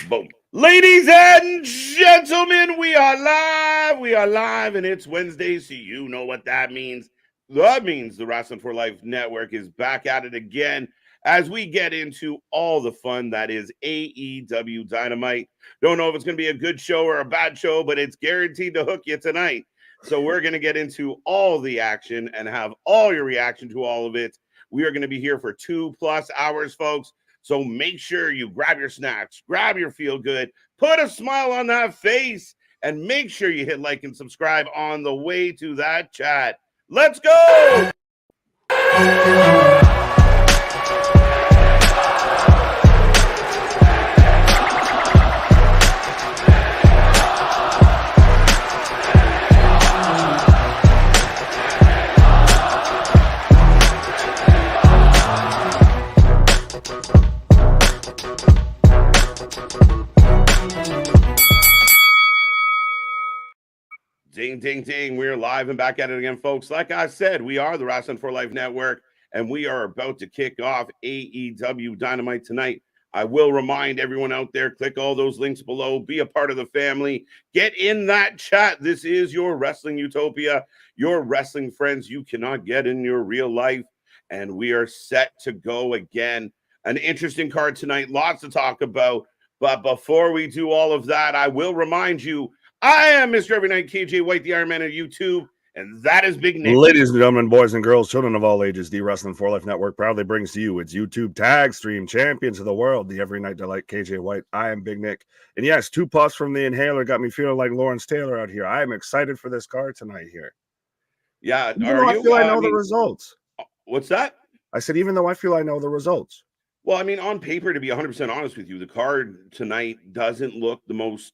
Boom. Ladies and gentlemen, we are live. We are live, and it's Wednesday, so you know what that means. That means the Wrestling for Life Network is back at it again as we get into all the fun that is AEW Dynamite. Don't know if it's going to be a good show or a bad show, but it's guaranteed to hook you tonight. So we're going to get into all the action and have all your reaction to all of it. We are going to be here for 2+ hours, folks. So make sure you grab your snacks, grab your feel good, put a smile on that face, and make sure you hit like and subscribe on the way to that chat. Let's go! Ding, ding, ding. We're live and back at it again, folks. Like I said, we are the Wrestling for Life Network, and we are about to kick off AEW Dynamite tonight. I will remind everyone out there, click all those links below, be a part of the family, get in that chat. This is your wrestling utopia, your wrestling friends you cannot get in your real life, and we are set to go again. An interesting card tonight, lots to talk about, but before we do all of that, I will remind you, I am Mr. Every Night KJ White, the Iron Man of YouTube, and that is Big Nick. Ladies and gentlemen, boys and girls, children of all ages, the Wrestling for Life Network proudly brings to you its YouTube tag stream champions of the world, the Every Night Delight KJ White. I am Big Nick. And yes, 2 puffs from the inhaler got me feeling like Lawrence Taylor out here. I am excited for this card tonight here. Yeah, even though I feel I know the results. What's that? I said, even though I feel I know the results. Well, I mean, on paper, to be 100% honest with you, the card tonight doesn't look the most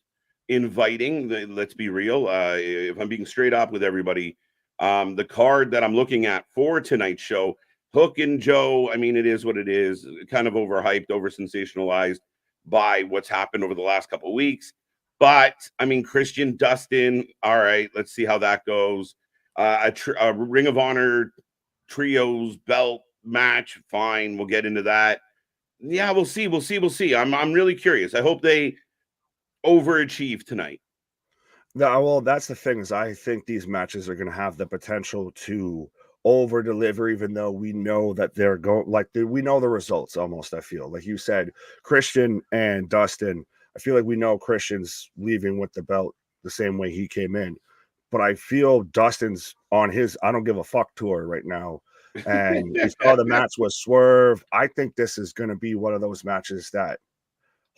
inviting. Let's be real. If I'm being straight up with everybody, the card that I'm looking at for tonight's show, Hook and Joe, I mean, it is what it is, kind of overhyped, over sensationalized by what's happened over the last couple of weeks. But I mean, Christian, Dustin, all right, let's see how that goes. A Ring of Honor trios belt match, fine, we'll get into that. Yeah, we'll see. I'm really curious. I hope they overachieve tonight. No, well, that's the thing, is I think these matches are going to have the potential to over deliver, even though we know that they're going, like, we know the results almost. I feel like you said, Christian and Dustin, I feel like we know Christian's leaving with the belt the same way he came in, but I feel Dustin's on his I don't give a fuck tour right now. And we saw the match with Swerve. I think this is going to be one of those matches that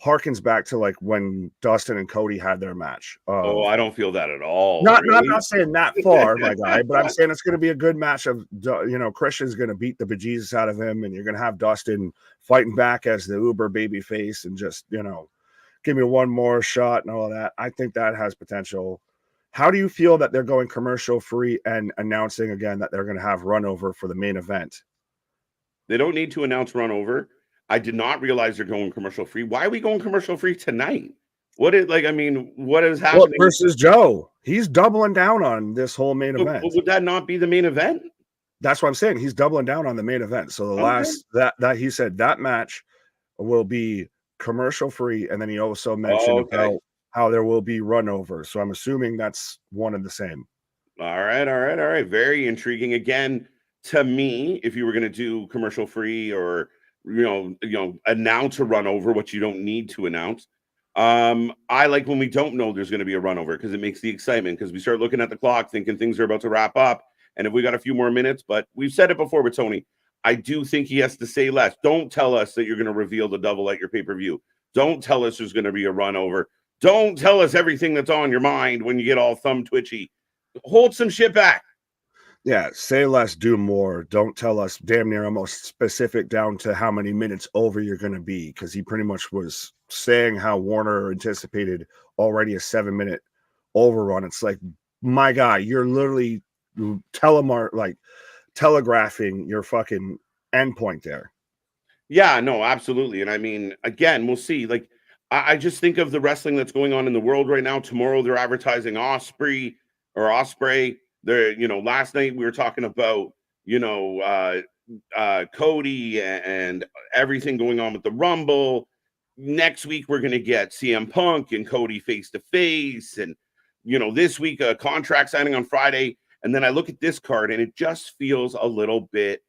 harkens back to like when Dustin and Cody had their match. I don't feel that at all. I'm not saying that far, my guy, but I'm saying it's going to be a good match of, Christian's going to beat the bejesus out of him, and you're going to have Dustin fighting back as the uber baby face and just, give me one more shot and all that. I think that has potential. How do you feel that they're going commercial free and announcing again that they're going to have Run Over for the main event? They don't need to announce Run Over. I did not realize they're going commercial free. Why are we going commercial free tonight? What is happening? Well, versus Joe. He's doubling down on this whole main event. Would that not be the main event? That's what I'm saying. He's doubling down on the main event. So the last that he said that match will be commercial free, and then he also mentioned about how there will be Run Over. So I'm assuming that's one and the same. All right. Very intriguing. Again, to me, if you were going to do commercial free or announce a Run Over, which you don't need to announce. I like when we don't know there's going to be a Run Over, because it makes the excitement, because we start looking at the clock thinking things are about to wrap up. And if we got a few more minutes, but we've said it before with Tony, I do think he has to say less. Don't tell us that you're going to reveal the double at your pay-per-view. Don't tell us there's going to be a Run Over. Don't tell us everything that's on your mind when you get all thumb twitchy. Hold some shit back. Yeah, say less, do more. Don't tell us damn near almost specific down to how many minutes over you're going to be, because he pretty much was saying how Warner anticipated already a 7-minute overrun. It's like, my guy, you're literally telegraphing your fucking endpoint there. Yeah, no, absolutely. And I mean, again, we'll see. Like, I just think of the wrestling that's going on in the world right now. Tomorrow they're advertising Osprey. They're, last night we were talking about, Cody and everything going on with the Rumble. next week we're going to get CM Punk and Cody face to face, and this week a contract signing on Friday. And then I look at this card and it just feels a little bit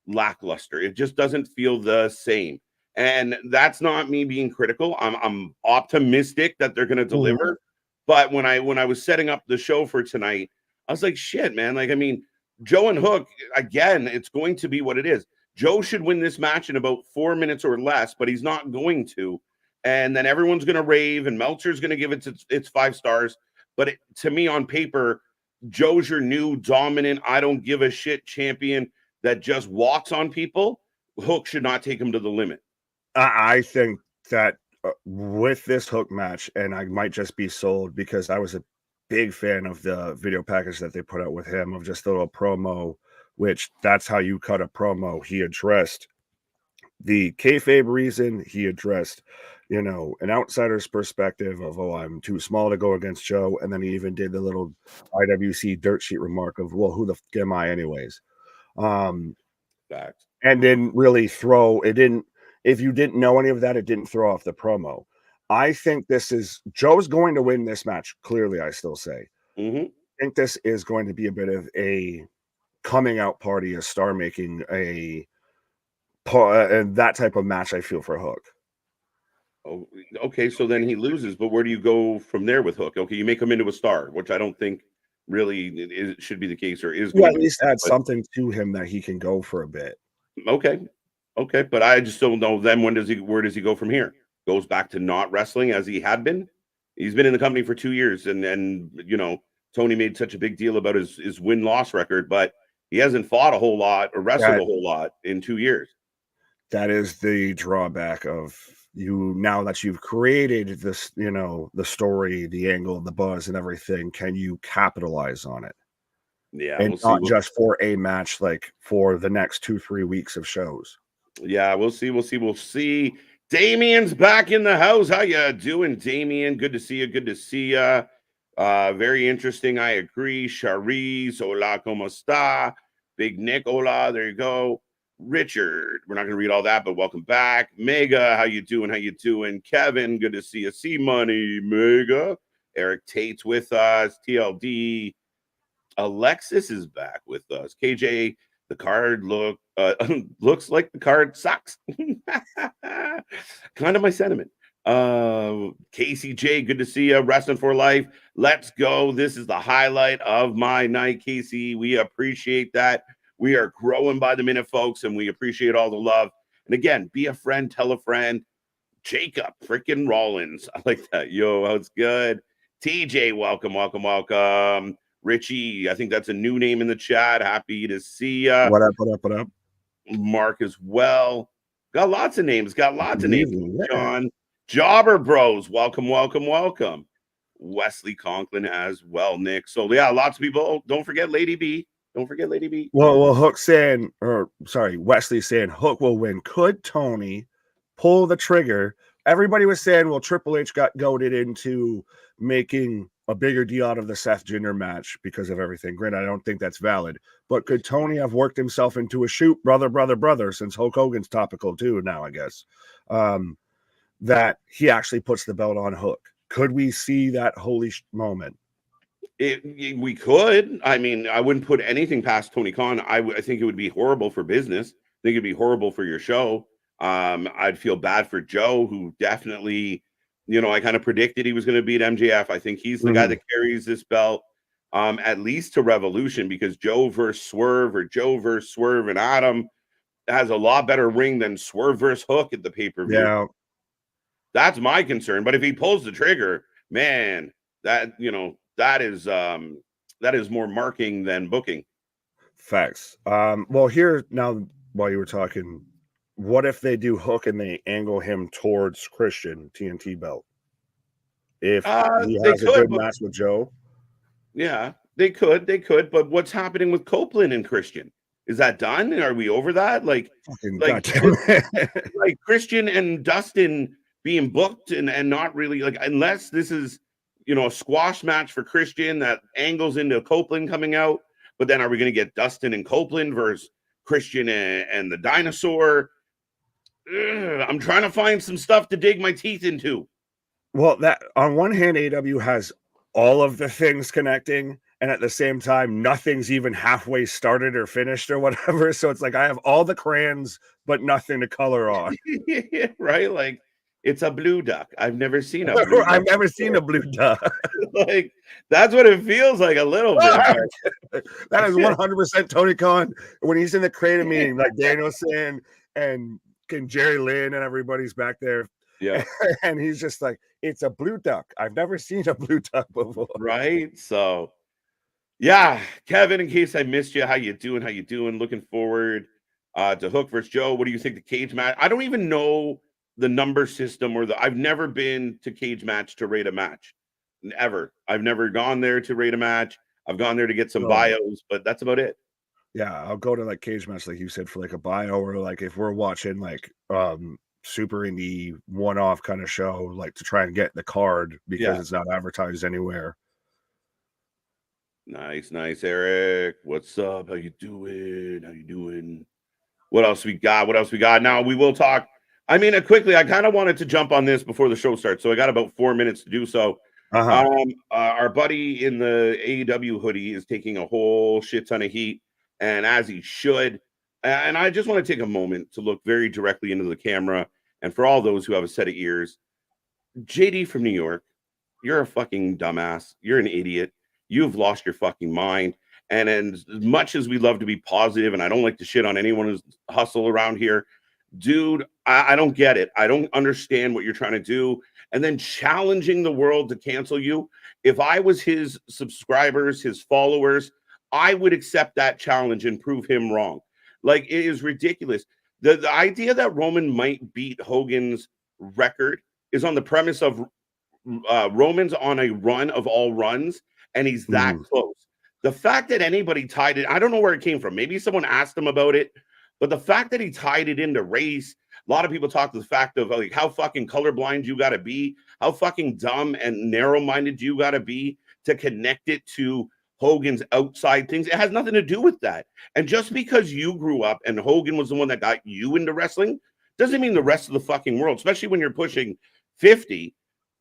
lackluster. It just doesn't feel the same. And that's not me being critical. I'm optimistic that they're going to deliver. But when I was setting up the show for tonight, I was like, shit, man. Like, I mean, Joe and Hook, again, it's going to be what it is. Joe should win this match in about 4 minutes or less, but he's not going to. And then everyone's going to rave, and Meltzer's going to give it its 5 stars. But to me, on paper, Joe's your new dominant, I don't give a shit champion that just walks on people. Hook should not take him to the limit. I think that with this Hook match, and I might just be sold because I was a big fan of the video package that they put out with him, of just a little promo, which that's how you cut a promo. He addressed the kayfabe reason. He addressed, an outsider's perspective of, I'm too small to go against Joe. And then he even did the little IWC dirt sheet remark of, well, who the f am I anyways? Facts. And didn't really if you didn't know any of that, it didn't throw off the promo. I think Joe's going to win this match. Clearly, I still say. I think this is going to be a bit of a coming out party, a star making, and that type of match I feel for Hook. Oh, okay, so then he loses, but where do you go from there with Hook? Okay, you make him into a star, which I don't think really should be the case, or is. At least add something to him that he can go for a bit. Okay, but I just don't know. Then where does he go from here? Goes back to not wrestling as he had been. He's been in the company for 2 years, and Tony made such a big deal about his win-loss record, but he hasn't fought a whole lot or wrestled a whole lot in 2 years. That is the drawback of you now that you've created this, the story, the angle, the buzz, and everything. Can you capitalize on it? Yeah, and not just for a match, like for the next 2-3 weeks of shows. Yeah, we'll see. Damien's back in the house. How you doing, Damien? Good to see you. Very interesting. I agree. Charisse, hola, como está? Big Nick, hola. There you go. Richard, we're not going to read all that, but welcome back. Mega, how you doing? Kevin, good to see you. C-Money, Mega. Eric Tate's with us. TLD. Alexis is back with us. KJ, the card looks like the card sucks. Kind of my sentiment. KCJ, good to see you. Wrestling for Life. Let's go. This is the highlight of my night, Casey. We appreciate that. We are growing by the minute, folks, and we appreciate all the love. And again, be a friend, tell a friend. Jacob freaking Rollins. I like that. Yo, how's good? TJ, welcome. Richie, I think that's a new name in the chat. Happy to see you. What up? Mark as well. Got lots of names. John. Jobber Bros. Welcome. Wesley Conklin as well, Nick. So, yeah, lots of people. Don't forget Lady B. Well, Wesley saying Hook will win. Could Tony pull the trigger? Everybody was saying, well, Triple H got goaded into making a bigger deal out of the Seth Jinder match because of everything. Granted, I don't think that's valid. But could Tony have worked himself into a shoot, brother, since Hulk Hogan's topical too now, I guess, that he actually puts the belt on Hook? Could we see that holy moment? We could. I mean, I wouldn't put anything past Tony Khan. I think it would be horrible for business. I think it'd be horrible for your show. I'd feel bad for Joe, who definitely, I kind of predicted he was going to beat MJF. I think he's the guy that carries this belt, at least to Revolution, because Joe versus Swerve and Adam has a lot better ring than Swerve versus Hook at the pay-per-view. Yeah. That's my concern. But if he pulls the trigger, man, that is more marking than booking. Facts. Well, here now, while you were talking, what if they do Hook and they angle him towards Christian TNT belt? If he has a good match with Joe? Yeah, they could. But what's happening with Copeland and Christian? Is that done? Are we over that? Like Christian and Dustin being booked and not really, like, unless this is, a squash match for Christian that angles into Copeland coming out. But then are we going to get Dustin and Copeland versus Christian and the Dinosaur? I'm trying to find some stuff to dig my teeth into. Well, that on one hand, AEW has all of the things connecting, and at the same time, nothing's even halfway started or finished or whatever. So it's like I have all the crayons, but nothing to color on. Right? Like, it's a blue duck. I've never seen a blue duck. I've never seen a blue duck. Like, that's what it feels like a little bit. That is 100% Tony Khan when he's in the creative meeting, like Danielson and Jerry Lynn and everybody's back there. Yeah. And he's just like, it's a blue duck. I've never seen a blue duck before. Right? So, yeah, Kevin, in case I missed you, how you doing? How you doing? Looking forward to Hook versus Joe. What do you think the cage match? I don't even know the number system or I've never been to cage match to rate a match. Ever. I've never gone there to rate a match. I've gone there to get some bios, but that's about it. Yeah, I'll go to like cage match, like you said, for like a bio, or like if we're watching like super indie one-off kind of show, like to try and get the card because it's not advertised anywhere. Nice, Eric. What's up? How you doing? What else we got? Now we will talk. I mean, quickly, I kind of wanted to jump on this before the show starts, so I got about 4 minutes to do so. Our buddy in the AEW hoodie is taking a whole shit ton of heat, and as he should. And I just want to take a moment to look very directly into the camera. And for all those who have a set of ears, JD from New York, you're a fucking dumbass. You're an idiot. You've lost your fucking mind. And as much as we love to be positive, and I don't like to shit on anyone who's hustle around here, dude, I don't get it. I don't understand what you're trying to do. And then challenging the world to cancel you. If I was his subscribers, his followers, I would accept that challenge and prove him wrong. Like, it is ridiculous. The idea that Roman might beat Hogan's record is on the premise of Roman's on a run of all runs, and he's that close. The fact that anybody tied it, I don't know where it came from. Maybe someone asked him about it, but the fact that he tied it into race, a lot of people talk to the fact of like how fucking colorblind you got to be, how fucking dumb and narrow-minded you got to be to connect it to Hogan's outside things. It has nothing to do with that. And just because you grew up and Hogan was the one that got you into wrestling doesn't mean the rest of the fucking world, especially when you're pushing 50,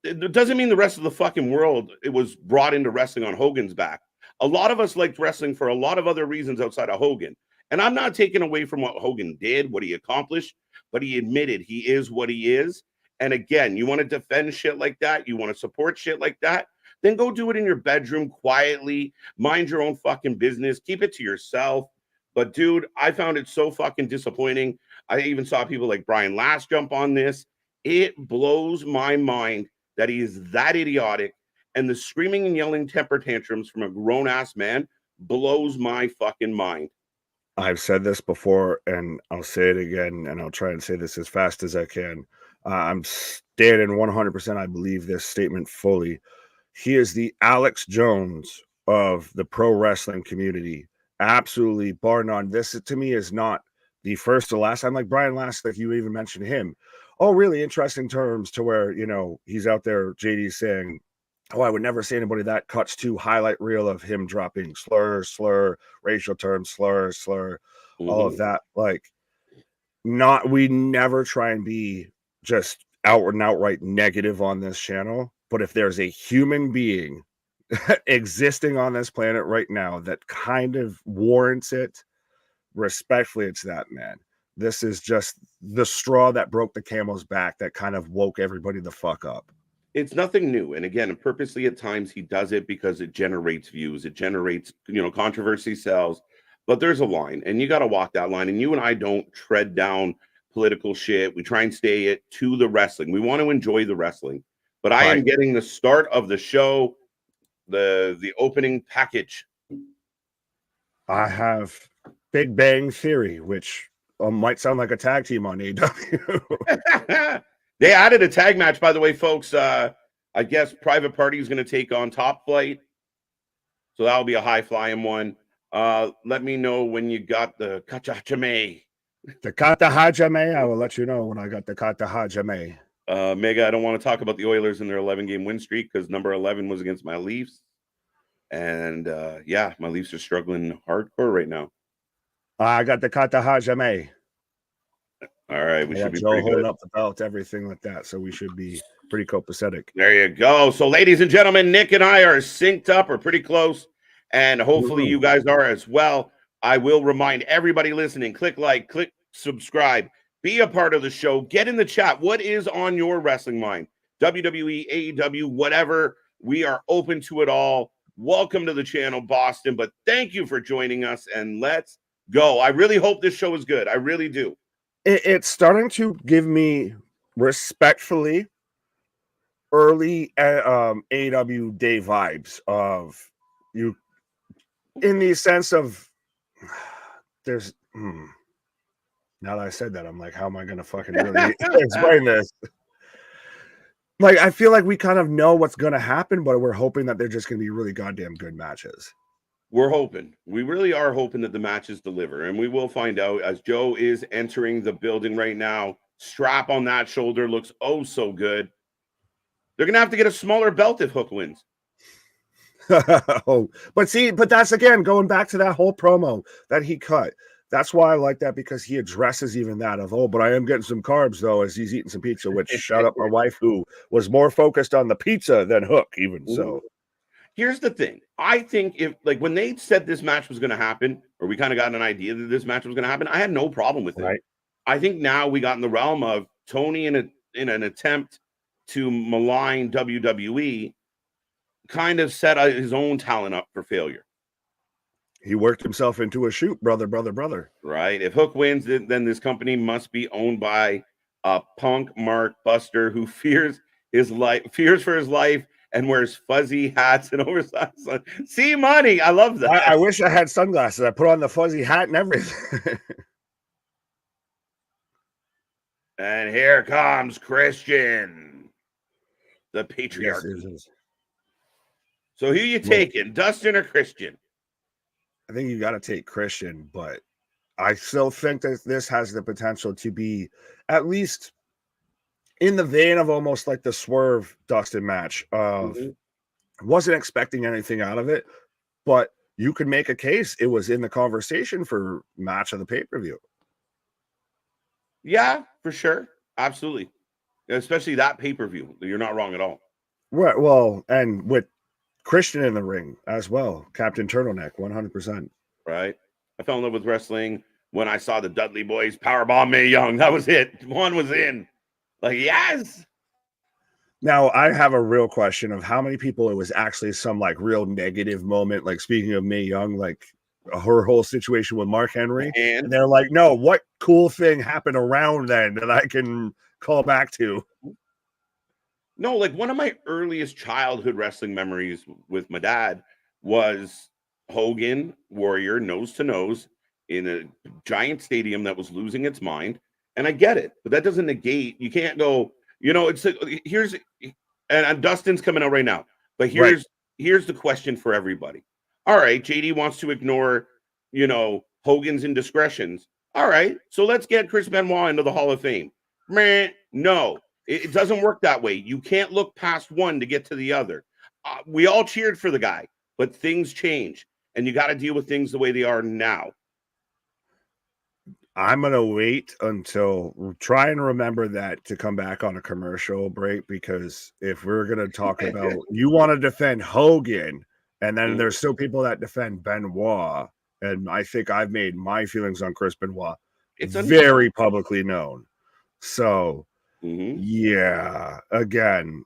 it doesn't mean the rest of the fucking world it was brought into wrestling on Hogan's back. A lot of us liked wrestling for a lot of other reasons outside of Hogan. And I'm not taking away from what Hogan did, what he accomplished, but he admitted he is what he is. And again, you want to defend shit like that, you want to support shit like that, then go do it in your bedroom quietly, mind your own fucking business, keep it to yourself. But dude, I found it so fucking disappointing. I even saw people like Brian Last jump on this. It blows my mind that he is that idiotic, and the screaming and yelling temper tantrums from a grown-ass man blows my fucking mind. I've said this before, and I'll say it again, and I'll try and say this as fast as I can. I'm standing 100%. I believe this statement fully. He is the Alex Jones of the pro wrestling community. Absolutely, bar none. This, to me, is not the first or last. I'm like Brian Last, like you even mentioned him. Oh, really interesting terms to where, you know, he's out there, JD saying, oh, I would never say anybody that cuts to highlight reel of him dropping slur, racial terms, slur, all of that. Like, we never try and be just outward and outright negative on this channel. But if there's a human being existing on this planet right now that kind of warrants it, respectfully, it's that man. This is just the straw that broke the camel's back that kind of woke everybody the fuck up. It's nothing new. And again, purposely at times he does it because it generates views. It generates, controversy sells. But there's a line, and you got to walk that line. And you and I don't tread down political shit. We try and stay it to the wrestling. We want to enjoy the wrestling. But I am getting the start of the show, the opening package. I have Big Bang Theory, which might sound like a tag team on AEW. They added a tag match, by the way, folks. I guess Private Party is going to take on Top Flight. So that'll be a high-flying one. Let me know when you got the Kata Hajime. The Kata Hajime, I will let you know when I got the Kata Hajime. Mega, I don't want to talk about the Oilers and their 11-game win streak because number 11 was against my Leafs. And, my Leafs are struggling hardcore right now. I got the Kata Hajime. All All right, we I should got be Joe pretty holding good. up the belt, everything like that. So we should be pretty copacetic. There you go. So, ladies and gentlemen, Nick and I are synced up or pretty close, and hopefully you guys are as well. I will remind everybody listening, click like, click subscribe, be a part of the show, get in the chat. What is on your wrestling mind? WWE, AEW, whatever. We are open to it all. Welcome to the channel, Boston, but thank you for joining us, and let's go. I really hope this show is good. I really do. It's starting to give me respectfully early AEW day vibes of you, in the sense of there's now that I said that, I'm like, how am I gonna fucking really explain this? Like, I feel like we kind of know what's gonna happen, but we're hoping that they're just gonna be really goddamn good matches. We're hoping. We really are hoping that the matches deliver, and we will find out as Joe is entering the building right now. Strap on that shoulder looks oh so good. They're gonna have to get a smaller belt if Hook wins. Oh, but see, but that's again going back to that whole promo that he cut. That's why I like that, because he addresses even that of, oh, but I am getting some carbs though, as he's eating some pizza, which shout out my wife, who was more focused on the pizza than Hook, even so. Here's the thing. I think if, like, when they said this match was going to happen, or we kind of got an idea that this match was going to happen, I had no problem with it. Right. I think now we got in the realm of Tony in an attempt to malign WWE, kind of set his own talent up for failure. He worked himself into a shoot, brother. Right. If Hook wins, then this company must be owned by a punk Mark Buster who fears for his life, and wears fuzzy hats and oversized. See money. I love that. I wish I had sunglasses. I put on the fuzzy hat and everything. And here comes Christian, the patriarch. Yes. So who you taking, Dustin or Christian? I think you got to take Christian, but I still think that this has the potential to be at least in the vein of almost like the Swerve Dustin match. Wasn't expecting anything out of it, but you could make a case it was in the conversation for match of the pay-per-view. Yeah, for sure. Absolutely. Especially that pay-per-view. You're not wrong at all. Right. Well, and with Christian in the ring as well, Captain Turtleneck, 100%. Right. I fell in love with wrestling when I saw the Dudley Boys powerbomb Mae Young. That was it. One was in. Like, yes. Now, I have a real question of how many people it was actually some like real negative moment, like speaking of Mae Young, like her whole situation with Mark Henry. And they're like, no, what cool thing happened around then that I can call back to? No, like one of my earliest childhood wrestling memories with my dad was Hogan Warrior nose to nose in a giant stadium that was losing its mind. And I get it, but that doesn't negate. You can't go, it's here's, and Dustin's coming out right now, but here's the question for everybody. All right, JD wants to ignore, Hogan's indiscretions. All right, so let's get Chris Benoit into the Hall of Fame. Man, no, it doesn't work that way. You can't look past one to get to the other. We all cheered for the guy, but things change, and you got to deal with things the way they are now. I'm going to wait until try and remember that to come back on a commercial break, because if we're going to talk about you want to defend Hogan and then there's still people that defend Benoit, and I think I've made my feelings on Chris Benoit very publicly known. So, yeah, again,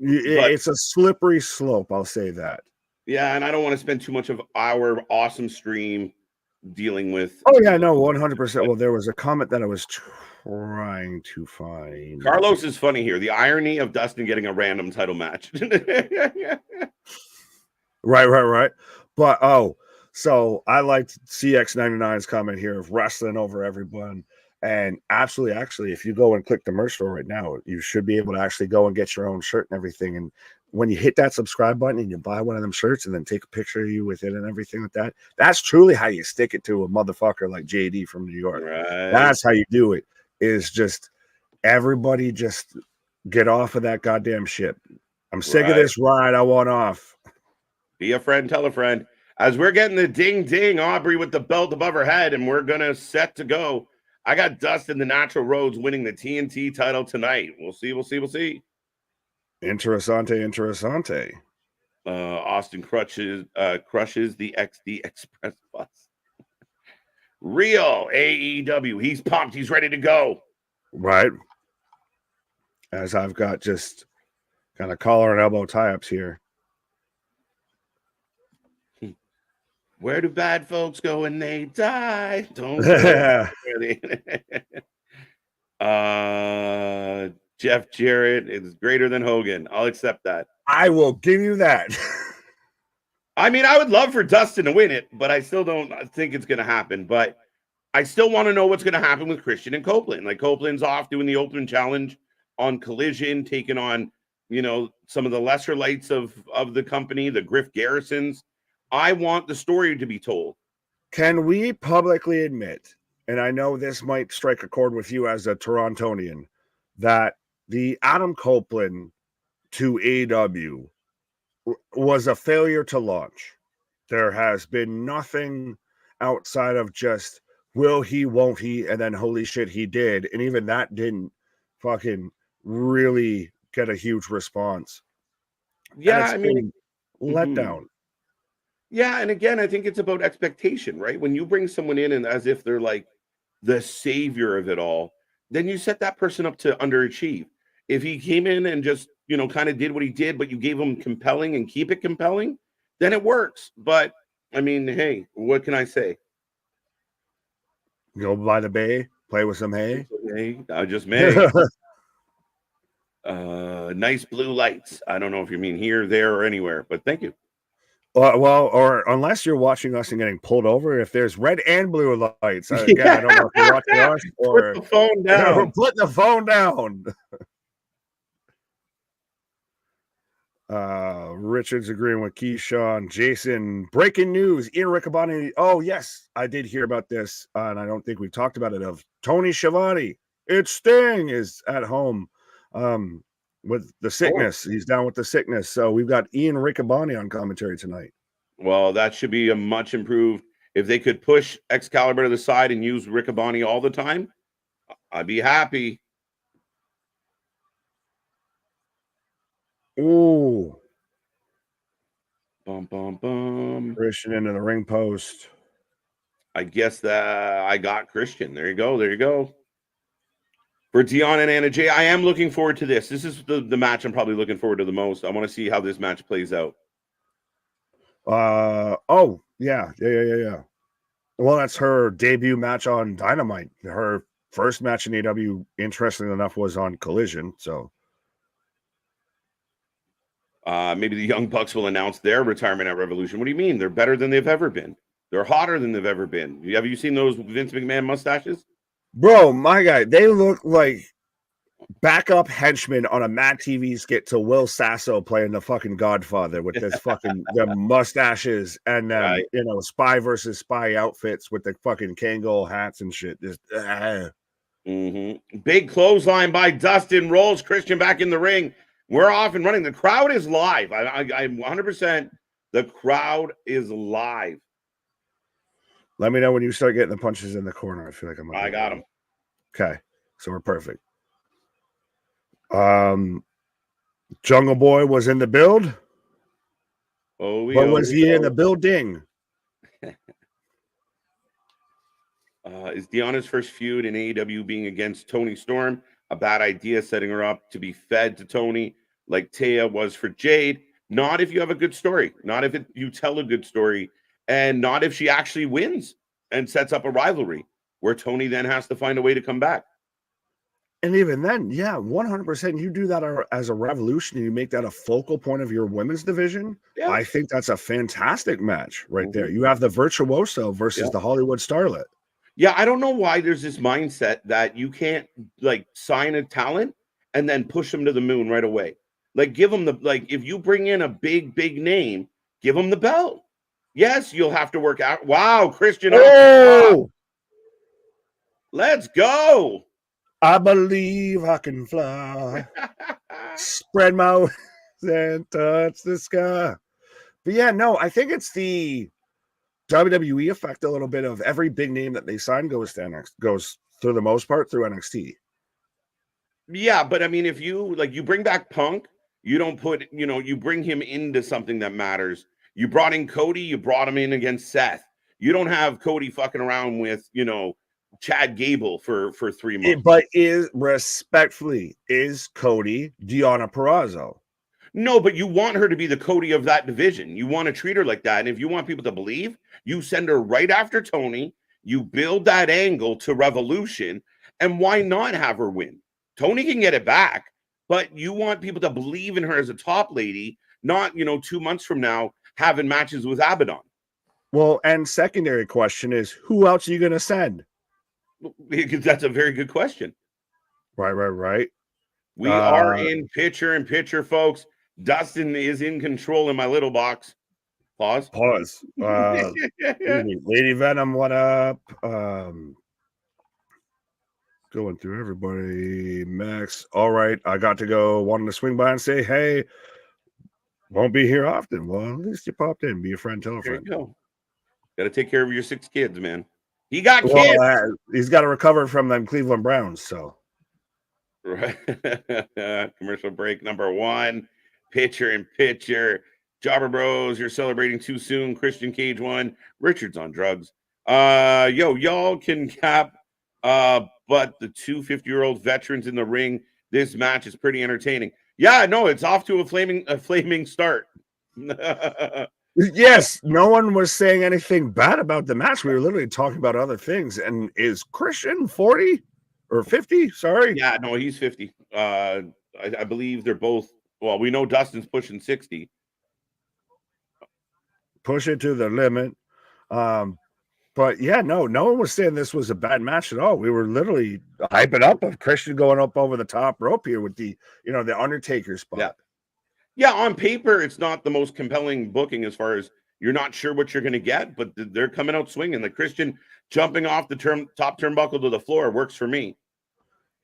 it's a slippery slope. I'll say that. Yeah, and I don't want to spend too much of our awesome stream dealing with. Oh yeah, no, 100%. Well, there was a comment that I was trying to find. Carlos is funny here. The irony of Dustin getting a random title match. Right. But so I liked CX99's comment here of wrestling over everyone. And absolutely, actually, if you go and click the merch store right now, you should be able to actually go and get your own shirt and everything. And when you hit that subscribe button and you buy one of them shirts and then take a picture of you with it and everything like that, that's truly how you stick it to a motherfucker like JD from New York. Right. That's how you do it, is just everybody just get off of that goddamn shit. I'm sick of this ride. I want off. Be a friend, tell a friend. As we're getting the ding, Aubrey with the belt above her head, and we're going to set to go. I got Dustin, the Natural Rhodes, winning the TNT title tonight. We'll see. Interessante. Austin crushes the XD Express bus. Real AEW. He's pumped. He's ready to go. Right. As I've got just kind of collar and elbow tie-ups here. Where do bad folks go when they die? Don't go. Jeff Jarrett is greater than Hogan. I'll accept that. I will give you that. I mean, I would love for Dustin to win it, but I still don't think it's going to happen. But I still want to know what's going to happen with Christian and Copeland. Like, Copeland's off doing the open challenge on Collision, taking on, some of the lesser lights of the company, the Griff Garrisons. I want the story to be told. Can we publicly admit, and I know this might strike a chord with you as a Torontonian, that the Adam Copeland to AEW was a failure to launch? There has been nothing outside of just will he, won't he, and then holy shit, he did. And even that didn't fucking really get a huge response. Yeah, I mean, let down. Yeah, and again, I think it's about expectation, right? When you bring someone in and as if they're like the savior of it all, then you set that person up to underachieve. If he came in and just, kind of did what he did, but you gave him compelling and keep it compelling, then it works. But I mean, hey, what can I say? Go by the bay, play with some hay. I just may. Nice blue lights. I don't know if you mean here, there, or anywhere, but thank you. Well, or unless you're watching us and getting pulled over, if there's red and blue lights, again, I don't know if you're watching us or put the phone down. Put the phone down. Richard's agreeing with Keyshawn. Jason, breaking news. Ian Riccaboni. Oh, yes, I did hear about this, and I don't think we've talked about it. Of Tony Schiavone. It's Sting is at home with the sickness. He's down with the sickness. So we've got Ian Riccaboni on commentary tonight. Well, that should be a much improved. If they could push Excalibur to the side and use Riccaboni all the time, I'd be happy. Ooh. Bum. Christian into the ring post. I guess that I got Christian. There you go. For Dion and Anna Jay, I am looking forward to this. This is the match I'm probably looking forward to the most. I want to see how this match plays out. Oh, yeah. Well, that's her debut match on Dynamite. Her first match in AEW, interestingly enough, was on Collision. So maybe the Young Bucks will announce their retirement at Revolution. What do you mean? They're better than they've ever been. They're hotter than they've ever been. Have you seen those Vince McMahon mustaches? Bro, my guy, they look like backup henchmen on a Mad TV skit to Will Sasso playing the fucking Godfather with this fucking the mustaches and Right. spy versus spy outfits with the fucking Kangol hats and shit. Just Big clothesline by Dustin, rolls Christian back in the ring. We're off and running. The crowd is live. I'm 100%. The crowd is live. Let me know when you start getting the punches in the corner. I feel like I got them. Okay, so we're perfect. Jungle Boy was in the build. But was he in the building? Is Deanna's first feud in AEW being against Toni Storm a bad idea, setting her up to be fed to Tony like Taya was for Jade? Not if you have a good story. Not if you tell a good story. And not if she actually wins and sets up a rivalry where Tony then has to find a way to come back. And even then, yeah, 100%. You do that as a Revolution and you make that a focal point of your women's division. Yeah. I think that's a fantastic match right there. You have the virtuoso versus the Hollywood starlet. Yeah, I don't know why there's this mindset that you can't sign a talent and then push them to the moon right away. Give them if you bring in a big name, give them the belt. Yes, you'll have to work out. Wow, Christian. Oh! Let's go. I believe I can fly. Spread my wings and touch the sky. But yeah, no, I think it's the WWE effect a little bit of every big name that they sign goes for the most part through NXT. Yeah, but I mean, if you bring back Punk, you don't put, you bring him into something that matters. You brought in Cody, you brought him in against Seth. You don't have Cody fucking around with, Chad Gable for 3 months. But is Cody Deonna Purrazzo? No, but you want her to be the Cody of that division. You want to treat her like that. And if you want people to believe, you send her right after Tony. You build that angle to Revolution. And why not have her win? Tony can get it back, but you want people to believe in her as a top lady, not, 2 months from now having matches with Abaddon. Well, and secondary question is, who else are you going to send? Because that's a very good question. Right. We are in picture, folks. Dustin is in control in my little box. Pause. Lady Venom, what up? Going through everybody. Max, all right. I got to go. Wanted to swing by and say, hey, won't be here often. Well, at least you popped in. Be a friend, tell a friend. There you go. Got to take care of your 6 kids, man. He got kids. He's got to recover from them Cleveland Browns. So, right. Commercial break number 1. Picture. Jobber Bros, you're celebrating too soon. Christian Cage 1. Richard's on drugs. Y'all can cap. But the 2 50-year-old veterans in the ring. This match is pretty entertaining. Yeah, no, it's off to a flaming start. Yes, no one was saying anything bad about the match. We were literally talking about other things. And is Christian 40 or 50? Sorry. Yeah, no, he's 50. I believe they're both. Well, we know Dustin's pushing 60. Push it to the limit. But yeah, no one was saying this was a bad match at all. We were literally hyping up of Christian going up over the top rope here with the, the Undertaker spot. Yeah, on paper, it's not the most compelling booking as far as you're not sure what you're going to get, but they're coming out swinging. The Christian jumping off the top turnbuckle to the floor works for me.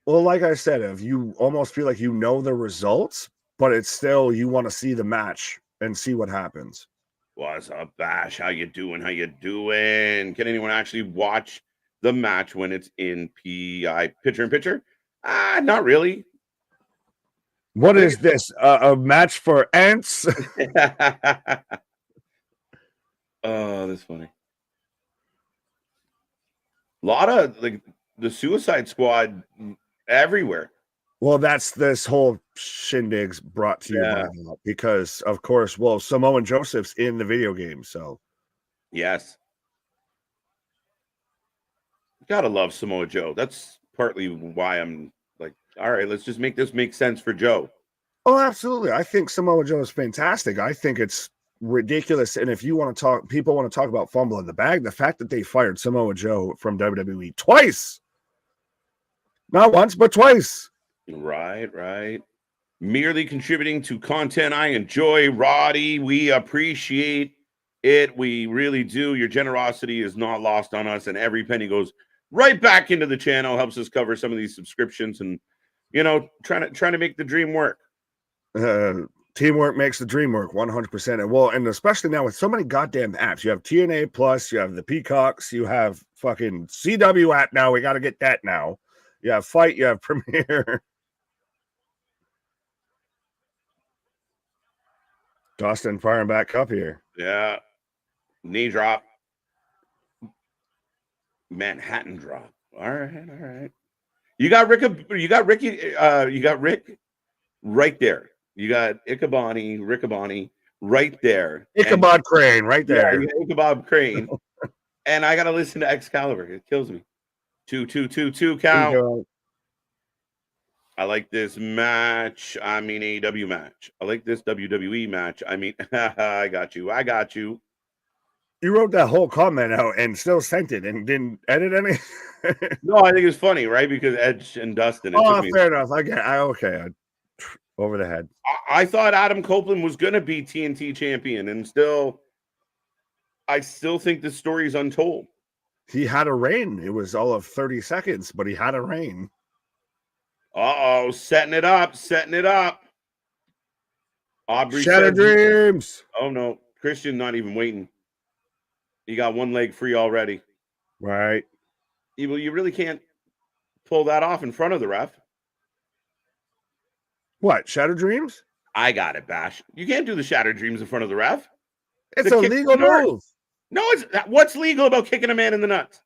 Well, like I said, if you almost feel like you know the results, but it's still, you want to see the match and see what happens. What's up, Bash? How you doing? Can anyone actually watch the match when it's in PI picture? Not really. What is this? A match for ants? Oh, that's funny. A lot of the Suicide Squad everywhere. Well, that's this whole shindig's brought to you by that because, of course, Samoa Joseph's in the video game, so yes, gotta love Samoa Joe. That's partly why I'm like, all right, let's just make this make sense for Joe. Oh, absolutely. I think Samoa Joe is fantastic. I think it's ridiculous. And if you want to talk, people want to talk about fumble in the bag, the fact that they fired Samoa Joe from WWE twice, not once, but twice. Right. Merely contributing to content I enjoy, Roddy. We appreciate it. We really do. Your generosity is not lost on us, and every penny goes right back into the channel, helps us cover some of these subscriptions and, trying to make the dream work. Teamwork makes the dream work 100%. And especially now with so many goddamn apps, you have TNA Plus, you have the Peacocks, you have fucking CW app now. We got to get that now. You have Fight, you have Premiere. Dustin firing back up here. Yeah. Knee drop. Manhattan drop. All right. You got Rick right there. You got Riccaboni right there. Ichabod Crane right there. Yeah, Ichabod Crane. And I got to listen to Excalibur. It kills me. 2 count. I like this match. I mean, AEW match. I like this WWE match. I mean, I got you. You wrote that whole comment out and still sent it and didn't edit any. No, I think it's funny, right? Because Edge and Dustin. Fair enough. Okay. Over the head. I thought Adam Copeland was going to be TNT champion, and I still think the story is untold. He had a reign. It was all of 30 seconds, but he had a reign. Setting it up. Aubrey Shattered dreams. Oh no, Christian not even waiting. He got one leg free already. Right. You really can't pull that off in front of the ref. What, Shadow Dreams? I got it, Bash. You can't do the Shattered Dreams in front of the ref. It's a legal move. No, what's legal about kicking a man in the nuts?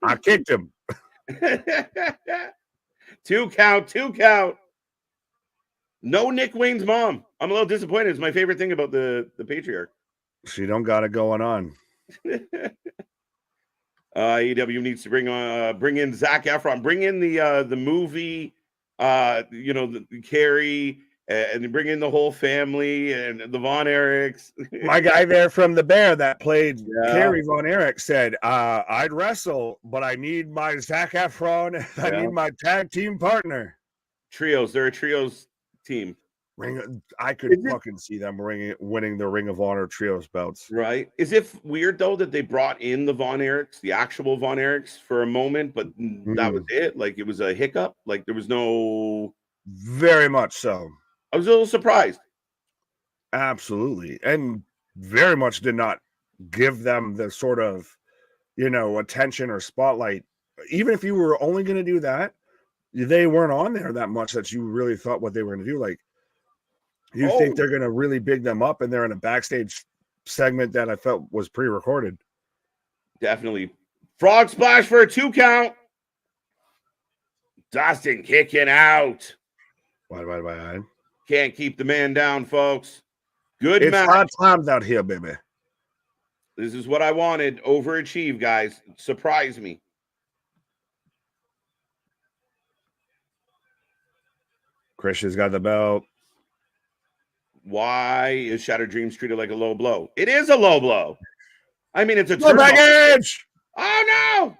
I kicked him. 2 count, 2 count. No Nick Wayne's mom. I'm a little disappointed. It's my favorite thing about the patriarch. She don't got it going on. AEW needs to bring in Zac Efron, bring in the movie, the Carrie, and bring in the whole family and the Von Erichs. My guy there from the Bear that played Carrie Von Erich said, I'd wrestle, but I need my Zac Efron. I need my tag team partner. Trios. They're a trios team. I could fucking see them winning the Ring of Honor trios belts. Right. Is it weird, though, that they brought in the Von Erichs, the actual Von Erichs, for a moment, but that was it? Like, it was a hiccup? Like, there was no... Very much so. I was a little surprised. Absolutely. And very much did not give them the sort of, attention or spotlight. Even if you were only going to do that, they weren't on there that much that you really thought what they were going to do. Like, you think they're going to really big them up, and they're in a backstage segment that I felt was pre-recorded. Definitely. Frog splash for a 2 count. Dustin kicking out. Why? Can't keep the man down, folks. Good it's match. Hard times out here, baby. This is what I wanted. Overachieve, guys. Surprise me. Christian's got the belt. Why is Shattered Dreams treated like a low blow? It is a low blow. I mean, it's a turn baggage. Oh,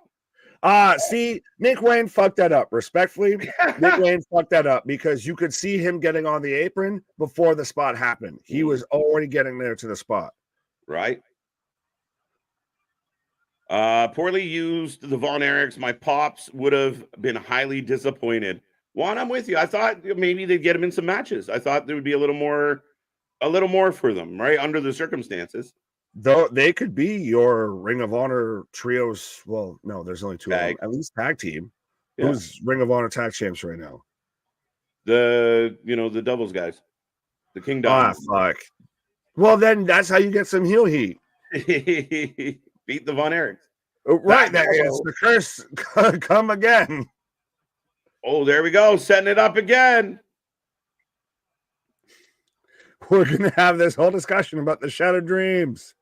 no. See, Nick Wayne fucked that up. Respectfully, Nick Wayne fucked that up because you could see him getting on the apron before the spot happened. He was already getting there to the spot. Right. Poorly used the Von Erichs. My pops would have been highly disappointed. Juan, I'm with you. I thought maybe they'd get him in some matches. I thought there would be a little more for them, right? Under the circumstances. Though they could be your Ring of Honor trios. Well, no, there's only 2 of them. At least tag team. Yeah. Who's Ring of Honor tag champs right now? The doubles guys. The King Doubles. Fuck. Well, then that's how you get some heel heat. Beat the Von Erichs. Right. That is the curse. Come again. Oh, there we go. Setting it up again. We're going to have this whole discussion about the Shattered Dreams.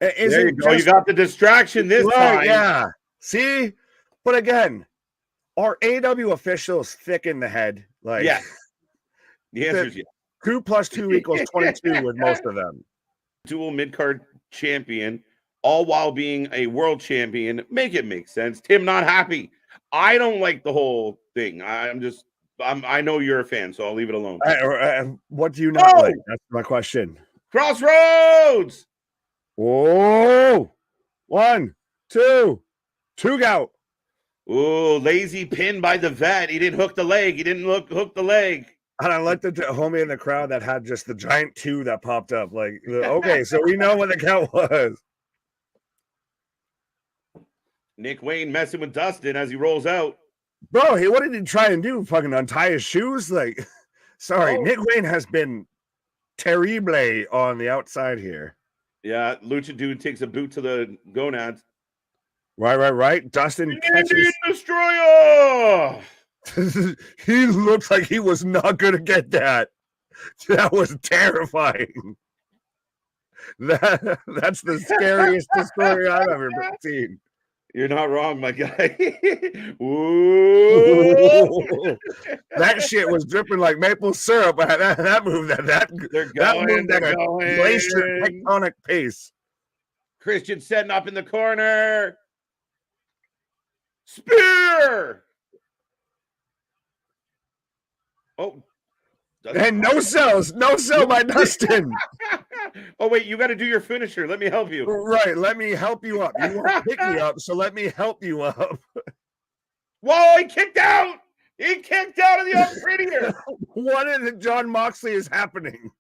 There you go. You got the distraction this time. Yeah. See? But again, are AEW officials thick in the head? Like, yeah. The answer is yes. 2 + 2 equals 22 with most of them. Dual mid-card champion, all while being a world champion. Make it make sense. Tim not happy. I don't like the whole thing. I know you're a fan, so I'll leave it alone. What do you not like? That's my question. Crossroads. Oh, 1, 2, 2 out. Oh, lazy pin by the vet. He didn't hook the leg. He didn't hook the leg. And I liked the homie in the crowd that had just the giant 2 that popped up. Like, okay, so we know what the count was. Nick Wayne messing with Dustin as he rolls out. Bro, what did he try and do? Fucking untie his shoes? Like, sorry, Nick Wayne has been terrible on the outside here. Yeah, Lucha Dude takes a boot to the gonads. Right. Dustin catches Destroyer. He looked like he was not going to get that. That was terrifying. That's the scariest Destroyer I've ever seen. You're not wrong, my guy. Ooh. That shit was dripping like maple syrup. That move, that moved at a glacier tectonic pace. Christian setting up in the corner. Spear. Oh. And no sell by Dustin. Oh, wait, you got to do your finisher. Let me help you. Right, let me help you up. You won't pick me up, so let me help you up. Whoa, he kicked out. He kicked out of the unprettier. What in John Moxley is happening?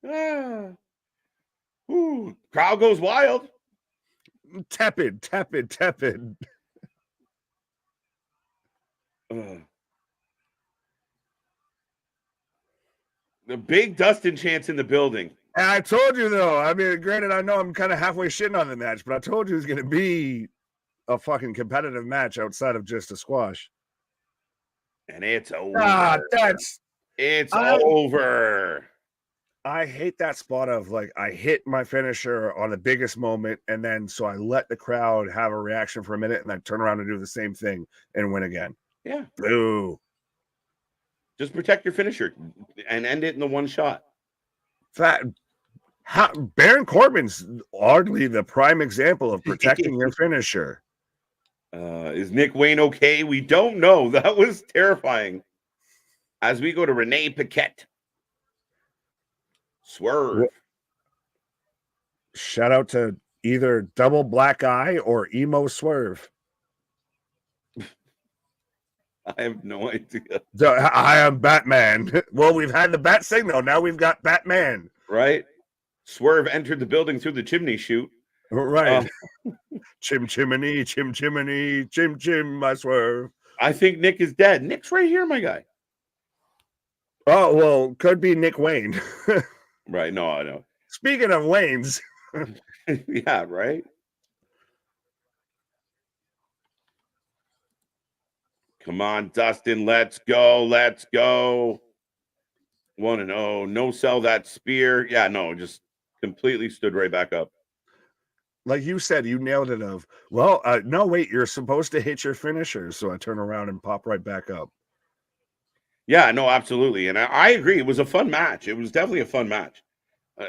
Crowd goes wild. Tepid. The big Dustin chants in the building. And I told you, though. I mean, granted, I know I'm kind of halfway shitting on the match, but I told you it was going to be a fucking competitive match outside of just a squash. And it's over. It's over. I hate that spot of like I hit my finisher on the biggest moment, and then so I let the crowd have a reaction for a minute, and then turn around and do the same thing and win again. Yeah. Boo. Just protect your finisher and end it in the one shot. Baron Corbin's hardly the prime example of protecting your finisher. Is Nick Wayne okay? We don't know. That was terrifying. As we go to Renee Paquette. Swerve. Shout out to either Double Black Eye or Emo Swerve. I have no idea. I am Batman. Well, we've had the bat signal. Now we've got Batman. Right? Swerve entered the building through the chimney chute. Right. Chimney, chim, my Swerve. I think Nick is dead. Nick's right here, my guy. Oh, well, could be Nick Wayne. Right. No, I know. Speaking of Waynes. Yeah, right? Come on, Dustin. Let's go. 1-0. No sell that spear. Yeah, no, just completely stood right back up. Like you said, you nailed it of, well, no, wait, you're supposed to hit your finisher. So I turn around and pop right back up. Yeah, no, absolutely. And I agree. It was a fun match. It was definitely a fun match.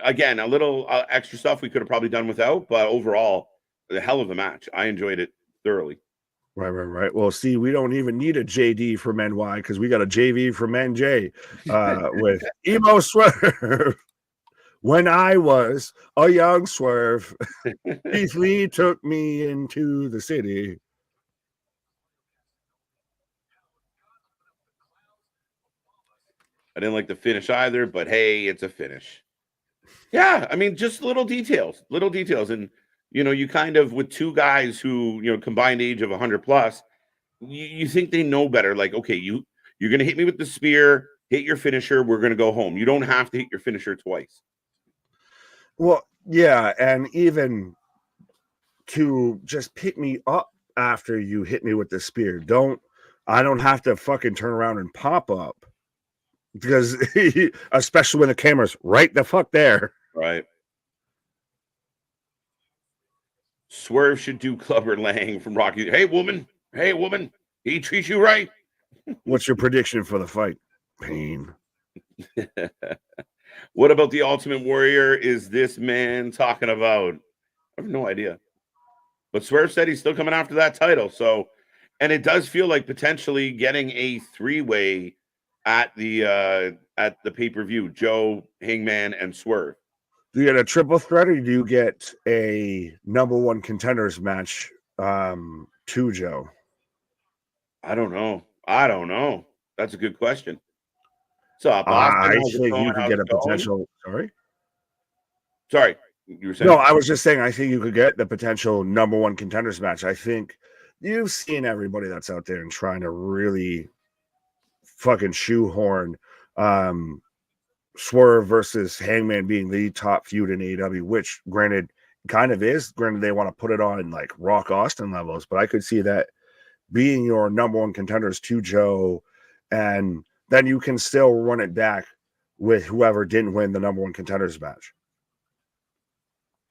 Again, a little extra stuff we could have probably done without, but overall, the hell of a match. I enjoyed it thoroughly. Right. Well, see, we don't even need a JD from NY because we got a JV from NJ with Emo Swerve. When I was a young Swerve, Keith Lee took me into the city. I didn't like the finish either, but hey, it's a finish. Yeah, I mean, just little details. And, you kind of, with two guys who, combined age of 100 plus, you think they know better. Like, okay, you're going to hit me with the spear, hit your finisher, we're going to go home. You don't have to hit your finisher twice. Well, yeah, and even to just pick me up after you hit me with the spear. I don't have to fucking turn around and pop up. Because especially when the camera's right the fuck there. Right. Swerve should do Clubber Lang from Rocky. Hey, woman, he treats you right. What's your prediction for the fight? Pain. What about the Ultimate Warrior is this man talking about? I have no idea. But Swerve said he's still coming after that title. So, and it does feel like potentially getting a three-way at the pay-per-view, Joe, Hangman, and Swerve. Do you get a triple threat, or do you get a number one contenders match to Joe? I don't know. That's a good question. So I think you could get a potential. Sorry, you were saying? No, I was just saying I think you could get the potential number one contenders match. I think you've seen everybody that's out there and trying to really fucking shoehorn Swerve versus Hangman being the top feud in AEW, which granted kind of is. Granted, they want to put it on like Rock Austin levels, but I could see that being your number one contenders to Joe, and then you can still run it back with whoever didn't win the number one contenders match.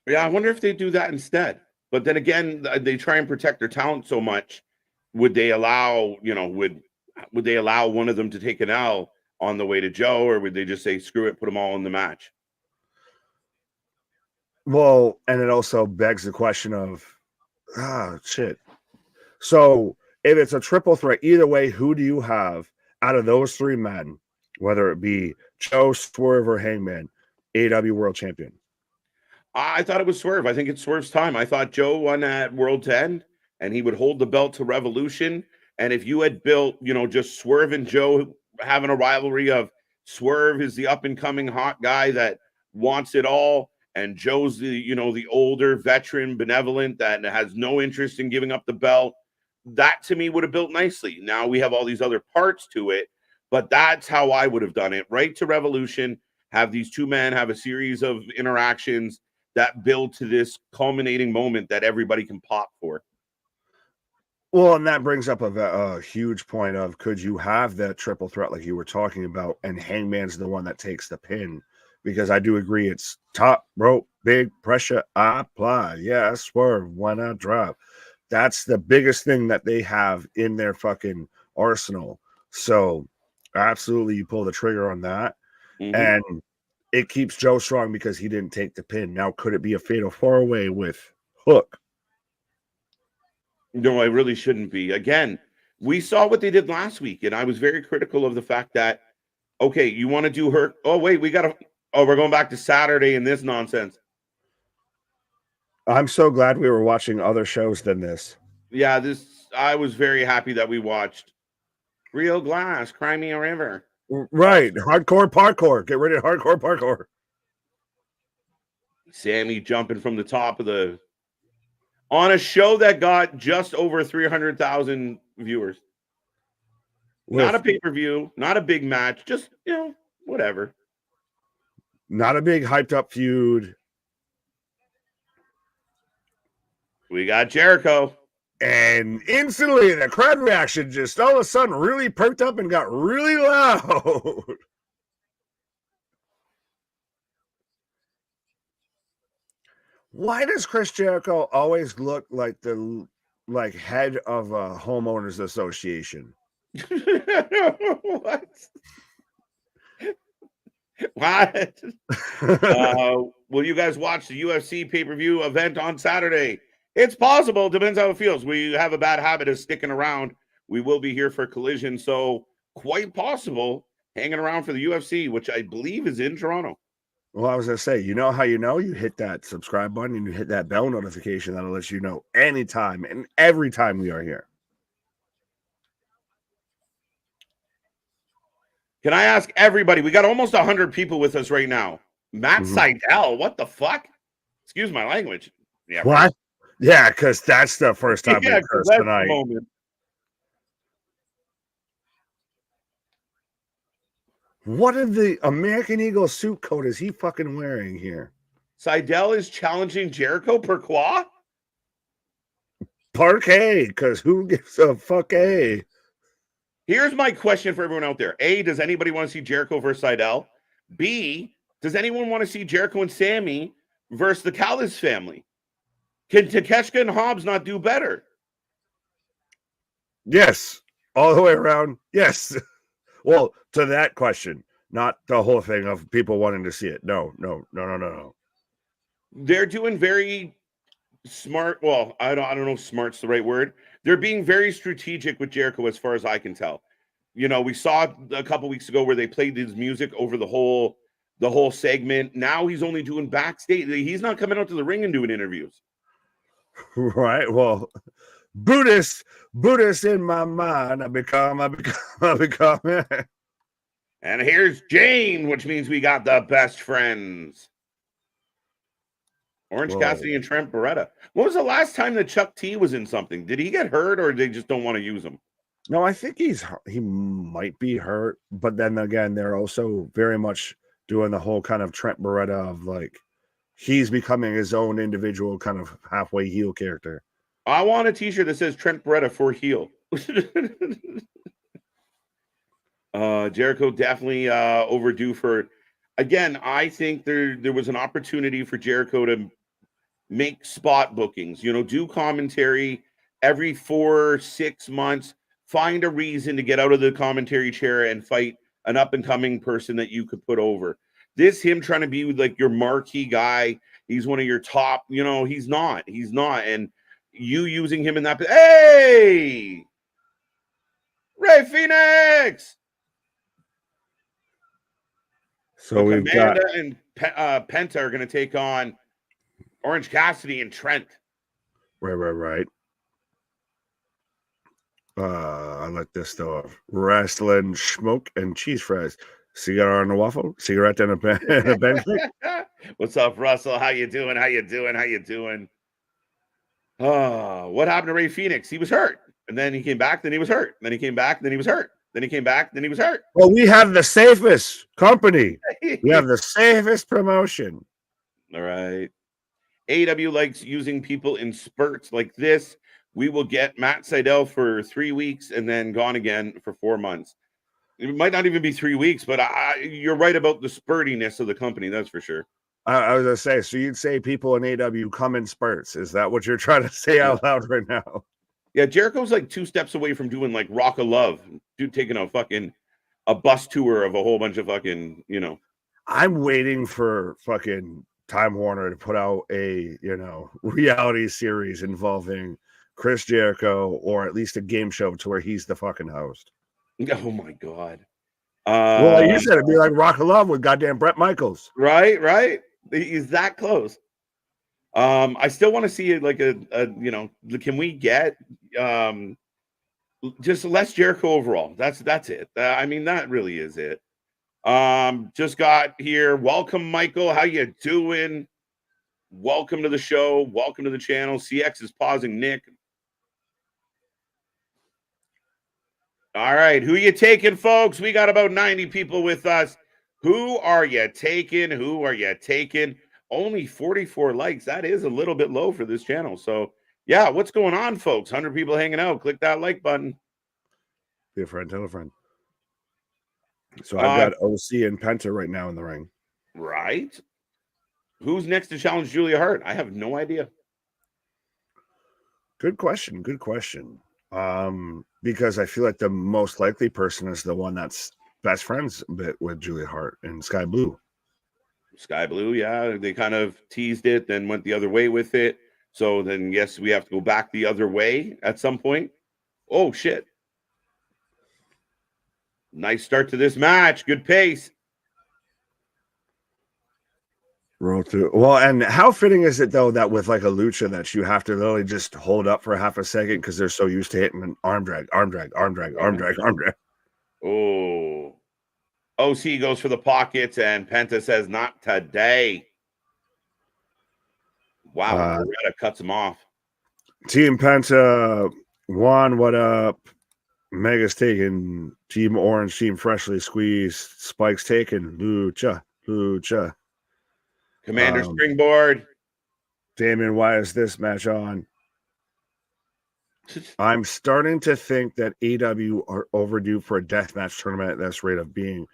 Yeah, I wonder if they do that instead. But then again, they try and protect their talent so much. Would they allow, would they allow one of them to take an L on the way to Joe, or would they just say, screw it, put them all in the match? Well, and it also begs the question of, shit. So if it's a triple threat, either way, who do you have out of those three men, whether it be Joe, Swerve, or Hangman, AEW World Champion? I thought it was Swerve. I think it's Swerve's time. I thought Joe won at World's End, and he would hold the belt to Revolution. And if you had built, just Swerve and Joe having a rivalry of Swerve is the up-and-coming hot guy that wants it all, and Joe's the older veteran benevolent that has no interest in giving up the belt. That to me would have built nicely. Now we have all these other parts to it, but that's how I would have done it. Right to Revolution, have these two men have a series of interactions that build to this culminating moment that everybody can pop for. Well, and that brings up a huge point of, could you have that triple threat like you were talking about, and Hangman's the one that takes the pin? Because I do agree, it's top rope, big pressure, apply. Yeah, swerve, why not drop? That's the biggest thing that they have in their fucking arsenal. So absolutely, you pull the trigger on that. Mm-hmm. And it keeps Joe strong because he didn't take the pin. Now, could it be a fatal 4-way with Hook? No, I really shouldn't be. Again, we saw what they did last week, and I was very critical of the fact that, okay, you want to do her? Oh, wait, we're going back to Saturday and this nonsense. I'm so glad we were watching other shows than this. Yeah, I was very happy that we watched Real Glass, Cry Me a River. Right, hardcore parkour. Get rid of hardcore parkour. Sammy jumping from the top of on a show that got just over 300,000 viewers. Not a pay-per-view, not a big match, just, whatever. Not a big hyped up feud. We got Jericho. And instantly the crowd reaction just all of a sudden really perked up and got really loud. Why does Chris Jericho always look like the head of a homeowners association? What? What? Will you guys watch the UFC pay-per-view event on Saturday? It's possible. Depends how it feels. We have a bad habit of sticking around. We will be here for Collision, so quite possible hanging around for the UFC, which I believe is in Toronto. Well, I was going to say, how you hit that subscribe button and you hit that bell notification that'll let you know anytime and every time we are here. Can I ask everybody? We got almost 100 people with us right now. Matt Sydal, what the fuck? Excuse my language. Yeah. What? Right? Yeah, because that's the first time we cursed tonight. What in the American Eagle suit coat is he fucking wearing here? Sydal is challenging Jericho Pourquoi? Parquet, because who gives a fuck A? Here's my question for everyone out there. A, does anybody want to see Jericho versus Sydal? B, does anyone want to see Jericho and Sammy versus the Callis family? Can Takeshita and Hobbs not do better? Yes. All the way around. Yes. Well, to that question, not the whole thing of people wanting to see it. No. They're doing very smart. Well, I don't know if smart's the right word. They're being very strategic with Jericho as far as I can tell. We saw a couple weeks ago where they played his music over the whole segment. Now he's only doing backstage. He's not coming out to the ring and doing interviews. Right. Well, Buddhist in my mind. I become. And here's Jane, which means we got the best friends. Orange Cassidy and Trent Beretta. When was the last time that Chuck T was in something? Did he get hurt or they just don't want to use him? No, I think he might be hurt, but then again, they're also very much doing the whole kind of Trent Beretta of he's becoming his own individual kind of halfway heel character. I want a t-shirt that says Trent Beretta for heel. Jericho definitely overdue for. Again, I think there was an opportunity for Jericho to make spot bookings. Do commentary every 4-6 months. Find a reason to get out of the commentary chair and fight an up-and-coming person that you could put over. Him trying to be your marquee guy. He's one of your top. He's not. And you using him in that. Hey, Ray Phoenix. So we've got and Penta are going to take on Orange Cassidy and Trent. Right. I like this stuff. Wrestling, smoke, and cheese fries. Cigar on the waffle, cigarette and a Bentley. What's up, Russell? How you doing? How you doing? How you doing? Oh, what happened to Ray Phoenix? He was hurt, and then he came back. Then he was hurt. Then he came back. Then he was hurt. Then he came back. Then he was hurt. Well, we have the safest company. We have the safest promotion. All right. AEW likes using people in spurts like this. We will get Matt Sydal for 3 weeks and then gone again for 4 months. It might not even be 3 weeks, but you're right about the spurtiness of the company. That's for sure. I was going to say, so you'd say people in AEW come in spurts. Is that what you're trying to say out loud right now? Yeah, Jericho's like 2 steps away from doing like Rock of Love. Dude taking a bus tour of a whole bunch of fucking, I'm waiting for fucking Time Warner to put out a, reality series involving Chris Jericho, or at least a game show to where he's the fucking host. Oh my God. Well, like you said, it'd be like Rock of Love with goddamn Bret Michaels. Right. He's that close. I still want to see like can we get just less Jericho overall? That's it. That really is it. Just got here. Welcome, Michael. How you doing? Welcome to the show. Welcome to the channel. CX is pausing Nick. All right, who you taking, folks? We got about 90 people with us. Who are you taking? Who are you taking? Only 44 likes. That is a little bit low for this channel. So, yeah, what's going on, folks? 100 people hanging out. Click that like button. Be a friend, tell a friend. So I've got OC and Penta right now in the ring. Right. Who's next to challenge Julia Hart? I have no idea. Good question. Because I feel like the most likely person is the one that's best friends with Julia Hart and Sky Blue. Sky Blue, yeah. They kind of teased it, then went the other way with it. So then, yes, we have to go back the other way at some point. Oh, shit. Nice start to this match. Good pace. Roll through. Well, and how fitting is it, though, that with like a lucha that you have to literally just hold up for half a second because they're so used to hitting an arm drag. Oh. OC goes for the pockets, and Penta says, not today. Wow. Loretta cuts him off. Team Penta, Juan, what up? Mega's taken. Team Orange, Team Freshly Squeezed. Spike's taken. Lucha. Commander Springboard. Damien, why is this match on? I'm starting to think that AEW are overdue for a deathmatch tournament at this rate of being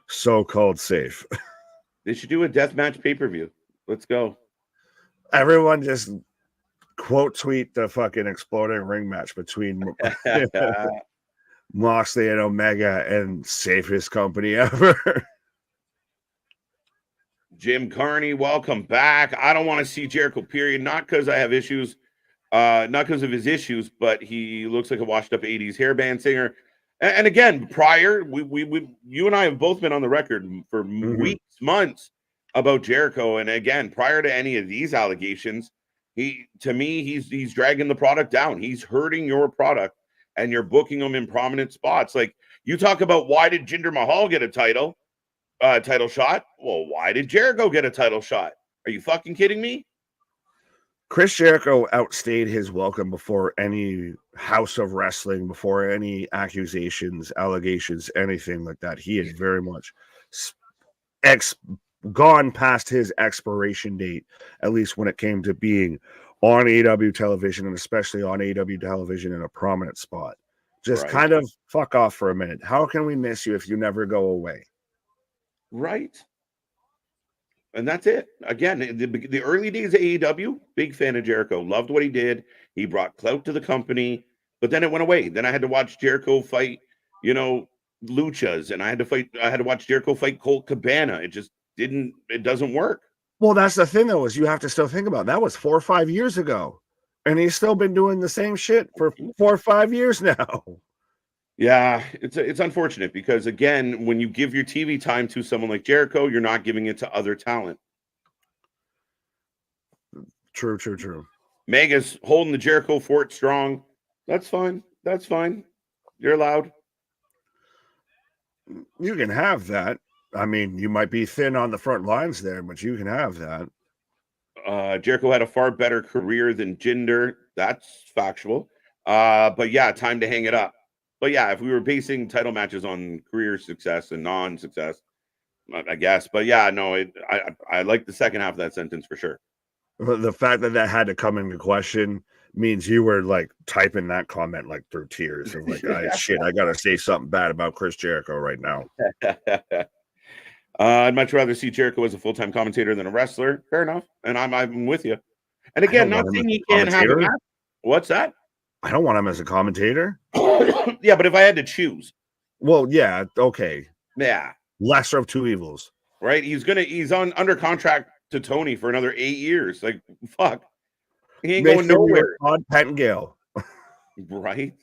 so-called safe. They should do a deathmatch pay-per-view. Let's go. Everyone just quote tweet the fucking exploding ring match between Moxley and Omega, and safest company ever. Jim Carney, welcome back. I don't want to see Jericho, period. Not because I have issues, not because of his issues, but he looks like a washed-up 80s hairband singer. And again, prior, you and I have both been on the record for weeks, months about Jericho. And again, prior to any of these allegations, he's dragging the product down. He's hurting your product, and you're booking him in prominent spots. Like, you talk about, why did Jinder Mahal get a title shot? Well, why did Jericho get a title shot? Are you fucking kidding me? Chris Jericho outstayed his welcome before any House of Wrestling, before any accusations, allegations, anything like that. He had very much gone past his expiration date, at least when it came to being on AEW television, and especially on AEW television in a prominent spot. Just kind of fuck off for a minute. How can we miss you if you never go away? Right. And that's it. Again, the early days of AEW, big fan of Jericho. Loved what he did. He brought clout to the company, but then it went away. Then I had to watch Jericho fight, luchas, and I had to watch Jericho fight Colt Cabana. It doesn't work. Well, that's the thing, though, is you have to still think about it. That was 4 or 5 years ago, and he's still been doing the same shit for 4 or 5 years now. Yeah, it's unfortunate because, again, when you give your TV time to someone like Jericho, you're not giving it to other talent. True. Mega's holding the Jericho fort strong. That's fine. You're allowed. You can have that. I mean, you might be thin on the front lines there, but you can have that. Jericho had a far better career than Jinder. That's factual. But yeah, time to hang it up. But yeah, if we were basing title matches on career success and non-success, I guess. But yeah, no, I like the second half of that sentence for sure. The fact that had to come into question means you were like typing that comment like through tears of like, shit, I gotta say something bad about Chris Jericho right now. I'd much rather see Jericho as a full-time commentator than a wrestler. Fair enough, and I'm with you. And again, not saying he can't have a match. What's that? I don't want him as a commentator. Yeah, but if I had to choose, well, yeah, okay, yeah, lesser of two evils, right? He's under contract to Tony for another 8 years. Like, fuck, he ain't going nowhere. Todd Pettengill, right?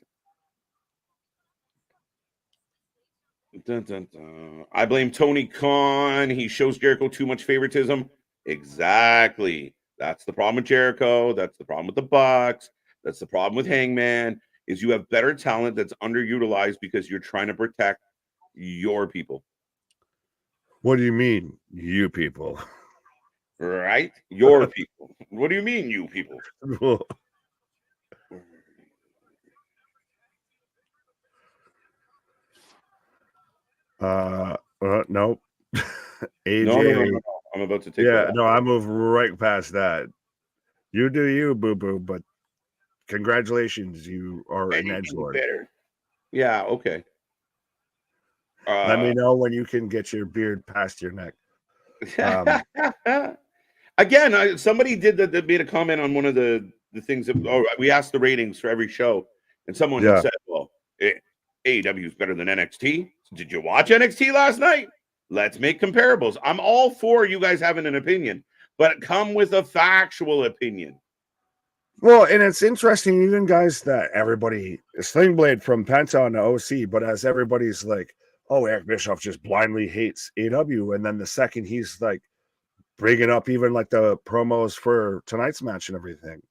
Dun, dun, dun. I blame Tony Khan. He shows Jericho too much favoritism. Exactly. That's the problem with Jericho. That's the problem with the Bucks. That's the problem with Hangman. Is you have better talent that's underutilized because you're trying to protect your people. What do you mean, you people? Right? Your people. What do you mean, you people? Nope. AJ. No. I'm about to take that. No, I move right past that. You do you, boo-boo, but congratulations, you are an edgelord. Better. Yeah, okay. Let me know when you can get your beard past your neck. Again, somebody made a comment on one of the things that we asked the ratings for every show, and someone had said, well, AEW is better than NXT. Did you watch NXT last night? Let's make comparables. I'm all for you guys having an opinion, but come with a factual opinion. Well, and it's interesting, even guys that everybody Sling Blade from Penta on the OC, but as everybody's like, oh, Eric Bischoff just blindly hates AEW, and then the second he's like bringing up even like the promos for tonight's match and everything,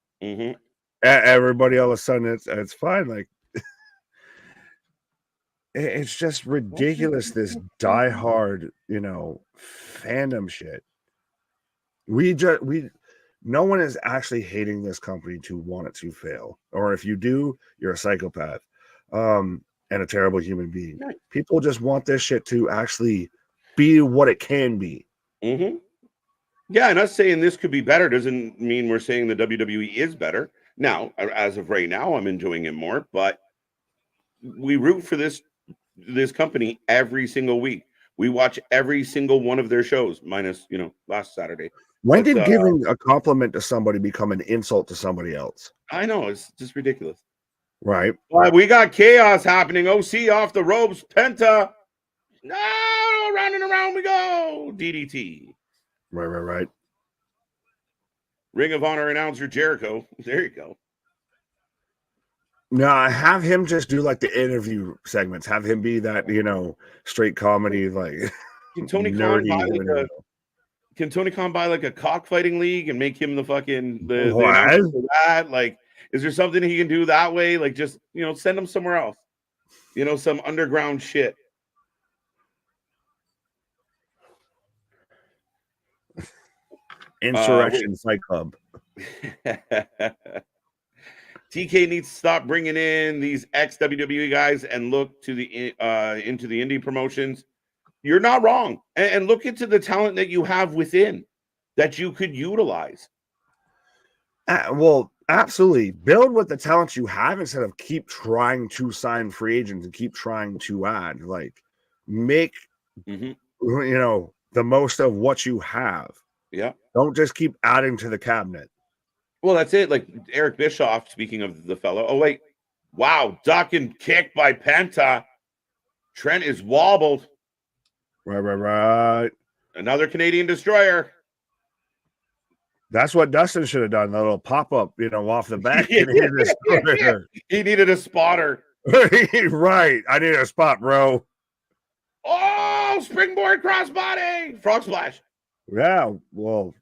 everybody all of a sudden it's fine. Like, it's just ridiculous, this diehard, fandom shit. No one is actually hating this company to want it to fail. Or if you do, you're a psychopath and a terrible human being. Right. People just want this shit to actually be what it can be. Yeah, and us saying this could be better doesn't mean we're saying the WWE is better. Now, as of right now, I'm enjoying it more, but we root for this company every single week. We watch every single one of their shows, minus, last Saturday. When did giving a compliment to somebody become an insult to somebody else? I know, it's just ridiculous. Right. Well, we got chaos happening. OC off the ropes. Penta. No, round and around we go. DDT. Right. Ring of Honor announcer Jericho. There you go. No, have him just do like the interview segments. Have him be that, straight comedy, like Can Tony Khan buy like a cockfighting league and make him the fucking the announcer for that? Like, is there something he can do that way? Like, just send him somewhere else. Some underground shit. Insurrection Fight Club. TK needs to stop bringing in these ex-WWE guys and look to the into the indie promotions. You're not wrong. And look into the talent that you have within that you could utilize. Well, absolutely. Build with the talent you have instead of keep trying to sign free agents and keep trying to add. Like, make, the most of what you have. Yeah. Don't just keep adding to the cabinet. Well, that's it. Like Eric Bischoff, speaking of the fellow. Oh, wait. Wow. Duck and kick by Penta. Trent is wobbled. Right. Another Canadian destroyer. That's what Dustin should have done. A little pop-up, off the back. He needed a spotter. Right. I need a spot, bro. Oh, springboard crossbody. Frog splash. Yeah, well,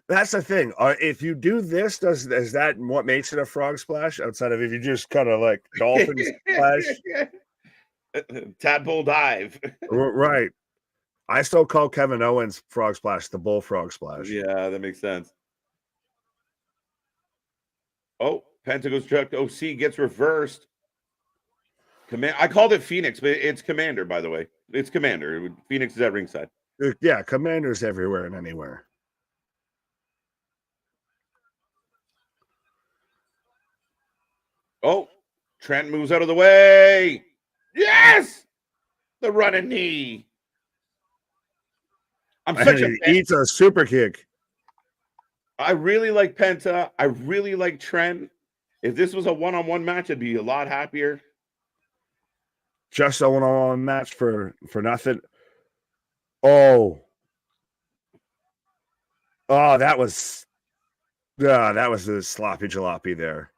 that's the thing. If you do this, is that what makes it a frog splash? Outside of if you just kind of like dolphin splash? Tadpole dive. Right. I still call Kevin Owens Frog Splash the Bullfrog Splash. Yeah, that makes sense. Oh, Pentagon's truck OC gets reversed. I called it Phoenix, but it's Commander, by the way. It's Commander. Phoenix is at ringside. Yeah, Commander's everywhere and anywhere. Oh, Trent moves out of the way. Yes! The running knee. He eats a super kick. I really like Penta. I really like Trent. If this was a one-on-one match, I'd be a lot happier. Just a one-on-one match for nothing. Oh, that was a sloppy jalopy there.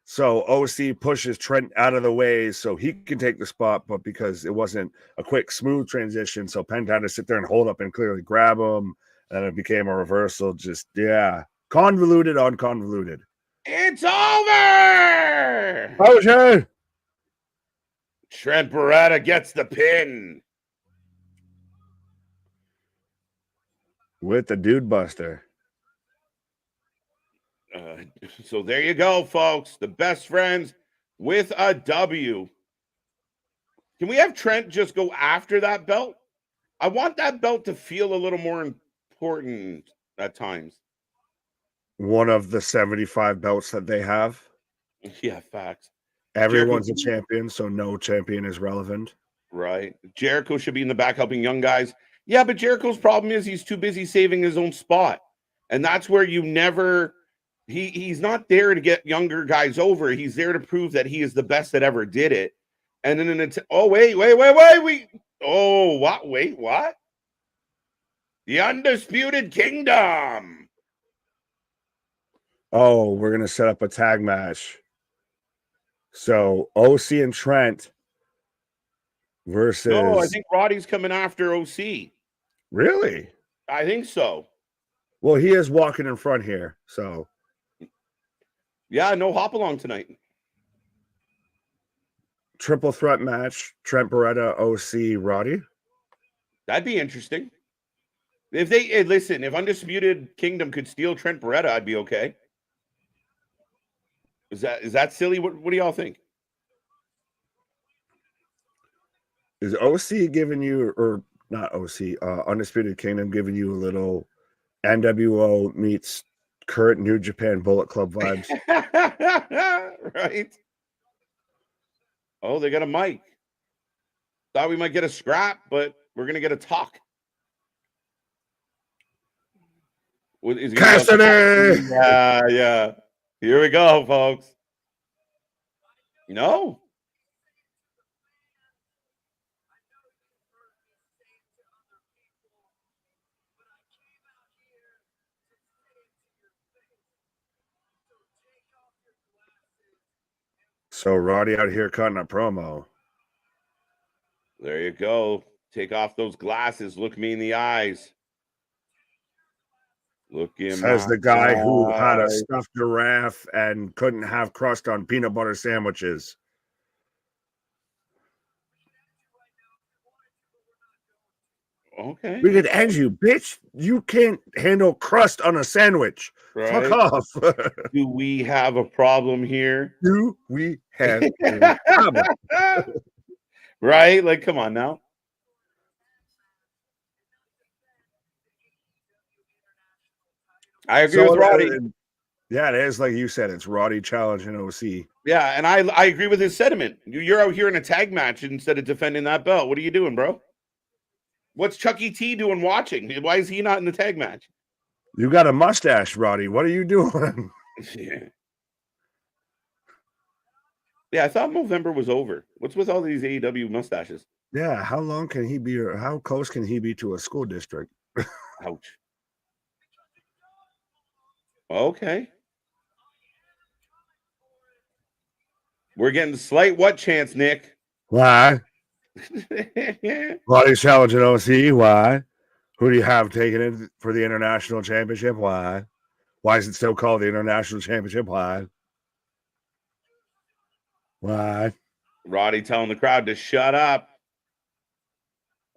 So OC pushes Trent out of the way so he can take the spot, but because it wasn't a quick, smooth transition, so Penta had to sit there and hold up and clearly grab him, and it became a reversal. Just convoluted on convoluted. It's over. Okay. Trent Beretta gets the pin with the Dude Buster. So there you go, folks. The best friends with a W. Can we have Trent just go after that belt? I want that belt to feel a little more important at times. One of the 75 belts that they have. Yeah, facts. Everyone's a champion, so no champion is relevant. Right. Jericho should be in the back helping young guys. Yeah, but Jericho's problem is he's too busy saving his own spot. And that's where you never... He's not there to get younger guys over. He's there to prove that he is the best that ever did it. And then it's wait. What? The Undisputed Kingdom. Oh, we're gonna set up a tag match. So OC and Trent versus. No, I think Roddy's coming after OC. Really? I think so. Well, he is walking in front here, so. Yeah, no hop along tonight. Triple threat match: Trent Beretta, OC, Roddy. That'd be interesting. If they listen, if Undisputed Kingdom could steal Trent Beretta, I'd be okay. Is that silly? What do y'all think? Is OC giving you, or not OC, Undisputed Kingdom giving you a little NWO meets current New Japan Bullet Club vibes? Right. Oh, they got a mic. Thought we might get a scrap, but we're gonna get a talk. Cassidy! Yeah. Here we go, folks. No. So Roddy out here cutting a promo. There you go. Take off those glasses. Look me in the eyes. Look in Says the guy who had a stuffed giraffe and couldn't have crust on peanut butter sandwiches. Okay. We could end you, bitch. You can't handle crust on a sandwich. Right. Fuck off. Do we have a problem here? Do we have a problem? Right? Like, come on now. I agree with Roddy. Yeah, it is like you said. It's Roddy challenging OC. Yeah, and I agree with his sentiment. You're out here in a tag match instead of defending that belt. What are you doing, bro? What's Chucky T doing watching? Why is he not in the tag match? You got a mustache, Roddy. What are you doing? Yeah, I thought November was over. What's with all these AEW mustaches? Yeah, how long can he be, or how close can he be to a school district? Ouch. Okay. We're getting slight what chance, Nick? Why? Roddy's challenging OC. Why? Who do you have taking it for the International Championship? Why? Why is it still called the International Championship? Why? Why? Roddy telling the crowd to shut up.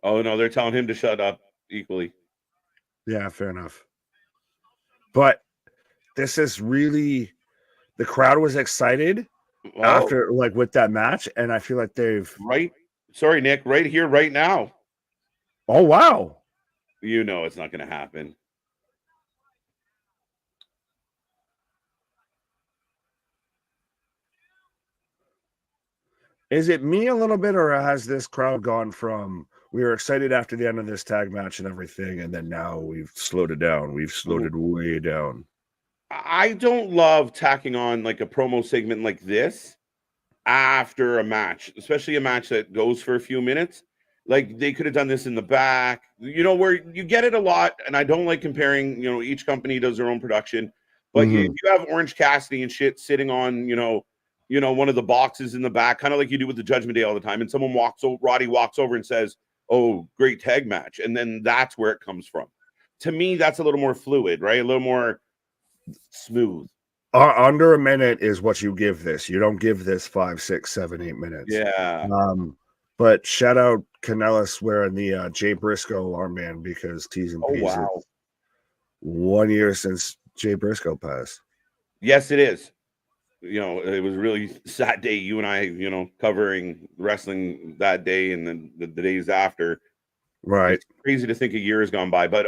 Oh no, they're telling him to shut up equally. Yeah, fair enough. But this is really, the crowd was excited after, like, with that match, and I feel like they've right. Sorry, Nick. Right here, right now. Oh wow. You know it's not going to happen. Is it me a little bit, or has this crowd gone from we were excited after the end of this tag match and everything, and then now we've slowed it down? We've slowed it way down. I don't love tacking on like a promo segment like this after a match, especially a match that goes for a few minutes. Like they could have done this in the back, where you get it a lot. And I don't like comparing, each company does their own production, but if you have Orange Cassidy and shit sitting on, one of the boxes in the back, kind of like you do with the Judgment Day all the time, and someone Roddy walks over and says, "Oh, great tag match," and then that's where it comes from. To me, that's a little more fluid, right? A little more smooth. Under a minute is what you give this. You don't give this 5, 6, 7, 8 minutes. Yeah. But shout out Canellis wearing the Jay Briscoe armband, because T's and P's. Oh, wow. 1 year since Jay Briscoe passed. Yes, it is. It was a really sad day. You and I, covering wrestling that day and then the days after. Right. It's crazy to think a year has gone by. But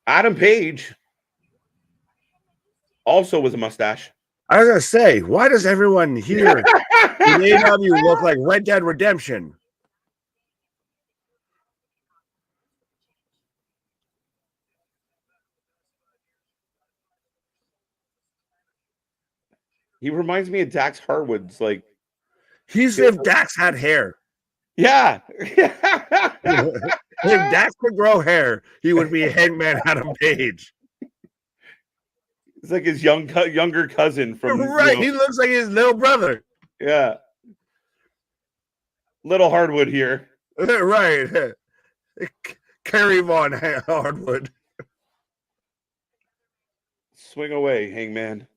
Adam Page also with a mustache. I was gonna say, why does everyone here in AEW look like Red Dead Redemption? He reminds me of Dax Harwood's, like. He's if Dax had hair. Yeah. If Dax could grow hair, he would be Hangman Adam Page. It's like his younger cousin from. Right. He looks like his little brother. Yeah. Little Hardwood here. Right. Kerry Von Hardwood. Swing away, Hangman.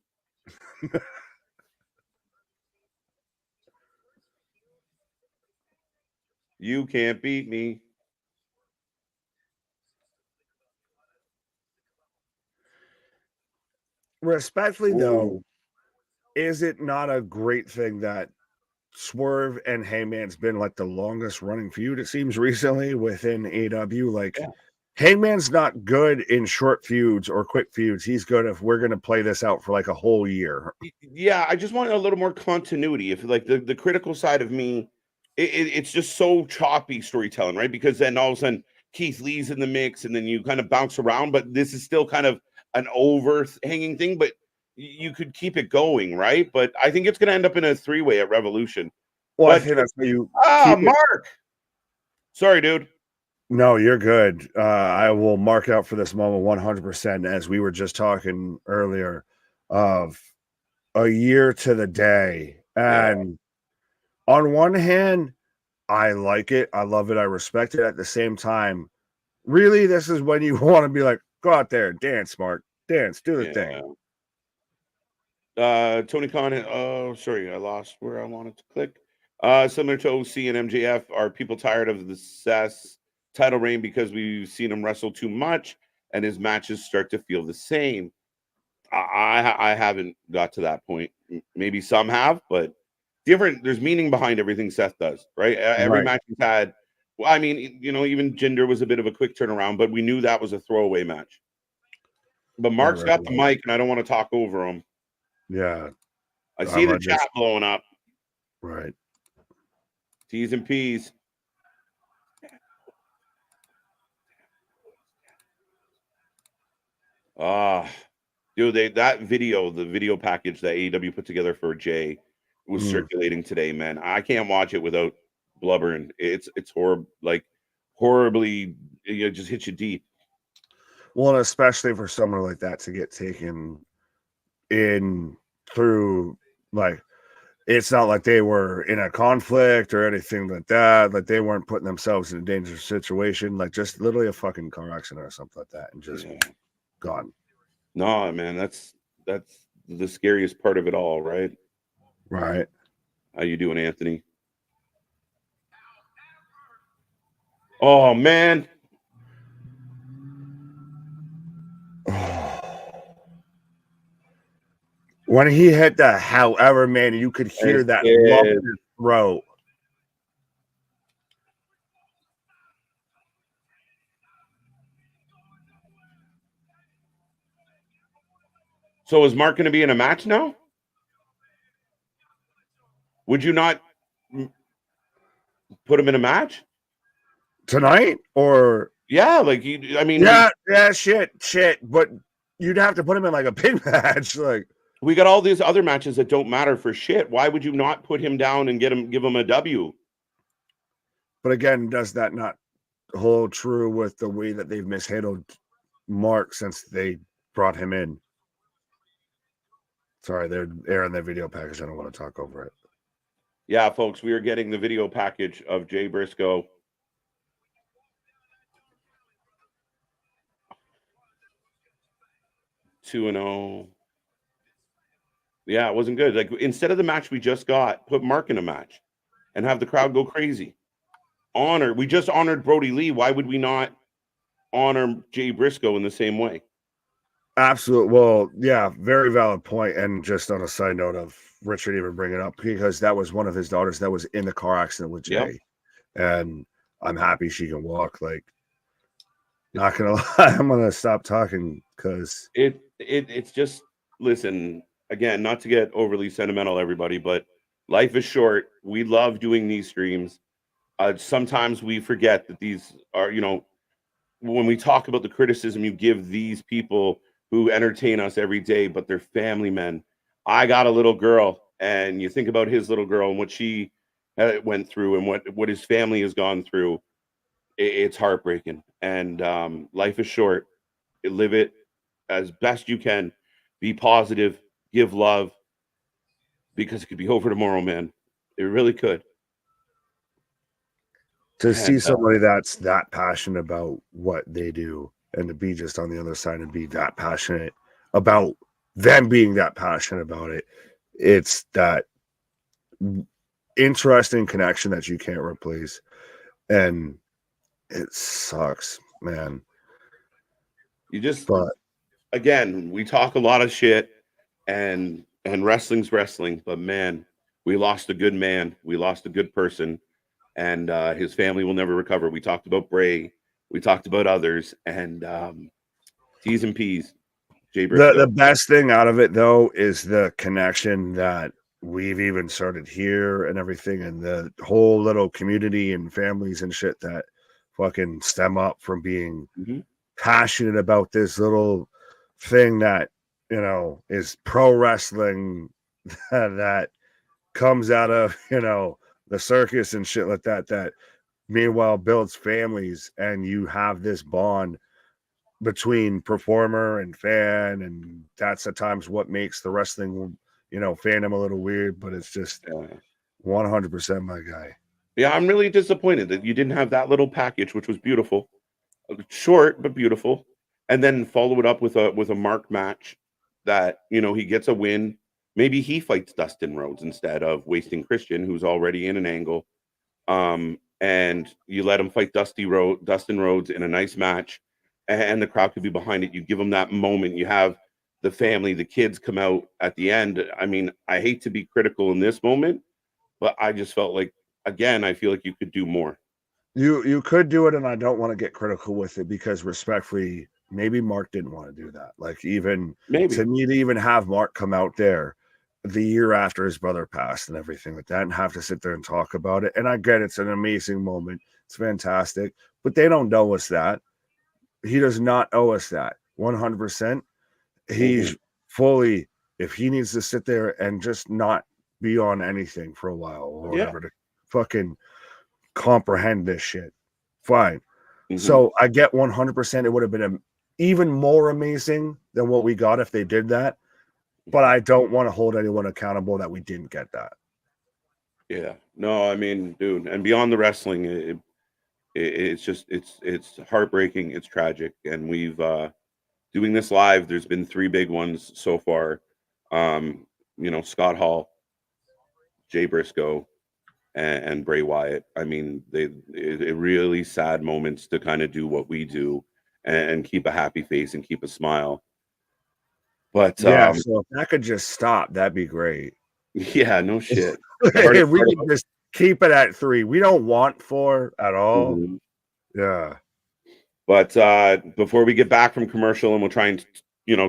You can't beat me. Respectfully, though, is it not a great thing that Swerve and Hangman's been like the longest running feud, it seems, recently within AEW? Like, Hangman's not good in short feuds or quick feuds. He's good if we're going to play this out for like a whole year. Yeah, I just want a little more continuity. If like the critical side of me, it's just so choppy storytelling, right? Because then all of a sudden Keith Lee's in the mix, and then you kind of bounce around. But this is still kind of an overhanging thing. But you could keep it going, right? But I think it's going to end up in a 3-way at Revolution. Well, but, I think that's how you. Mark. Sorry, dude. No, you're good. I will mark out for this moment 100%, as we were just talking earlier, of a year to the day. And on one hand, I like it. I love it. I respect it. At the same time, really, this is when you want to be like, go out there, dance, Mark. Dance, do the thing. Tony Khan. Oh, sorry, I lost where I wanted to click. Similar to OC and MJF, are people tired of the Seth's title reign because we've seen him wrestle too much and his matches start to feel the same? I haven't got to that point. Maybe some have, but different. There's meaning behind everything Seth does, right? Every match he's had. Well, I mean, even Jinder was a bit of a quick turnaround, but we knew that was a throwaway match. But Mark's got the mic, and I don't want to talk over him. Yeah. I see the chat blowing up. Right. T's and P's. Dude, that video, the video package that AEW put together for Jay was circulating today, man. I can't watch it without blubbering. It's horrible, like horribly, it just hits you deep. Well, and especially for someone like that to get taken in through, like, it's not like they were in a conflict or anything like that. Like, they weren't putting themselves in a dangerous situation. Like, just literally a fucking car accident or something like that, and just gone. No, man, that's the scariest part of it all, right? Right. How you doing, Anthony? Oh man. When he hit that, however, man, you could hear that lump in his throat. So is Mark going to be in a match now? Would you not put him in a match tonight? Or yeah, like you, I mean, shit. But you'd have to put him in like a big match. Like we got all these other matches that don't matter for shit. Why would you not put him down and give him a W? But again, does that not hold true with the way that they've mishandled Mark since they brought him in? Sorry, they're airing their video package. I don't want to talk over it. Yeah, folks, we are getting the video package of Jay Briscoe. Two and 0. Yeah, it wasn't good. Like instead of the match we just got, put Mark in a match and have the crowd go crazy. We just honored Brody Lee. Why would we not honor Jay Briscoe in the same way? Absolutely. Well, yeah, very valid point. And just on a side note of Richard even bringing it up, because that was one of his daughters that was in the car accident with Jay. Yep. And I'm happy she can walk. Like, not gonna lie, I'm gonna stop talking because it's just, listen, again, not to get overly sentimental, everybody, but life is short. We love doing these streams. Sometimes we forget that these are, when we talk about the criticism you give these people who entertain us every day, but they're family men. I got a little girl, and you think about his little girl and what she went through and what his family has gone through. It's heartbreaking, and life is short. Live it as best you can. Be positive, give love, because it could be over tomorrow, man. It really could. To see somebody that's that passionate about what they do and to be just on the other side and be that passionate about them being that passionate about it, it's that interesting connection that you can't replace. And it sucks, man. But again, we talk a lot of shit and wrestling's wrestling, but man, we lost a good man. We lost a good person, and his family will never recover. We talked about Bray. We talked about others, and T's and P's. Jay Briscoe. The best thing out of it, though, is the connection that we've even started here and everything, and the whole little community and families and shit that fucking stem up from being passionate about this little thing that, is pro wrestling that comes out of, the circus and shit like that, that meanwhile builds families, and you have this bond between performer and fan, and that's at times what makes the wrestling, fandom a little weird, but it's just 100% my guy. Yeah, I'm really disappointed that you didn't have that little package, which was beautiful, short but beautiful, and then follow it up with a Mark match that he gets a win. Maybe he fights Dustin Rhodes instead of wasting Christian, who's already in an angle. And you let him fight Dustin Rhodes in a nice match, and the crowd could be behind it. You give them that moment. You have the family, the kids come out at the end. I mean, I hate to be critical in this moment, but I just felt like, again, I feel like you could do more. You could do it, and I don't want to get critical with it because respectfully, maybe Mark didn't want to do that. Like, even to me to even have Mark come out there the year after his brother passed and everything like that and have to sit there and talk about it. And I get it's an amazing moment. It's fantastic, but they don't owe us that. He does not owe us that 100%. He's fully, if he needs to sit there and just not be on anything for a while or whatever to fucking comprehend this shit, fine. So I get 100% it would have been even more amazing than what we got if they did that. But I don't want to hold anyone accountable that we didn't get that. Yeah. No, I mean, dude, and beyond the wrestling, it's just it's heartbreaking, it's tragic, and we've doing this live, there's been 3 big ones so far. Scott Hall, Jay Briscoe, and Bray Wyatt. I mean, it really sad moments to kind of do what we do and keep a happy face and keep a smile. But yeah, so if that could just stop, that'd be great. Yeah, no shit. If we could just keep it at 3. We don't want 4 at all. Mm-hmm. Yeah. But before we get back from commercial, and we'll try and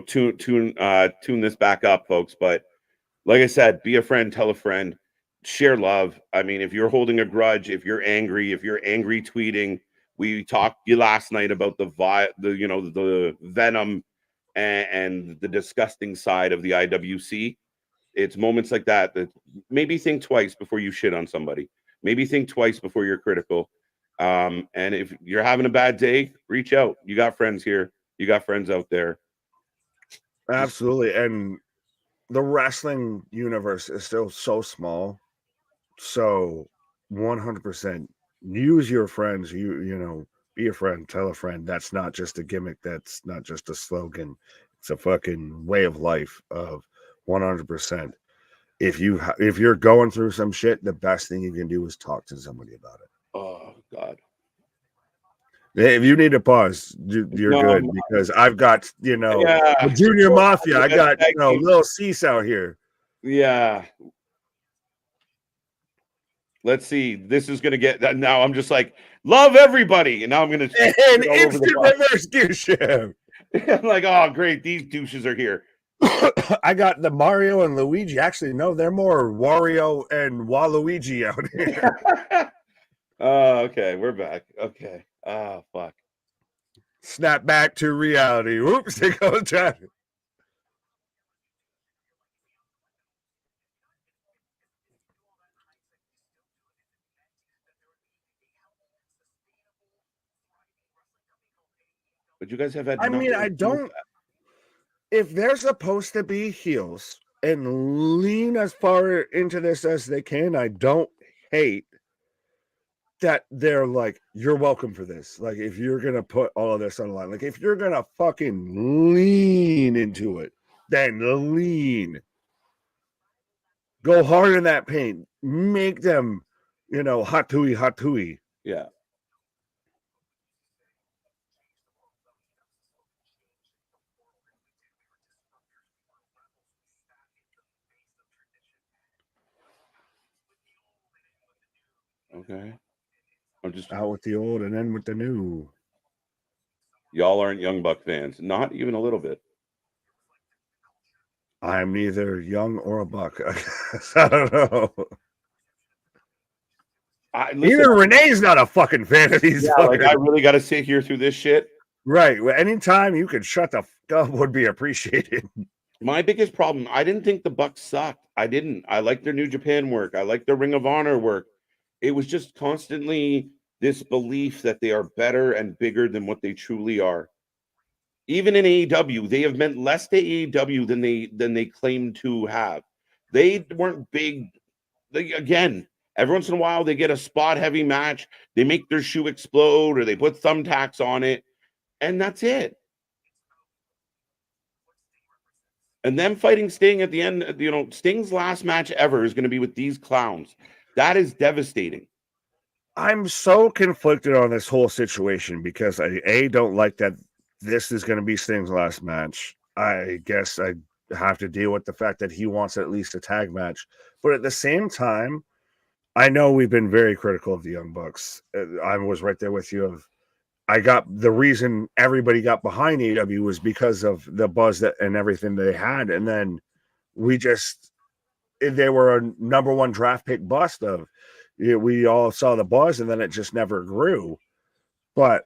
tune this back up, folks. But like I said, be a friend, tell a friend, share love. I mean, if you're holding a grudge, if you're angry tweeting, we talked last night about the venom and the disgusting side of the IWC. It's moments like that maybe think twice before you shit on somebody. Maybe think twice before you're critical. And if you're having a bad day, reach out. You got friends here. You got friends out there. Absolutely. And the wrestling universe is still so small. So 100% use your friends. You know, be a friend, tell a friend. That's not just a gimmick. That's not just a slogan. It's a fucking way of life of 100%. If you're going through some shit, the best thing you can do is talk to somebody about it. Oh God. If you need to pause, you're good, because I've got, the Junior Mafia. I got, Little Cease out here. Yeah. Let's see. This is gonna get that. Now I'm just like, love everybody, and now I'm gonna and instant reverse gear shift. I'm like, oh great, these douches are here. I got the Mario and Luigi. Actually, no, they're more Wario and Waluigi out here. Oh, okay, we're back. Okay. Oh, fuck. Snap back to reality. Whoops, it goes down. But you guys have had. I mean, I don't. If they're supposed to be heels and lean as far into this as they can, I don't hate that they're like, you're welcome for this. Like, if you're gonna put all of this on the line, like if you're gonna fucking lean into it, then lean. Go hard in that paint. Make them, hatui. Yeah. Okay. I'm just out with the old and in with the new. Y'all aren't Young Buck fans, not even a little bit. I'm neither young or a buck. I don't know. Even Renee's not a fucking fan of these. Yeah, like I really got to sit here through this shit. Right. Well, anytime you could shut the fuck up would be appreciated. My biggest problem, I didn't think the Bucks sucked. I didn't. I like their New Japan work. I like their Ring of Honor work. It was just constantly this belief that they are better and bigger than what they truly are. Even in AEW, they have meant less to AEW than they claim to have. They weren't big. Again, every once in a while they get a spot heavy match. They make their shoe explode or they put thumbtacks on it, and that's it. And them fighting Sting at the end, Sting's last match ever is going to be with these clowns. That is devastating. I'm so conflicted on this whole situation because I don't like that this is going to be Sting's last match. I guess I have to deal with the fact that he wants at least a tag match. But at the same time, I know we've been very critical of the Young Bucks. I was right there with you. I got the reason everybody got behind AEW was because of the buzz and everything they had. And then they were a number one draft pick bust of, we all saw the buzz and then it just never grew. But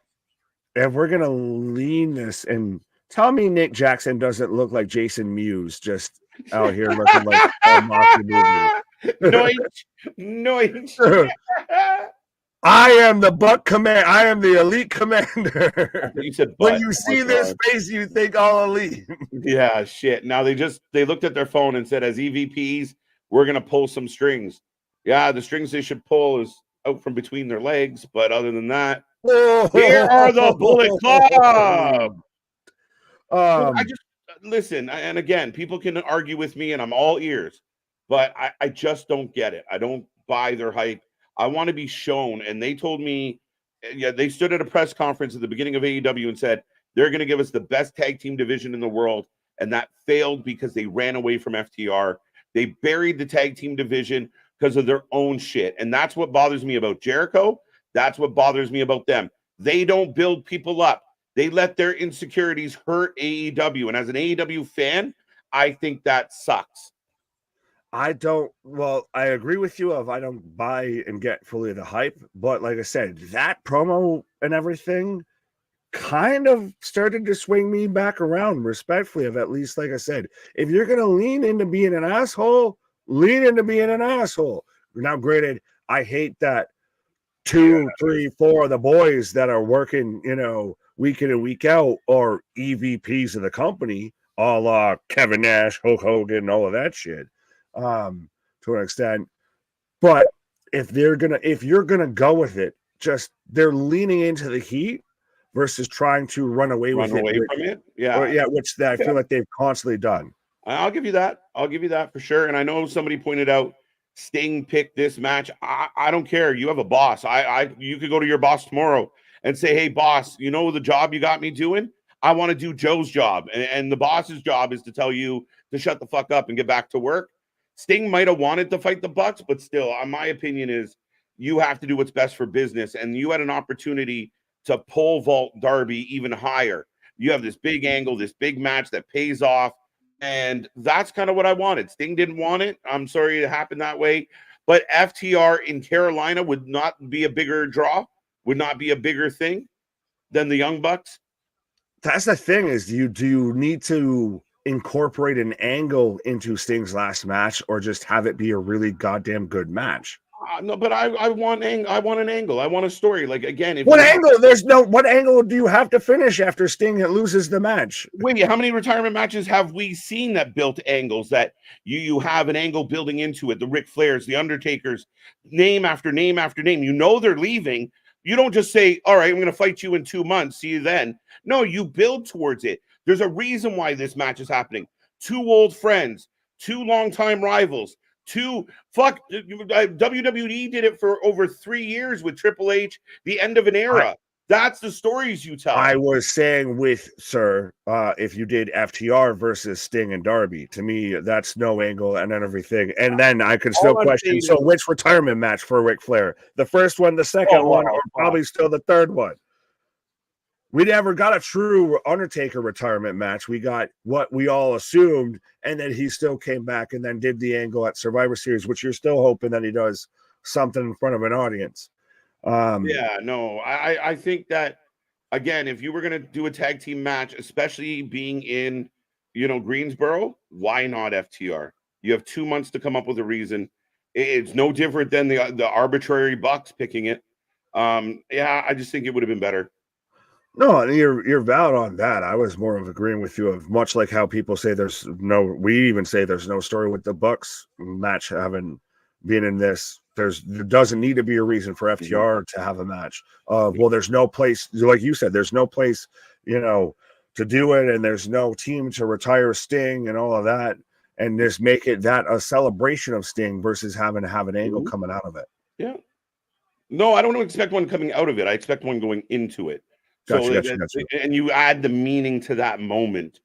if we're going to lean this, and tell me Nick Jackson doesn't look like Jason Mewes just out here looking like a mafia movie. Noise. I am the Buck command. I am the elite commander. You said when you see this face, you think all elite. Yeah, shit. Now they looked at their phone and said, as EVPs, we're going to pull some strings. Yeah, the strings they should pull is out from between their legs. But other than that, here are the Bullet Club. I just listen. And again, people can argue with me and I'm all ears, but I just don't get it. I don't buy their hype. I want to be shown. And they told me, yeah, they stood at a press conference at the beginning of AEW and said they're going to give us the best tag team division in the world. And that failed because they ran away from FTR. They buried the tag team division because of their own shit. And that's what bothers me about Jericho. That's what bothers me about them. They don't build people up. They let their insecurities hurt AEW. And as an AEW fan, I think that sucks. I agree with you I don't buy and get fully the hype, but like I said, that promo and everything kind of started to swing me back around respectfully of, at least, like I said, if you're going to lean into being an asshole, lean into being an asshole. Now, granted, I hate that 2, 3, 4 of the boys that are working, week in and week out are EVPs of the company, a la Kevin Nash, Hulk Hogan, all of that shit, to an extent. But if you're gonna go with it, just they're leaning into the heat versus trying to run away from it. Yeah, which I feel like they've constantly done. I'll give you that. I'll give you that for sure. And I know somebody pointed out Sting picked this match. I don't care. You have a boss. You could go to your boss tomorrow and say, hey, boss, you know the job you got me doing? I want to do Joe's job. And the boss's job is to tell you to shut the fuck up and get back to work. Sting might have wanted to fight the Bucks, but still, my opinion is you have to do what's best for business. And you had an opportunity to pole vault Darby even higher. You have this big angle, this big match that pays off. And that's kind of what I wanted. Sting didn't want it. I'm sorry it happened that way. But FTR in Carolina would not be a bigger draw, would not be a bigger thing than the Young Bucks. That's the thing is, do you need to incorporate an angle into Sting's last match or just have it be a really goddamn good match? No, but I want an angle. I want a story. Like, again, what angle do you have to finish after Sting loses the match? Wait, how many retirement matches have we seen that built angles, that you have an angle building into it? The Ric Flairs, the Undertakers, name after name after name. You know they're leaving. You don't just say, all right, I'm going to fight you in 2 months. See you then. No, you build towards it. There's a reason why this match is happening. 2 old friends, 2 longtime rivals. WWE did it for over 3 years with Triple H, the end of an era. That's the stories you tell. I was saying if you did FTR versus Sting and Darby, to me, that's no angle and everything. And then I could still question, so which retirement match for Ric Flair? The first one, the second one, or probably still the third one? We never got a true Undertaker retirement match. We got what we all assumed, and then he still came back and then did the angle at Survivor Series, which you're still hoping that he does something in front of an audience. I think that, again, if you were going to do a tag team match, especially being in, Greensboro, why not FTR? You have 2 months to come up with a reason. It's no different than the arbitrary Bucks picking it. I just think it would have been better. No, you're valid on that. I was more of agreeing with you of much like how people say we even say there's no story with the Bucks match having been in this. There doesn't need to be a reason for FTR to have a match. There's no place, like you said, there's no place, to do it, and there's no team to retire Sting and all of that, and just make it that a celebration of Sting versus having to have an angle coming out of it. Yeah. No, I don't expect one coming out of it. I expect one going into it. Gotcha. And you add the meaning to that moment.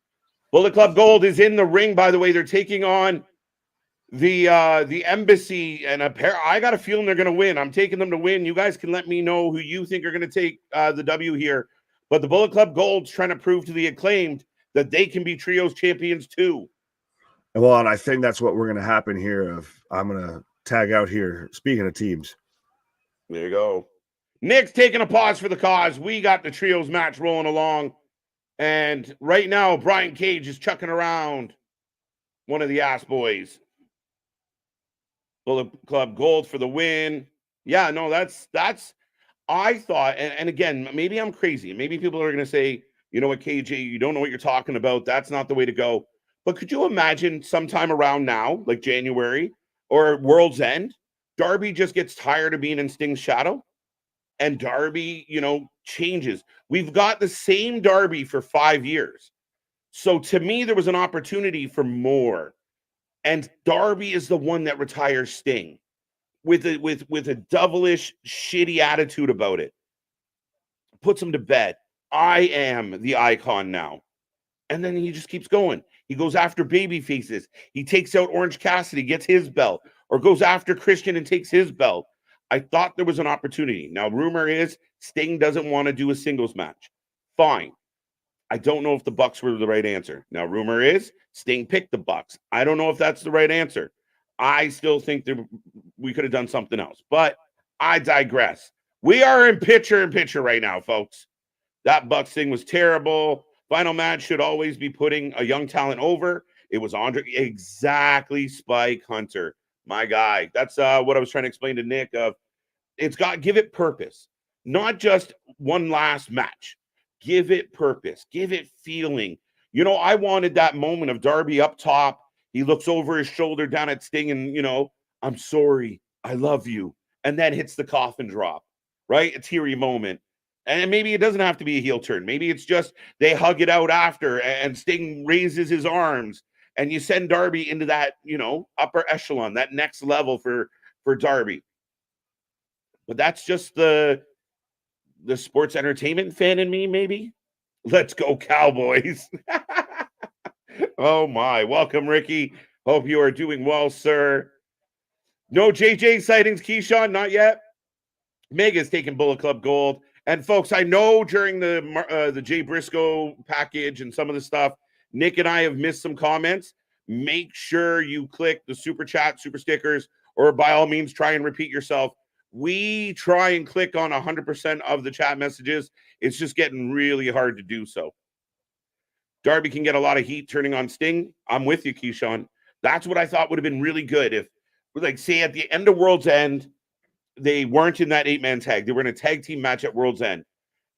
Bullet Club Gold is in the ring, by the way. They're taking on the Embassy, and I got a feeling they're going to win. I'm taking them to win. You guys can let me know who you think are going to take the W here. But the Bullet Club Gold's trying to prove to the Acclaimed that they can be trios champions too. Well, and I think that's what we're going to happen here. I'm going to tag out here. Speaking of teams. There you go. Nick's taking a pause for the cause. We got the trios match rolling along. And right now, Brian Cage is chucking around one of the ass boys. Bullet Club Gold for the win. Yeah, no, that's I thought, and again, maybe I'm crazy. Maybe people are going to say, you know what, KJ, you don't know what you're talking about. That's not the way to go. But could you imagine sometime around now, like January or World's End, Darby just gets tired of being in Sting's shadow? And Darby, changes. We've got the same Darby for 5 years. So to me, there was an opportunity for more. And Darby is the one that retires Sting. with a devilish, shitty attitude about it. Puts him to bed. I am the icon now. And then he just keeps going. He goes after baby faces. He takes out Orange Cassidy, gets his belt, or goes after Christian and takes his belt. I thought there was an opportunity. Now, rumor is Sting doesn't want to do a singles match. Fine. I don't know if the Bucks were the right answer. Now, rumor is Sting picked the Bucks. I don't know if that's the right answer. I still think we could have done something else, but I digress. We are in picture right now, folks. That Bucks thing was terrible. Final match should always be putting a young talent over. It was Andre. Exactly, Spike Hunter. My guy. That's what I was trying to explain to Nick. Give it purpose. Not just one last match. Give it purpose. Give it feeling. You know, I wanted that moment of Darby up top. He looks over his shoulder down at Sting and, you know, I'm sorry. I love you. And then hits the coffin drop, right? A teary moment. And maybe it doesn't have to be a heel turn. Maybe it's just they hug it out after and Sting raises his arms and you send Darby into that, you know, upper echelon, that next level for Darby. But that's just the sports entertainment fan in me, maybe. Let's go Cowboys. Oh my. Welcome, Ricky. Hope you are doing well, sir. No JJ sightings, Keyshawn, not yet. Mega's taking Bullet Club Gold. And folks, I know during the Jay Briscoe package and some of the stuff, Nick and I have missed some comments. Make sure you click the super chat, super stickers, or by all means, try and repeat yourself. We try and click on 100% of the chat messages. It's just getting really hard to do so. Darby can get a lot of heat turning on Sting. I'm with you, Keyshawn. That's what I thought would have been really good if, like, say at the end of World's End, they weren't in that 8-man tag. They were in a tag team match at World's End.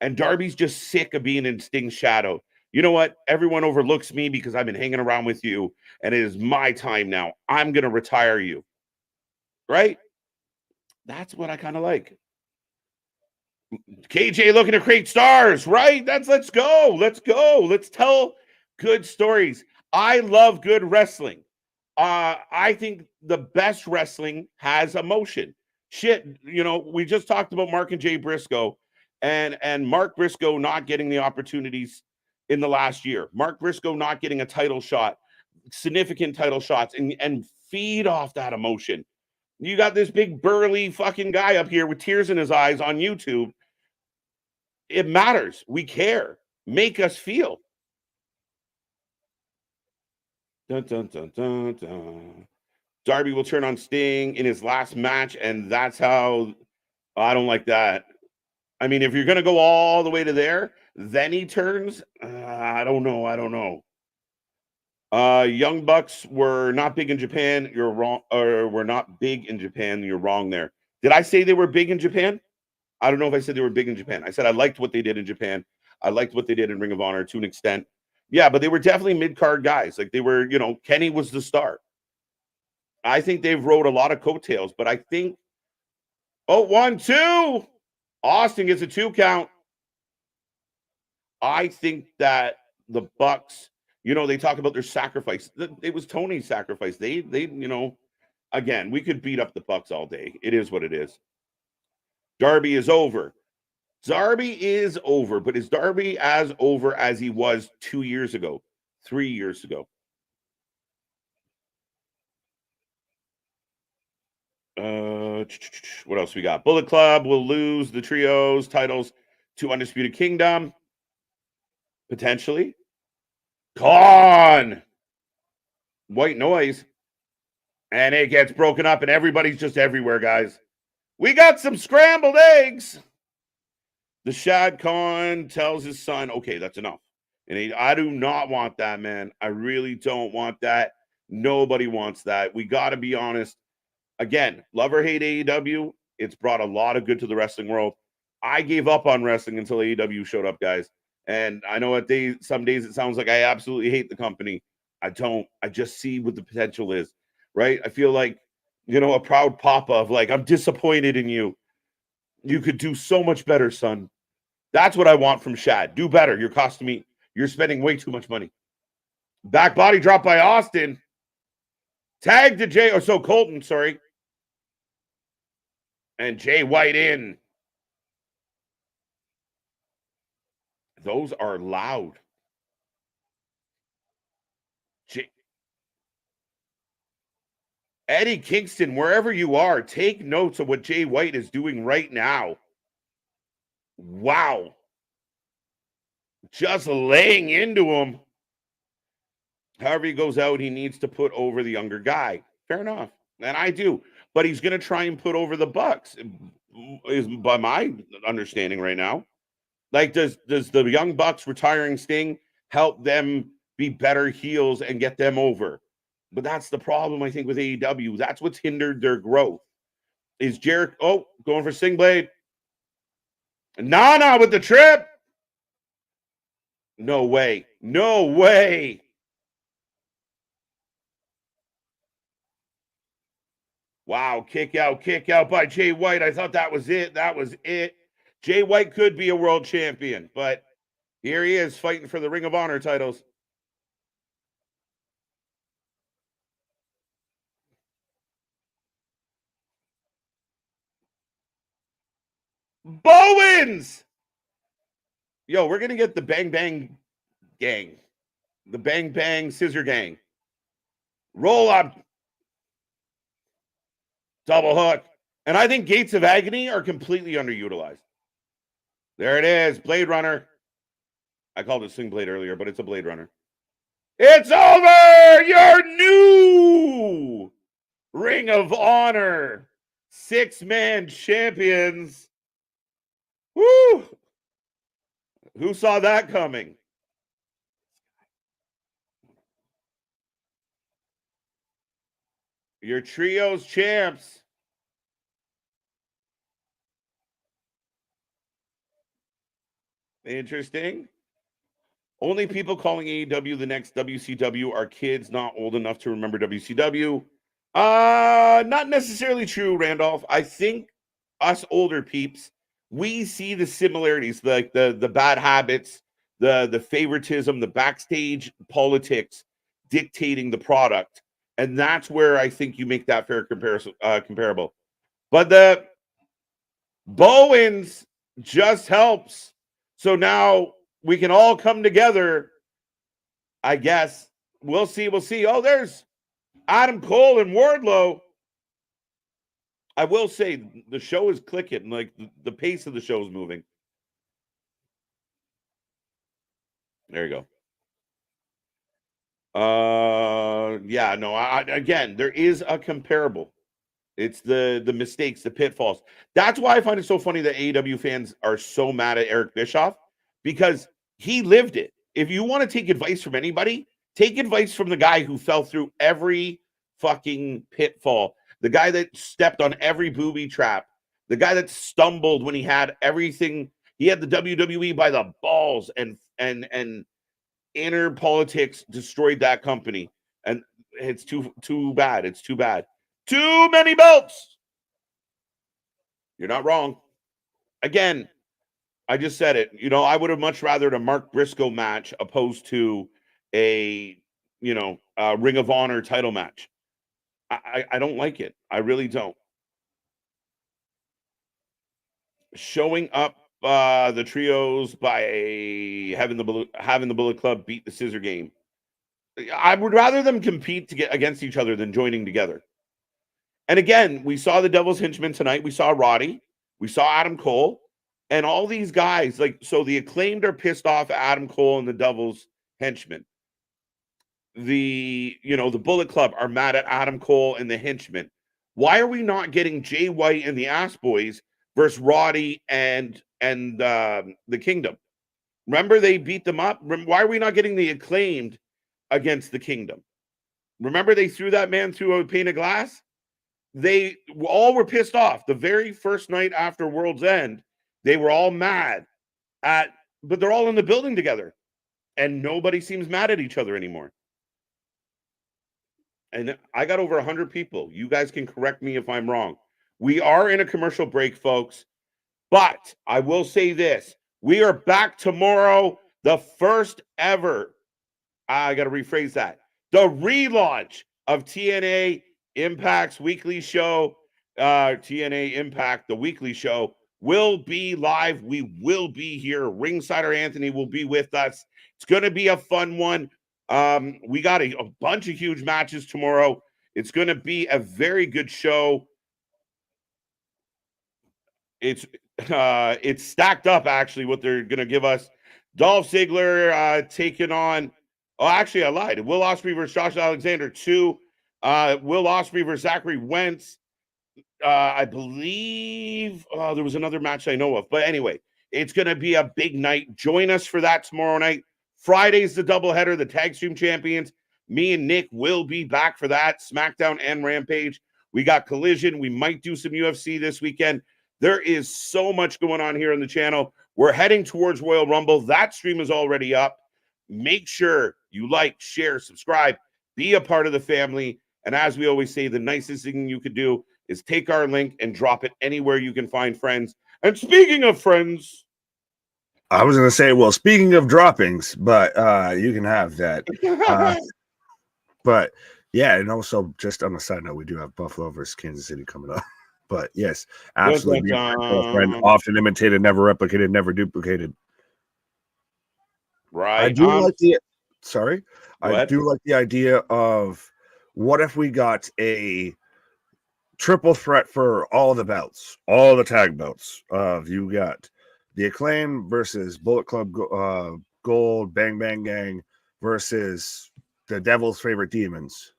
And Darby's just sick of being in Sting's shadow. You know what? Everyone overlooks me because I've been hanging around with you, and it is my time now. I'm going to retire you. Right? That's what I kind of like. KJ looking to create stars, right? Let's go. Let's go. Let's tell good stories. I love good wrestling. I think the best wrestling has emotion. Shit, you know, we just talked about Mark and Jay Briscoe and Mark Briscoe not getting the opportunities in the last year. Mark Briscoe not getting a title shot, significant title shots, and feed off that emotion. You got this big burly fucking guy up here with tears in his eyes on YouTube. It matters. We care. Make us feel. Dun, dun, dun, dun, dun. Darby will turn on Sting in his last match, and that's how. I don't like that. I mean, if you're going to go all the way to there, then he turns. I don't know. Young Bucks were not big in Japan. You're wrong. Or were not big in Japan. You're wrong there. Did I say they were big in Japan? I don't know if I said they were big in Japan. I said I liked what they did in Japan. I liked what they did in Ring of Honor to an extent. Yeah, but they were definitely mid-card guys. Like they were, you know, Kenny was the star. I think they've rode a lot of coattails, but I think, 1-2. Austin gets a 2 count. I think that the Bucks, you know, they talk about their sacrifice. It was Tony's sacrifice. They, you know, again, we could beat up the Bucks all day. It is what it is. Darby is over. Darby is over, but is Darby as over as he was 2 years ago, 3 years ago? What else we got? Bullet Club will lose the trios titles to Undisputed Kingdom. Potentially. Kaun. White noise. And it gets broken up and everybody's just everywhere, guys. We got some scrambled eggs. The Shad Khan tells his son, okay, that's enough. And I do not want that, man. I really don't want that. Nobody wants that. We got to be honest. Again, love or hate AEW, it's brought a lot of good to the wrestling world. I gave up on wrestling until AEW showed up, guys. And I know some days it sounds like I absolutely hate the company. I don't. I just see what the potential is, right? I feel like, you know, a proud papa of like, I'm disappointed in you. You could do so much better, son. That's what I want from Shad. Do better. You're costing me. You're spending way too much money. Back body drop by Austin. Tag to Colten, sorry. And Jay White in. Those are loud. Eddie Kingston, wherever you are, take notes of what Jay White is doing right now. Wow. Just laying into him. However he goes out, he needs to put over the younger guy. Fair enough. And I do. But he's going to try and put over the Bucks, is by my understanding right now. Like, does the Young Bucks retiring Sting help them be better heels and get them over? But that's the problem, I think, with AEW. That's what's hindered their growth. Is Jericho going for Sting Blade? Nana with the trip. No way. No way. Wow, kick out by Jay White. I thought that was it. That was it. Jay White could be a world champion, but here he is fighting for the Ring of Honor titles. Bowens! Yo, we're going to get the Bang Bang gang. The Bang Bang Scissor gang. Roll up. Double hook. And I think Gates of Agony are completely underutilized. There it is. Blade Runner. I called it Sling Blade earlier, but it's a Blade Runner. It's over! Your new Ring of Honor 6-man champions. Woo! Who saw that coming? Your trios champs. Interesting. Only people calling AEW the next WCW are kids not old enough to remember WCW. Not necessarily true, Randolph. I think us older peeps, we see the similarities, like the bad habits, the favoritism, the backstage politics dictating the product. And that's where I think you make that fair comparable. But the Bowens just helps. So now we can all come together, I guess. We'll see. We'll see. Oh, there's Adam Cole and Wardlow. I will say the show is clicking. Like the pace of the show is moving. There you go. Yeah, no, again, there is a comparable. It's the mistakes, the pitfalls. That's why I find it so funny that AEW fans are so mad at Eric Bischoff, because he lived it. If you want to take advice from anybody, take advice from the guy who fell through every fucking pitfall, the guy that stepped on every booby trap, the guy that stumbled when he had everything. He had the WWE by the balls, and inner politics destroyed that company. And it's too bad. It's too bad. Too many belts. You're not wrong. Again, I just said it. You know, I would have much rather a Mark Briscoe match opposed to a Ring of Honor title match. I don't like it. I really don't. Showing up the trios by having the Bullet Club beat the Scissor Game. I would rather them compete to get against each other than joining together. And again, we saw the Devil's Henchmen tonight. We saw Roddy. We saw Adam Cole. And all these guys, so the Acclaimed are pissed off at Adam Cole and the Devil's Henchmen. The Bullet Club are mad at Adam Cole and the Henchmen. Why are we not getting Jay White and the Ass Boys versus Roddy and the Kingdom? Remember, they beat them up. Why are we not getting the Acclaimed against the Kingdom? Remember, they threw that man through a pane of glass? They all were pissed off. The very first night after World's End, they were all mad but they're all in the building together, and nobody seems mad at each other anymore. And I got over 100 people. You guys can correct me if I'm wrong. We are in a commercial break, folks, but I will say this. We are back tomorrow, the first ever, I got to rephrase that, the relaunch of TNA Impact's weekly show. TNA Impact, the weekly show, will be live. We will be here. Ringsider Anthony will be with us. It's going to be a fun one. We got a bunch of huge matches tomorrow. It's going to be a very good show. It's stacked up, actually, what they're going to give us. Dolph Ziggler taking on, oh, actually, I lied. Will Ospreay versus Josh Alexander 2. Will Ospreay versus Zachary Wentz. I believe there was another match I know of. But anyway, it's going to be a big night. Join us for that tomorrow night. Friday's the doubleheader, the Tag Team Champions. Me and Nick will be back for that. SmackDown and Rampage. We got Collision. We might do some UFC this weekend. There is so much going on here on the channel. We're heading towards Royal Rumble. That stream is already up. Make sure you like, share, subscribe, be a part of the family. And as we always say, the nicest thing you could do is take our link and drop it anywhere you can find friends. And speaking of friends, I was going to say, well, speaking of droppings, but you can have that. But yeah, and also just on a side note, we do have Buffalo versus Kansas City coming up. But yes, absolutely. Friend, often imitated, never replicated, never duplicated. Right. I do like the do like the idea of what if we got a triple threat for all the belts, all the tag belts. You got the Acclaim versus Bullet Club Gold, Bang Bang Gang versus the Devil's Favorite Demons.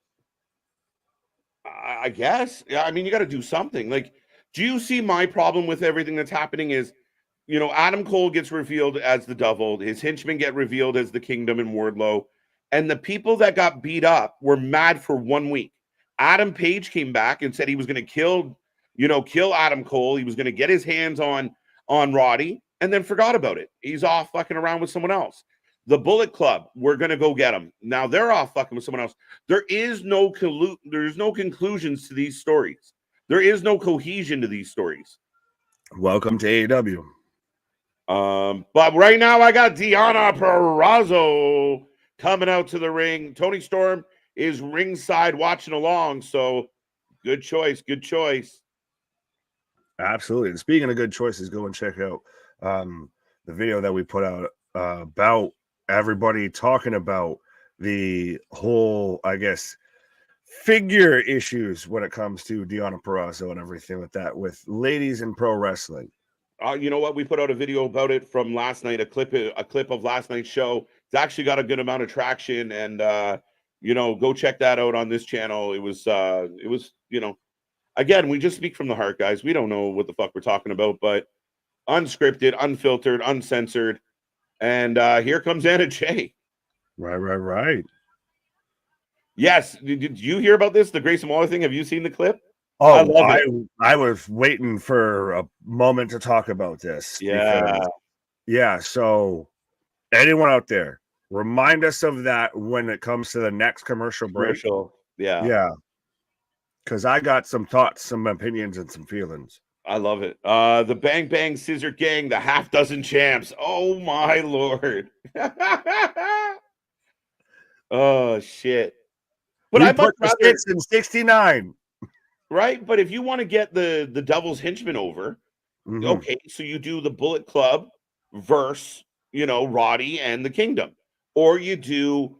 I guess. Yeah, I mean, you got to do something. Like, do you see my problem with everything that's happening is, you know, Adam Cole gets revealed as the Devil, his henchmen get revealed as the Kingdom and Wardlow, and the people that got beat up were mad for 1 week. Adam Page came back and said he was going to kill Adam Cole. He was going to get his hands on Roddy, and then forgot about it. He's off fucking around with someone else. The Bullet Club, we're going to go get them. Now they're off fucking with someone else. There's no conclusions to these stories. There is no cohesion to these stories. Welcome to AEW. But right now I got Deonna Purrazzo coming out to the ring. Tony Storm is ringside watching along, so good choice. Absolutely. And speaking of good choices, go and check out the video that we put out about everybody talking about the whole, I guess, figure issues when it comes to Deonna Purrazzo and everything with that, with ladies in pro wrestling. You know what? We put out a video about it from last night, a clip of last night's show. It's actually got a good amount of traction, and go check that out on this channel. It was again, we just speak from the heart, guys. We don't know what the fuck we're talking about, but unscripted, unfiltered, uncensored. And here comes Anna Jay. Right. Yes. Did you hear about this? The Grayson Waller thing? Have you seen the clip? Oh, I was waiting for a moment to talk about this. Yeah. So anyone out there, remind us of that when it comes to the next commercial break. Yeah. Because I got some thoughts, some opinions, and some feelings. I love it. The Bang Bang Scissor Gang, the half dozen champs. Oh my Lord. Oh shit. But I put the sticks in 69. Right? But if you want to get the Devil's Henchmen over, okay, so you do the Bullet Club versus, Roddy and the Kingdom. Or you do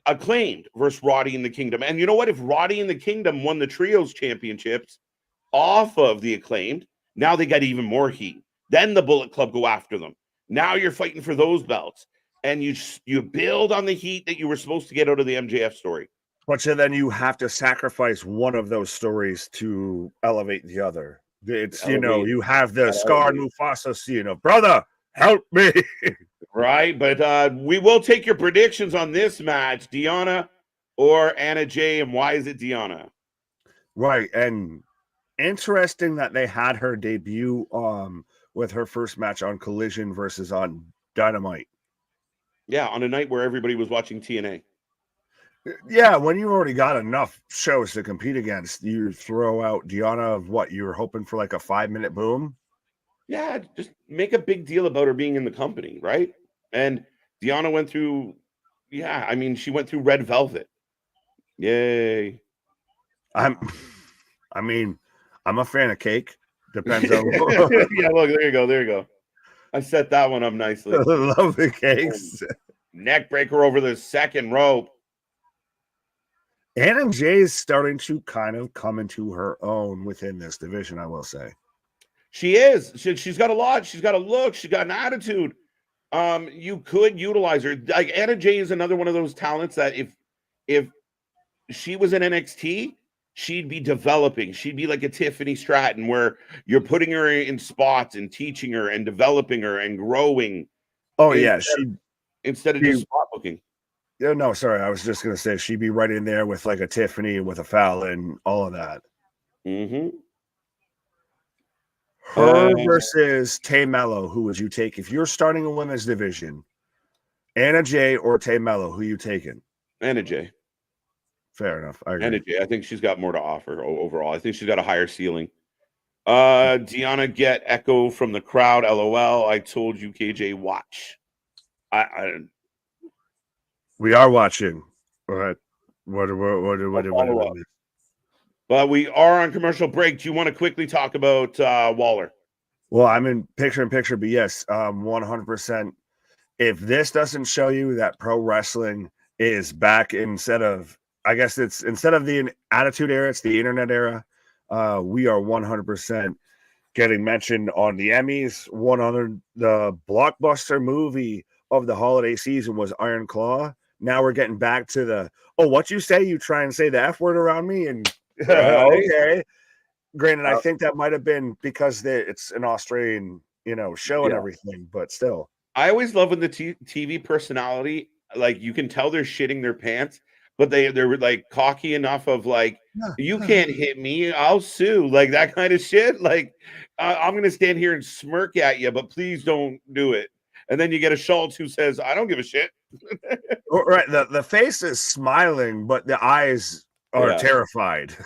Acclaimed versus Roddy and the Kingdom. And you know what? If Roddy and the Kingdom won the Trios Championships off of the Acclaimed, now they got even more heat. Then the Bullet Club go after them. Now you're fighting for those belts. And you build on the heat that you were supposed to get out of the MJF story. But so then you have to sacrifice one of those stories to elevate the other. It's, you have the scarred Mufasa scene of, brother, help me. Right, but we will take your predictions on this match, Deonna or Anna Jay, and why is it Deonna? Right, and interesting that they had her debut with her first match on Collision versus on Dynamite. Yeah, on a night where everybody was watching TNA. Yeah, when you already got enough shows to compete against, you throw out Deonna of what you were hoping for, like a 5-minute boom. Yeah, just make a big deal about her being in the company, right? And Deonna went through, she went through Red Velvet. Yay. I I'm a fan of cake. Depends on. Yeah, look, there you go. There you go. I set that one up nicely. I love the cakes. Neck breaker over the second rope. Anna Jay is starting to kind of come into her own within this division, I will say. She is. She's got a lot. She's got a look. She's got an attitude. You could utilize her. Like Anna Jay is another one of those talents that if she was in NXT, she'd be developing. She'd be like a Tiffany Stratton, where you're putting her in spots and teaching her and developing her and growing. Oh yeah, instead of just spot booking. Yeah, no, sorry. I was just gonna say she'd be right in there with like a Tiffany with a Fallon, all of that. Mm-hmm. Her versus Tay Mello. Who would you take if you're starting a women's division? Anna Jay or Tay Mello? Who you taking? Anna Jay. Fair enough. I agree. Anna Jay. I think she's got more to offer overall. I think she's got a higher ceiling. Deanna get echo from the crowd. LOL. I told you, KJ, watch. We are watching. All right. What But we are on commercial break. Do you want to quickly talk about Waller? Well, I'm in picture, but yes, 100%. If this doesn't show you that pro wrestling is back instead of the Attitude Era, it's the internet era. We are 100% getting mentioned on the Emmys. The blockbuster movie of the holiday season was Iron Claw. Now we're getting back to what you say? You try and say the F word around me, and right. Okay. Granted, I think that might have been because it's an Australian, show and everything, but still. I always love when the TV personality, like, you can tell they're shitting their pants, but they're like cocky enough of like, you can't hit me, I'll sue, like that kind of shit. Like, I'm gonna stand here and smirk at you, but please don't do it. And then you get a Schultz who says, I don't give a shit. Right. The face is smiling, but the eyes are terrified.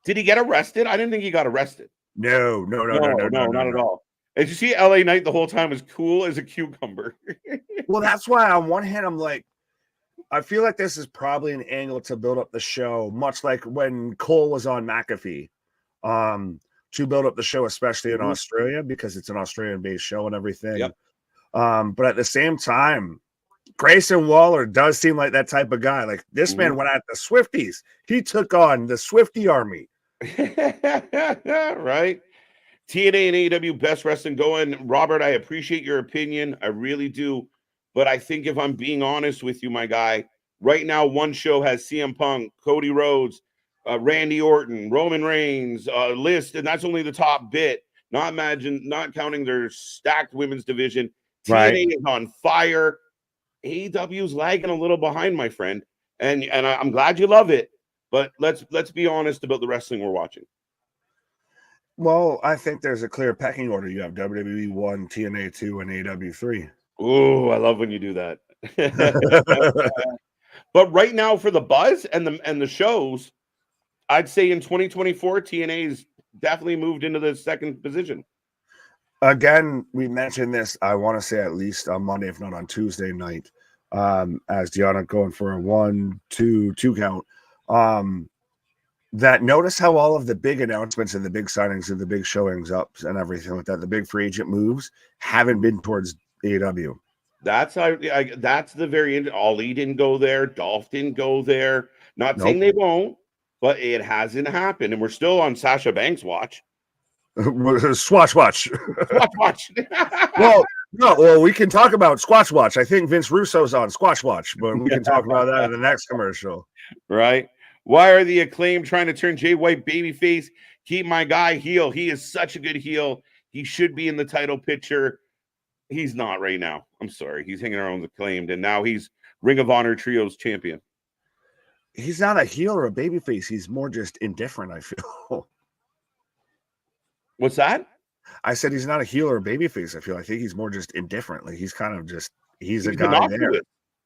Did he get arrested? I didn't think he got arrested. No, not at all. And you see LA Knight the whole time was cool as a cucumber. Well, that's why on one hand, I'm like, I feel like this is probably an angle to build up the show, much like when Cole was on McAfee, to build up the show, especially in Australia, because it's an Australian-based show and everything. Yep. But at the same time, Grayson Waller does seem like that type of guy. Like, this man went at the Swifties. He took on the Swiftie army. Right. TNA and AEW best wrestling going. Robert, I appreciate your opinion. I really do. But I think if I'm being honest with you, my guy, right now one show has CM Punk, Cody Rhodes, Randy Orton, Roman Reigns, list, and that's only the top bit. Not counting their stacked women's division. TNA is on fire. AEW is lagging a little behind, my friend. And I'm glad you love it. But let's be honest about the wrestling we're watching. Well, I think there's a clear pecking order. You have WWE 1, TNA 2, and AEW 3. Oh, I love when you do that. But right now, for the buzz and the shows, I'd say in 2024, TNA's definitely moved into the second position. Again, we mentioned this, I want to say at least on Monday, if not on Tuesday night, as Deanna going for a 1-2 count. That notice how all of the big announcements and the big signings and the big showings ups and everything like that, the big free agent moves haven't been towards AEW. That's the very end. Ali didn't go there. Dolph didn't go there. Not saying they won't, but it hasn't happened. And we're still on Sasha Banks' watch. Swatch watch. Swatch watch. Well, we can talk about Squatch Watch. I think Vince Russo's on Squatch Watch, but we can talk about that in the next commercial. Right. Why are the Acclaim trying to turn Jay White babyface? Keep my guy heel. He is such a good heel. He should be in the title picture. He's not right now. I'm sorry. He's hanging around with Acclaimed, and now he's Ring of Honor Trios champion. He's not a heel or a babyface. He's more just indifferent, I feel. What's that? I said he's not a heel or a babyface. I think he's more just indifferent. Like, he's kind of just, he's a guy there.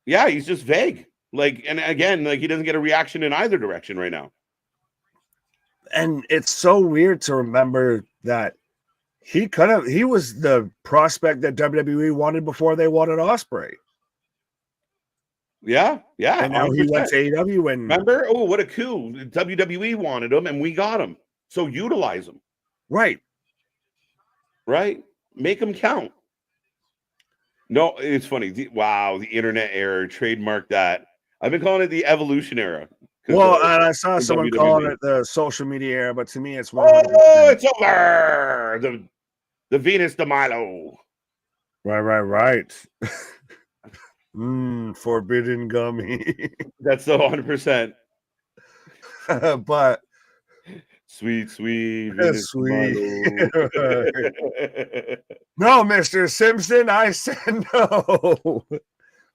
Yeah, he's just vague. Like, and again, like, he doesn't get a reaction in either direction right now. And it's so weird to remember that he was the prospect that WWE wanted before they wanted Ospreay. Yeah. And now 100%. He went to AEW and remember, oh, what a coup. WWE wanted him and we got him. So utilize them. Right. Make them count. No, it's funny. Wow, the internet era, trademark that. I've been calling it the evolution era. Well, and I saw someone WWE. calling it the social media era, but to me, it's 100%. Oh, it's over. The Venus de Milo. Right. Forbidden gummy. That's the 100%. But sweet Venus sweet. De No, Mr. Simpson, I said no.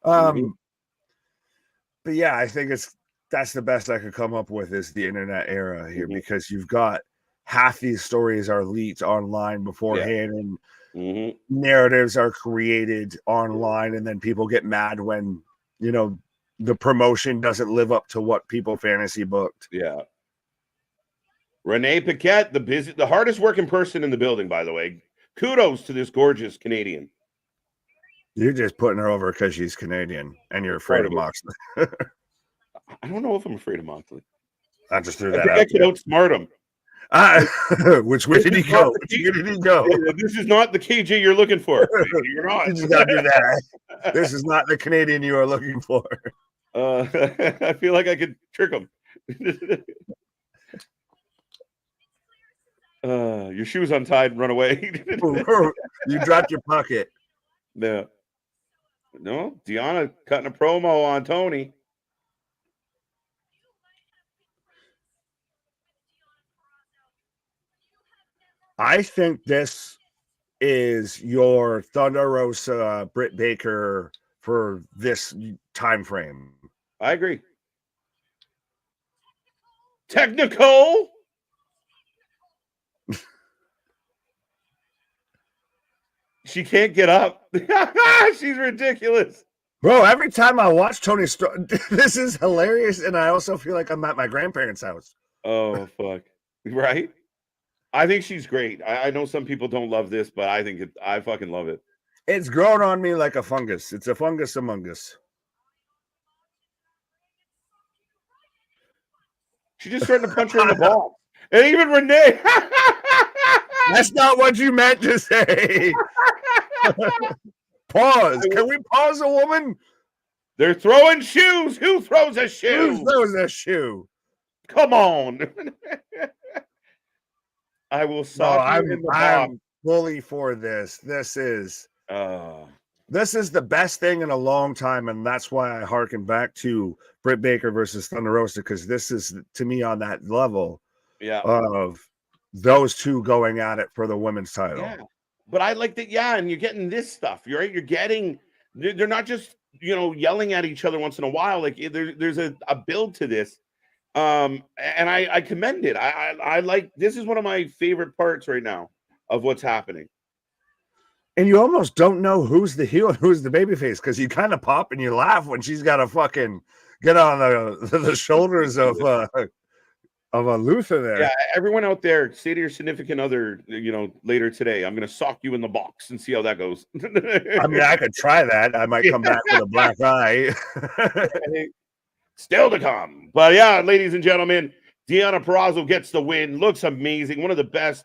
But yeah, I think that's the best I could come up with is the internet era here, because you've got half these stories are leaked online beforehand, and narratives are created online, and then people get mad when the promotion doesn't live up to what people fantasy booked. Yeah. Renee Paquette, the hardest working person in the building, by the way. Kudos to this gorgeous Canadian. You're just putting her over because she's Canadian and you're afraid of Moxley. I don't know if I'm afraid of Moxley. I just threw that out. I could outsmart him. Which way did he go? This is not the KJ you're looking for. You're not. You just gotta do that. This is not the Canadian you are looking for. I feel like I could trick him. Your shoe's untied and run away. You dropped your pocket. No, Deanna cutting a promo on Tony. I think this is your Thunder Rosa, Britt Baker for this time frame. I agree. Technical. She can't get up. She's ridiculous. Bro, every time I watch Tony this is hilarious, and I also feel like I'm at my grandparents' house. Oh, fuck. Right? I think she's great. I know some people don't love this, but I fucking love it. It's grown on me like a fungus. It's a fungus among us. She just threatened to punch her in the ball. And even Renee. That's not what you meant to say. Pause. Can we pause a woman? They're throwing shoes. Who throws a shoe? Who throws a shoe? Come on. I will sock you in the box. I'm fully for this. This is the best thing in a long time, and that's why I harken back to Britt Baker versus Thunder Rosa, because this is, to me, on that level of those two going at it for the women's title. Yeah. But I like that, and you're getting this stuff. You're getting, they're not just, yelling at each other once in a while. Like there's a build to this. And I commend it. I like, this is one of my favorite parts right now of what's happening. And you almost don't know who's the heel and who's the babyface, because you kind of pop and you laugh when she's got to fucking get on the shoulders of a Luther there. Yeah, everyone out there, say to your significant other, later today, I'm going to sock you in the box and see how that goes. I mean, I could try that. I might come back with a black eye. Still to come. But yeah, ladies and gentlemen, Deonna Purrazzo gets the win. Looks amazing. One of the best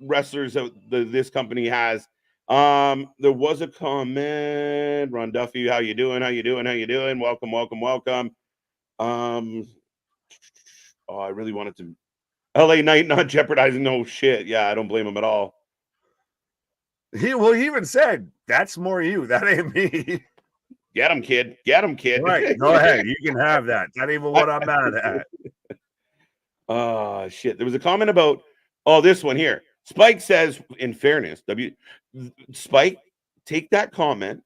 wrestlers that this company has. There was a comment. Ron Duffy, how you doing? Welcome. I really wanted to. LA Knight not jeopardizing no shit. Yeah, I don't blame him at all. He even said, that's more you. That ain't me. Get him, kid. Right. Go ahead. You can have that. Not even what I'm mad at. Shit. There was a comment about, this one here. Spike says, in fairness, Spike, take that comment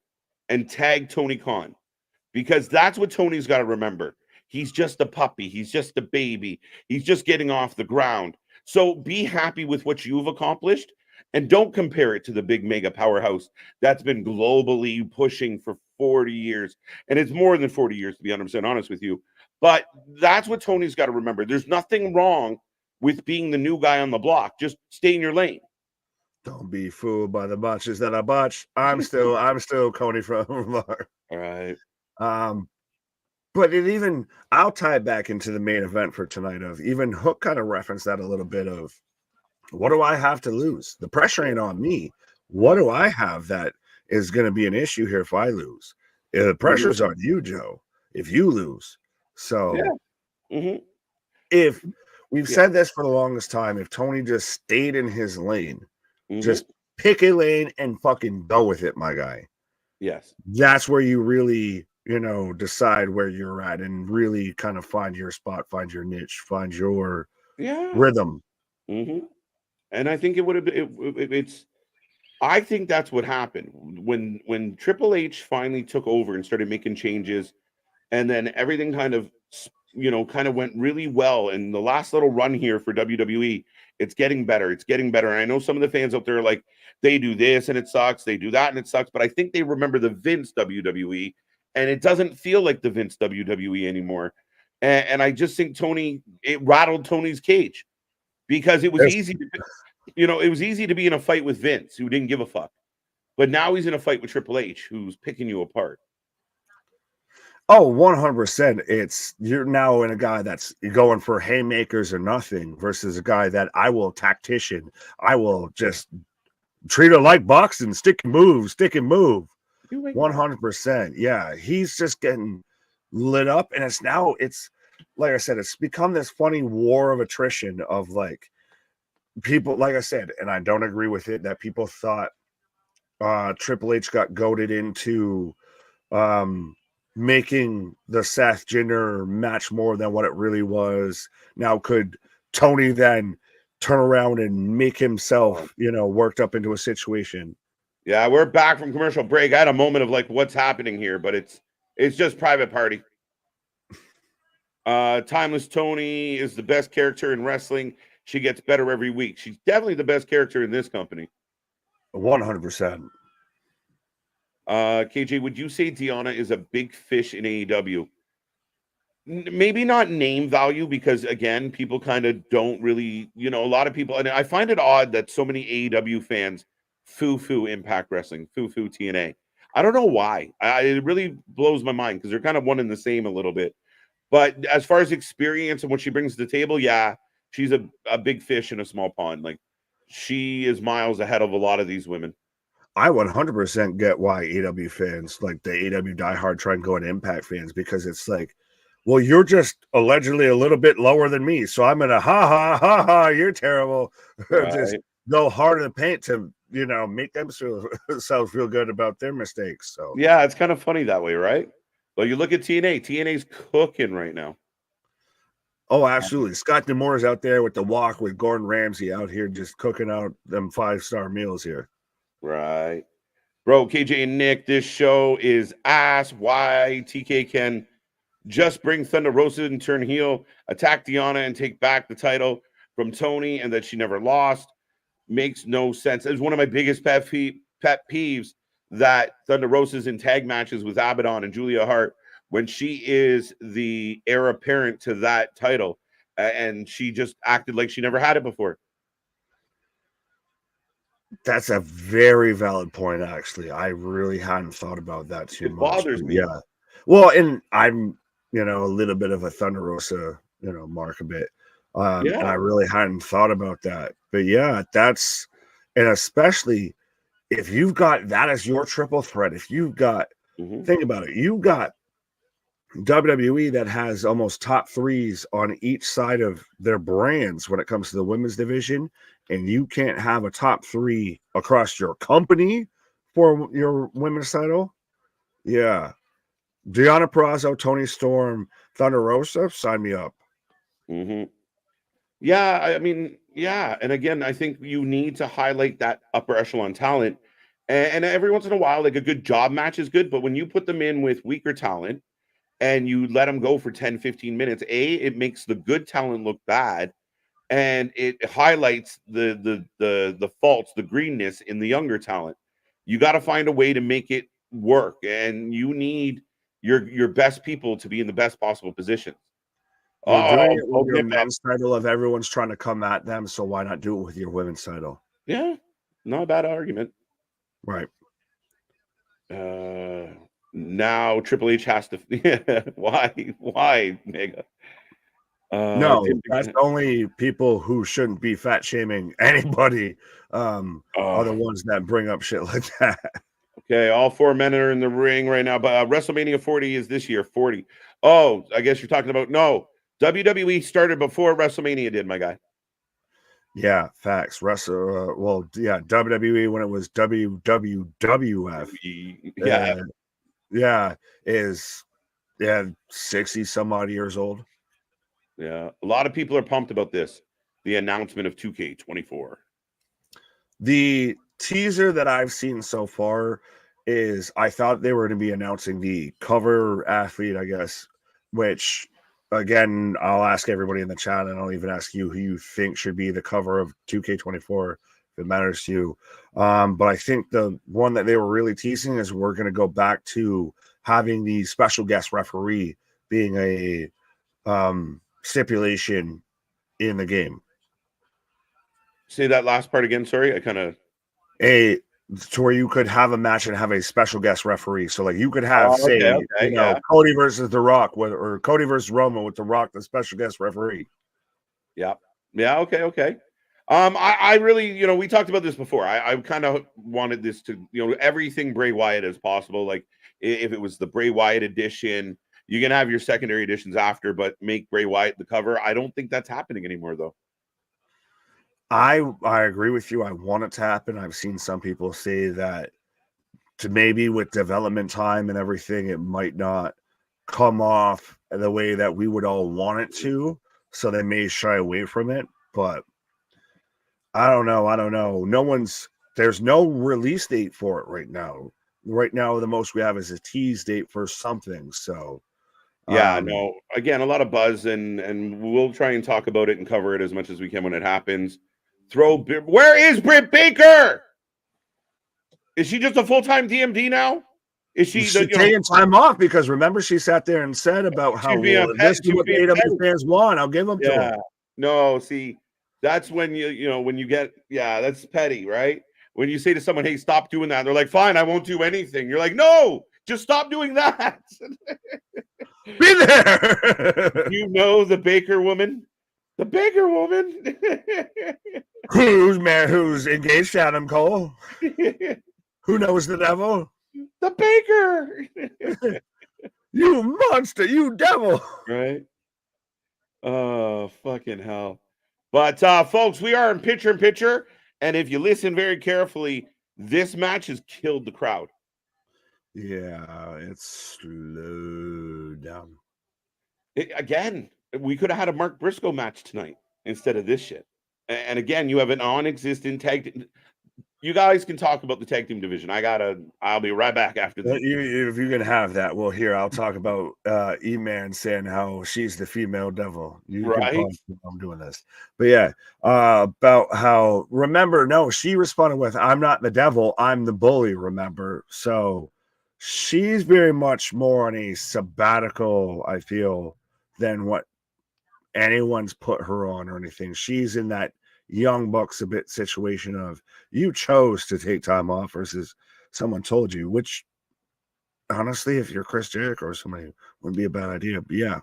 and tag Tony Khan, because that's what Tony's got to remember. He's just a puppy. He's just a baby. He's just getting off the ground. So be happy with what you've accomplished, and don't compare it to the big mega powerhouse that's been globally pushing for 40 years. And it's more than 40 years, to be 100% honest with you. But that's what Tony's got to remember. There's nothing wrong with being the new guy on the block. Just stay in your lane. Don't be fooled by the botches that I botched. I'm still Coney from Lamar. All right. But I'll tie it back into the main event for tonight. Of even Hook kind of referenced that a little bit of, what do I have to lose? The pressure ain't on me. What do I have that is going to be an issue here if I lose? The pressure's on you, Joe, if you lose. So if we've said this for the longest time, if Tony just stayed in his lane, just pick a lane and fucking go with it, my guy. Yes. That's where you really, decide where you're at and really kind of find your spot, find your niche, find your rhythm. And I think it would have been, I think that's what happened when Triple H finally took over and started making changes, and then everything kind of went really well. And the last little run here for WWE, it's getting better. It's getting better. And I know some of the fans out there are like, they do this and it sucks, they do that and it sucks. But I think they remember the Vince WWE, and it doesn't feel like the Vince WWE anymore. And I just think it rattled Tony's cage, because it was easy to, it was easy to be in a fight with Vince, who didn't give a fuck. But now he's in a fight with Triple H, who's picking you apart. Oh, 100%. You're now in a guy that's going for haymakers or nothing versus a guy that I will tactician. I will just treat it like boxing, stick and move. 100%. Yeah. He's just getting lit up. And it's like I said, it's become this funny war of attrition of like people, like I said, and I don't agree with it, that people thought Triple H got goaded into making the Seth Jinder match more than what it really was. Now, could Tony then turn around and make himself, worked up into a situation? Yeah, we're back from commercial break. I had a moment of like, what's happening here? But it's just Private Party. Timeless Tony is the best character in wrestling. She gets better every week. She's definitely the best character in this company. 100%. KJ, would you say Liona is a big fish in AEW? Maybe not name value, because again, people kind of don't really, a lot of people, and I find it odd that so many AEW fans foo-foo Impact Wrestling, foo-foo TNA. I don't know why. It really blows my mind, because they're kind of one and the same a little bit. But as far as experience and what she brings to the table, yeah, she's a big fish in a small pond. Like, she is miles ahead of a lot of these women. I 100% get why AEW fans, like the AEW diehard, try and go at Impact fans, because it's like, well, you're just allegedly a little bit lower than me, so I'm gonna you're terrible. Right. Just go hard in the paint to make themselves feel good about their mistakes. So yeah, it's kind of funny that way, right? Well, you look at TNA. TNA's cooking right now. Oh, absolutely. Scott D'Amore is out there with the walk with Gordon Ramsay out here just cooking out them 5-star meals here. Right. Bro, KJ and Nick, this show is ass. Why TK can just bring Thunder Rosa and turn heel, attack Liona, and take back the title from Tony, and that she never lost, makes no sense. It's one of my biggest pet peeves that Thunder Rosa's in tag matches with Abaddon and Julia Hart, when she is the heir apparent to that title, and she just acted like she never had it before. That's a very valid point, actually. I really hadn't thought about that too much. It bothers me. Yeah. Well, and I'm, a little bit of a Thunder Rosa, mark a bit. And I really hadn't thought about that. But yeah, and especially if you've got that as your triple threat, if you've got, think about it, you've got WWE that has almost top threes on each side of their brands when it comes to the women's division, and you can't have a top three across your company for your women's title. Yeah. Deonna Purrazzo, Toni Storm, Thunder Rosa, sign me up. Yeah, I mean, yeah. And again, I think you need to highlight that upper echelon talent. And every once in a while, like a good job match is good. But when you put them in with weaker talent and you let them go for 10, 15 minutes, it makes the good talent look bad. And it highlights the faults, the greenness in the younger talent. You got to find a way to make it work. And you need your best people to be in the best possible positions. You're doing it with your men's title if everyone's trying to come at them, so why not do it with your women's title? Yeah, not a bad argument. Right. Now Triple H has to. Why, Mega? No, that's only people who shouldn't be fat shaming anybody. Are the ones that bring up shit like that. Okay, all 4 men are in the ring right now, but WrestleMania 40 is this year. 40. Oh, I guess you're talking about no. WWE started before WrestleMania did, my guy. Yeah, facts. WWE when it was WWWF. Yeah. Is 60 some odd years old. Yeah, a lot of people are pumped about this. The announcement of 2K24. The teaser that I've seen so far is I thought they were going to be announcing the cover athlete, I guess, which again, I'll ask everybody in the chat and I'll even ask you who you think should be the cover of 2K24 if it matters to you. But I think the one that they were really teasing is we're going to go back to having the special guest referee being a stipulation in the game. Say that last part again. Sorry, I kind of to where you could have a match and have a special guest referee. So like you could have Cody versus The Rock or Cody versus Roman with The Rock, the special guest referee. Yeah. Okay. I really, we talked about this before. I kind of wanted this to, everything Bray Wyatt as possible. Like if it was the Bray Wyatt edition, you can have your secondary editions after, but make Bray Wyatt the cover. I don't think that's happening anymore, though. I agree with you. I want it to happen. I've seen some people say that to maybe with development time and everything, it might not come off the way that we would all want it to. So they may shy away from it. But I don't know. There's no release date for it right now. Right now, the most we have is a tease date for something. So yeah, no, again, a lot of buzz and we'll try and talk about it and cover it as much as we can when it happens. Where is Britt Baker? Is she just a full-time DMD now? Is she's taking time off because remember she sat there and said about how this is what the AEW fans want. I'll give them to her. No, see, that's when when you get that's petty, right? When you say to someone, "Hey, stop doing that," they're like, "Fine, I won't do anything." You're like, "No, just stop doing that." Be there. You know the Baker woman. The Baker woman. Who's engaged to Adam Cole? Who knows the devil? The Baker. You monster, you devil. Right? Oh, fucking hell. But folks, we are in picture. And if you listen very carefully, this match has killed the crowd. Yeah, it's slowed down. Again, we could have had a Mark Briscoe match tonight instead of this shit. And again, you have an non-existent tag. You guys can talk about the tag team division. I'll be right back after this. If you can have that, well, here I'll talk about E-Man saying how she's the female devil. You can pause I'm doing this, but yeah, about how she responded with, "I'm not the devil, I'm the bully." Remember, so she's very much more on a sabbatical, I feel, than what anyone's put her on or anything. She's in that Young Bucks a bit situation of you chose to take time off versus someone told you, which honestly, if you're Chris Jericho or somebody, wouldn't be a bad idea. But yeah,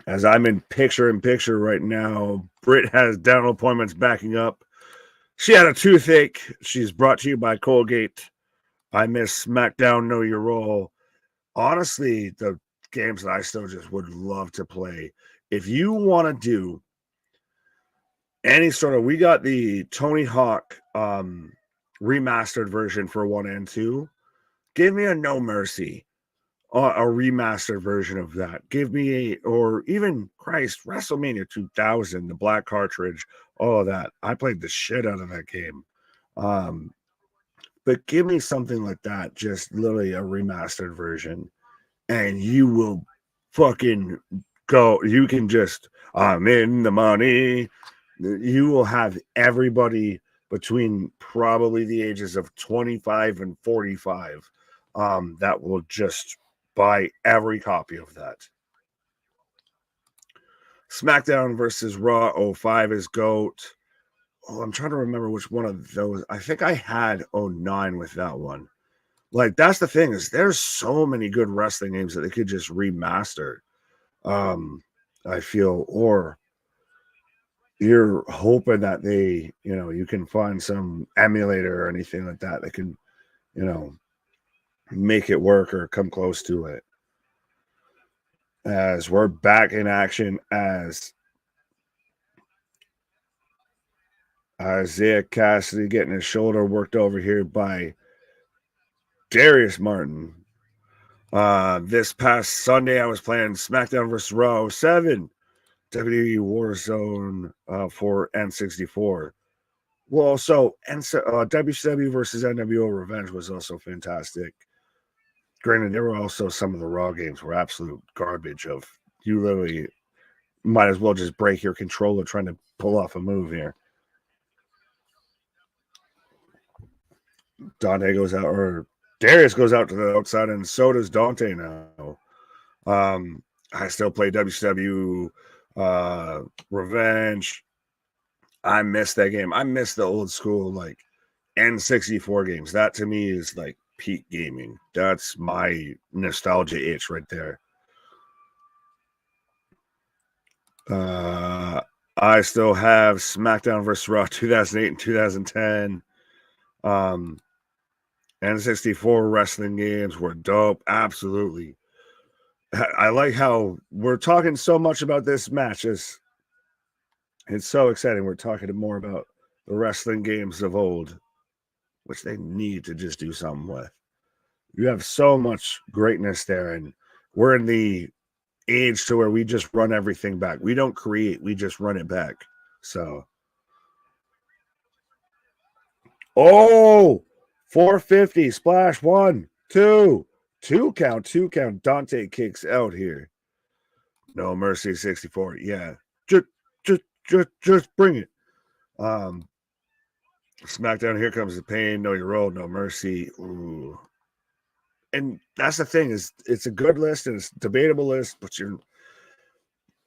as I'm in picture right now, Britt has dental appointments backing up. She had a toothache. She's brought to you by Colgate. I miss SmackDown Know Your Role. Honestly, the games that I still just would love to play. If you want to do any sort of, we got the Tony Hawk remastered version for 1 and 2. Give me a No Mercy, a remastered version of that. Give me or even WrestleMania 2000, the black cartridge, all of that. I played the shit out of that game. But give me something like that, just literally a remastered version, and you will fucking go. You can just, I'm in the money. You will have everybody between probably the ages of 25 and 45 that will just buy every copy of that. SmackDown versus Raw 05 is GOAT. Oh, I'm trying to remember which one of those. I think I had 09 with that one. Like, that's the thing, is there's so many good wrestling games that they could just remaster. I feel, or you're hoping that they, you can find some emulator or anything like that that can, make it work or come close to it. As we're back in action, as Isaiah Cassidy getting his shoulder worked over here by Darius Martin. This past Sunday, I was playing SmackDown vs. Raw 7 WWE Warzone for N64. Well, so WCW versus NWO Revenge was also fantastic. Granted, there were also some of the Raw games were absolute garbage. Of you literally might as well just break your controller trying to pull off a move here. Dante goes out, or Darius goes out to the outside, and so does Dante now. I still play WCW Revenge. I miss that game. I miss the old school like N64 games. That to me is like peak gaming. That's my nostalgia itch right there. I still have SmackDown vs. Raw 2008 and 2010. N64 wrestling games were dope. Absolutely. I like how we're talking so much about this match. It's so exciting. We're talking more about the wrestling games of old, which they need to just do something with. You have so much greatness there, and we're in the age to where we just run everything back. We don't create, we just run it back. So, 450 splash, 1, 2 count. Dante kicks out here. No Mercy 64. Yeah, just bring it. SmackDown, here comes the pain. Know your role. No Mercy. Ooh. And that's the thing, is it's a good list and it's a debatable list, but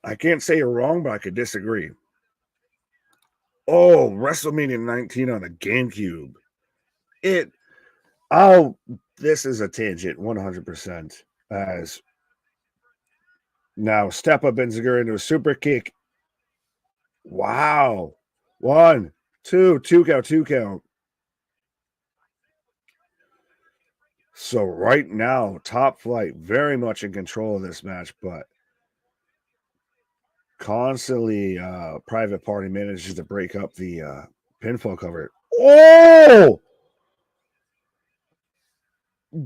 I can't say you're wrong, but I could disagree. Oh, WrestleMania 19 on the GameCube. This is a tangent, 100%. As now, step up Benziger into a super kick. Wow. 1, 2 count. So right now, Top Flight very much in control of this match, but constantly Private Party manages to break up the pinfall cover. Oh!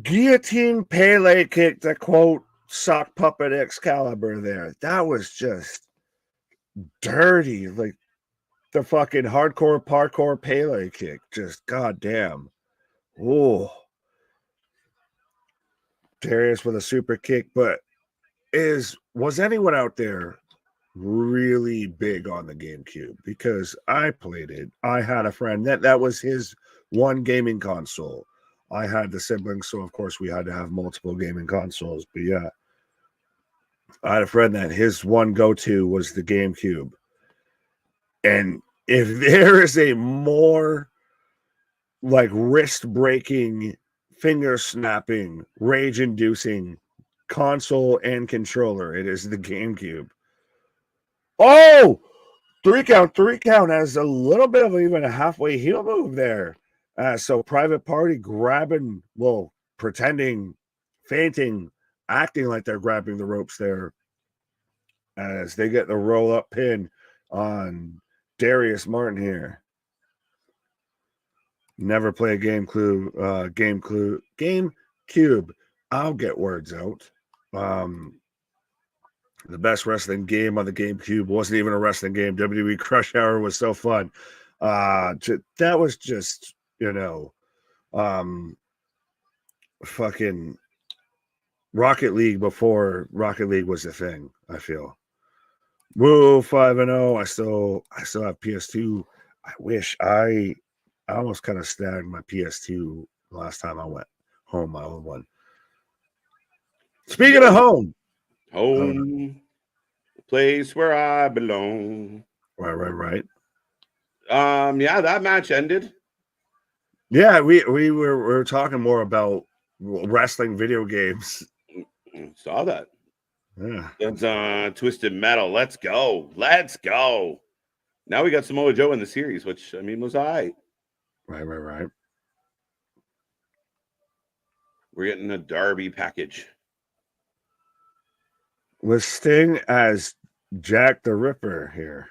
Guillotine Pele kick, to quote Sock Puppet Excalibur there. That was just dirty. Like the fucking hardcore parkour Pele kick. Just goddamn. Oh. Darius with a super kick, but was anyone out there really big on the GameCube? Because I played it. I had a friend that was his one gaming console. I had the siblings, so of course we had to have multiple gaming consoles. But yeah, I had a friend that his one go-to was the GameCube. And if there is a more like wrist-breaking, finger-snapping, rage-inducing console and controller, it is the GameCube. Oh! 3 count has a little bit of even a halfway heel move there. So Private Party grabbing, pretending, fainting, acting like they're grabbing the ropes there as they get the roll-up pin on Darius Martin here. Never play a GameCube. I'll get words out. The best wrestling game on the GameCube wasn't even a wrestling game. WWE Crush Hour was so fun. That was just, fucking Rocket League before Rocket League was a thing, I feel. Woo, 5-0. I still have PS2. I wish I almost kind of snagged my PS2 last time I went home, my own one. Speaking of home. Home, the place where I belong. Right. Yeah, that match ended. Yeah, we were talking more about wrestling video games. Saw that. Yeah. That's Twisted Metal. Let's go. Let's go. Now we got Samoa Joe in the series, which I mean was all right. Right. We're getting a Darby package. With Sting as Jack the Ripper here.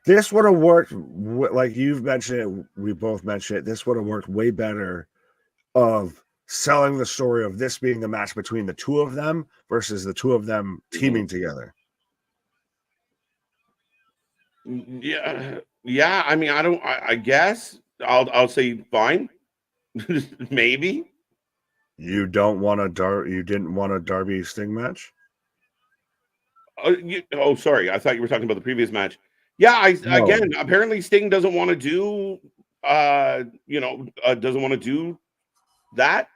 This would have worked, like you've mentioned it, we both mentioned it, this would have worked way better of selling the story of this being the match between the two of them versus the two of them teaming together. Yeah. I mean, I guess I'll say fine. Maybe. You didn't want a Darby Sting match? Sorry. I thought you were talking about the previous match. Yeah, No. Again, apparently Sting doesn't want to do doesn't want to do that.